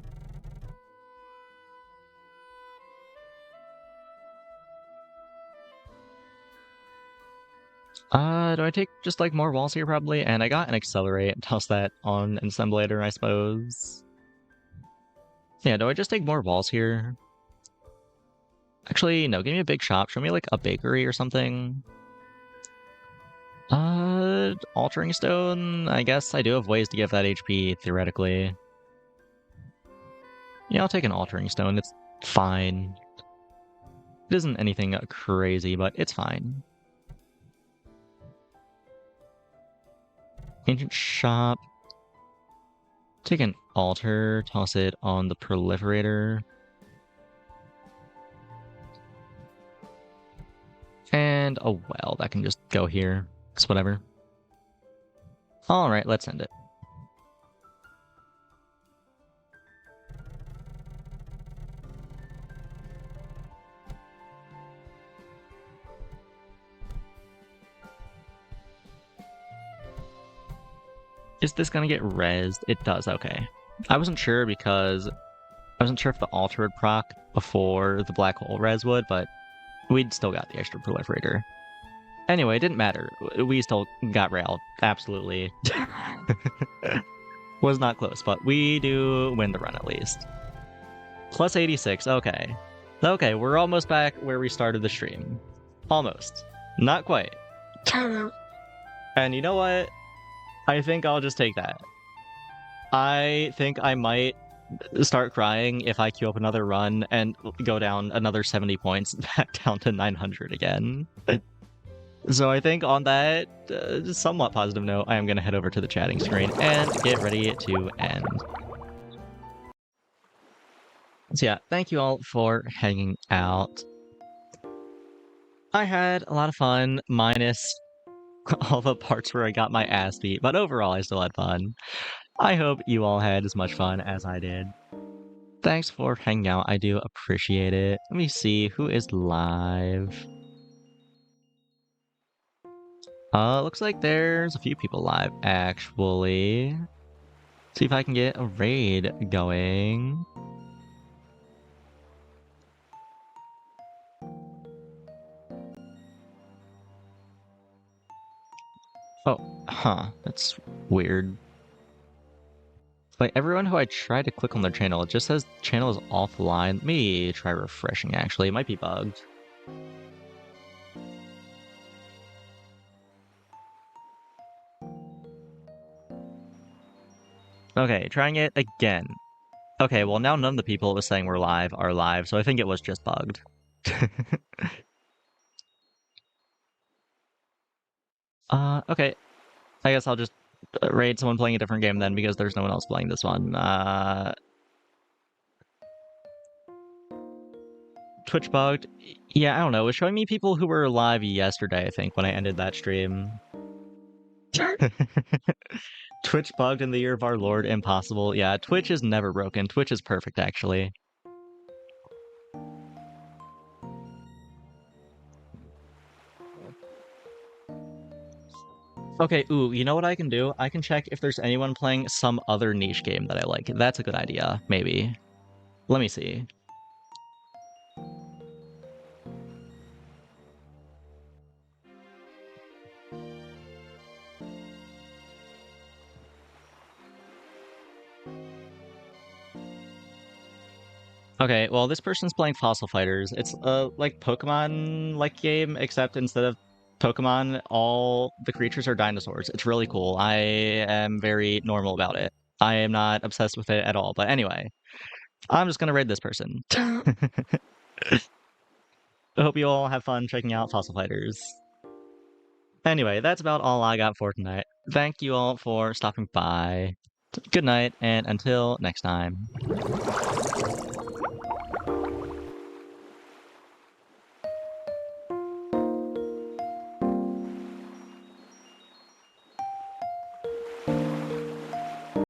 Do I take just like more walls here probably? And I got an Accelerate. Toss that on an Assemblator, I suppose. Yeah, do I just take more walls here? Actually, no, give me a big shop. Show me like a bakery or something. Altering Stone? I guess I do have ways to give that HP, theoretically. Yeah, I'll take an Altering Stone. It's fine. It isn't anything crazy, but it's fine. Ancient Shop. Take an Altar, toss it on the Proliferator. And a Well, that can just go here. It's whatever. Alright, let's end it. Is this gonna get rezzed? It does, okay. I wasn't sure because I wasn't sure if the altar would proc before the black hole res would, but we'd still got the extra proliferator. Anyway, it didn't matter. We still got railed. Absolutely. Was not close, but we do win the run at least. Plus 86, okay. Okay, we're almost back where we started the stream. Almost. Not quite. And you know what? I think I'll just take that. I think I might start crying if I queue up another run and go down another 70 points back down to 900 again. So I think on that somewhat positive note, I am going to head over to the chatting screen and get ready to end. So yeah, thank you all for hanging out. I had a lot of fun, minus all the parts where I got my ass beat, but overall I still had fun. I hope you all had as much fun as I did. Thanks for hanging out, I do appreciate it. Let me see who is live. Looks like there's a few people live, actually. See if I can get a raid going. Oh, huh, that's weird. Like, everyone who I try to click on their channel, it just says channel is offline. Let me try refreshing, actually. It might be bugged. Okay, trying it again. Okay, well now none of the people it was saying were live are live, so I think it was just bugged. Okay. I guess I'll just raid someone playing a different game then, because there's no one else playing this one. Twitch bugged. Yeah, I don't know. It was showing me people who were live yesterday, I think, when I ended that stream. Twitch bugged in the year of our Lord, impossible. Yeah, Twitch is never broken. Twitch is perfect, actually. Okay, ooh, you know what I can do? I can check if there's anyone playing some other niche game that I like. That's a good idea, maybe. Let me see. Okay, well, this person's playing Fossil Fighters. It's a, like, Pokemon-like game, except instead of Pokemon, all the creatures are dinosaurs. It's really cool. I am very normal about it. I am not obsessed with it at all. But anyway, I'm just gonna raid this person. I hope you all have fun checking out Fossil Fighters. Anyway, that's about all I got for tonight. Thank you all for stopping by. Good night, and until next time.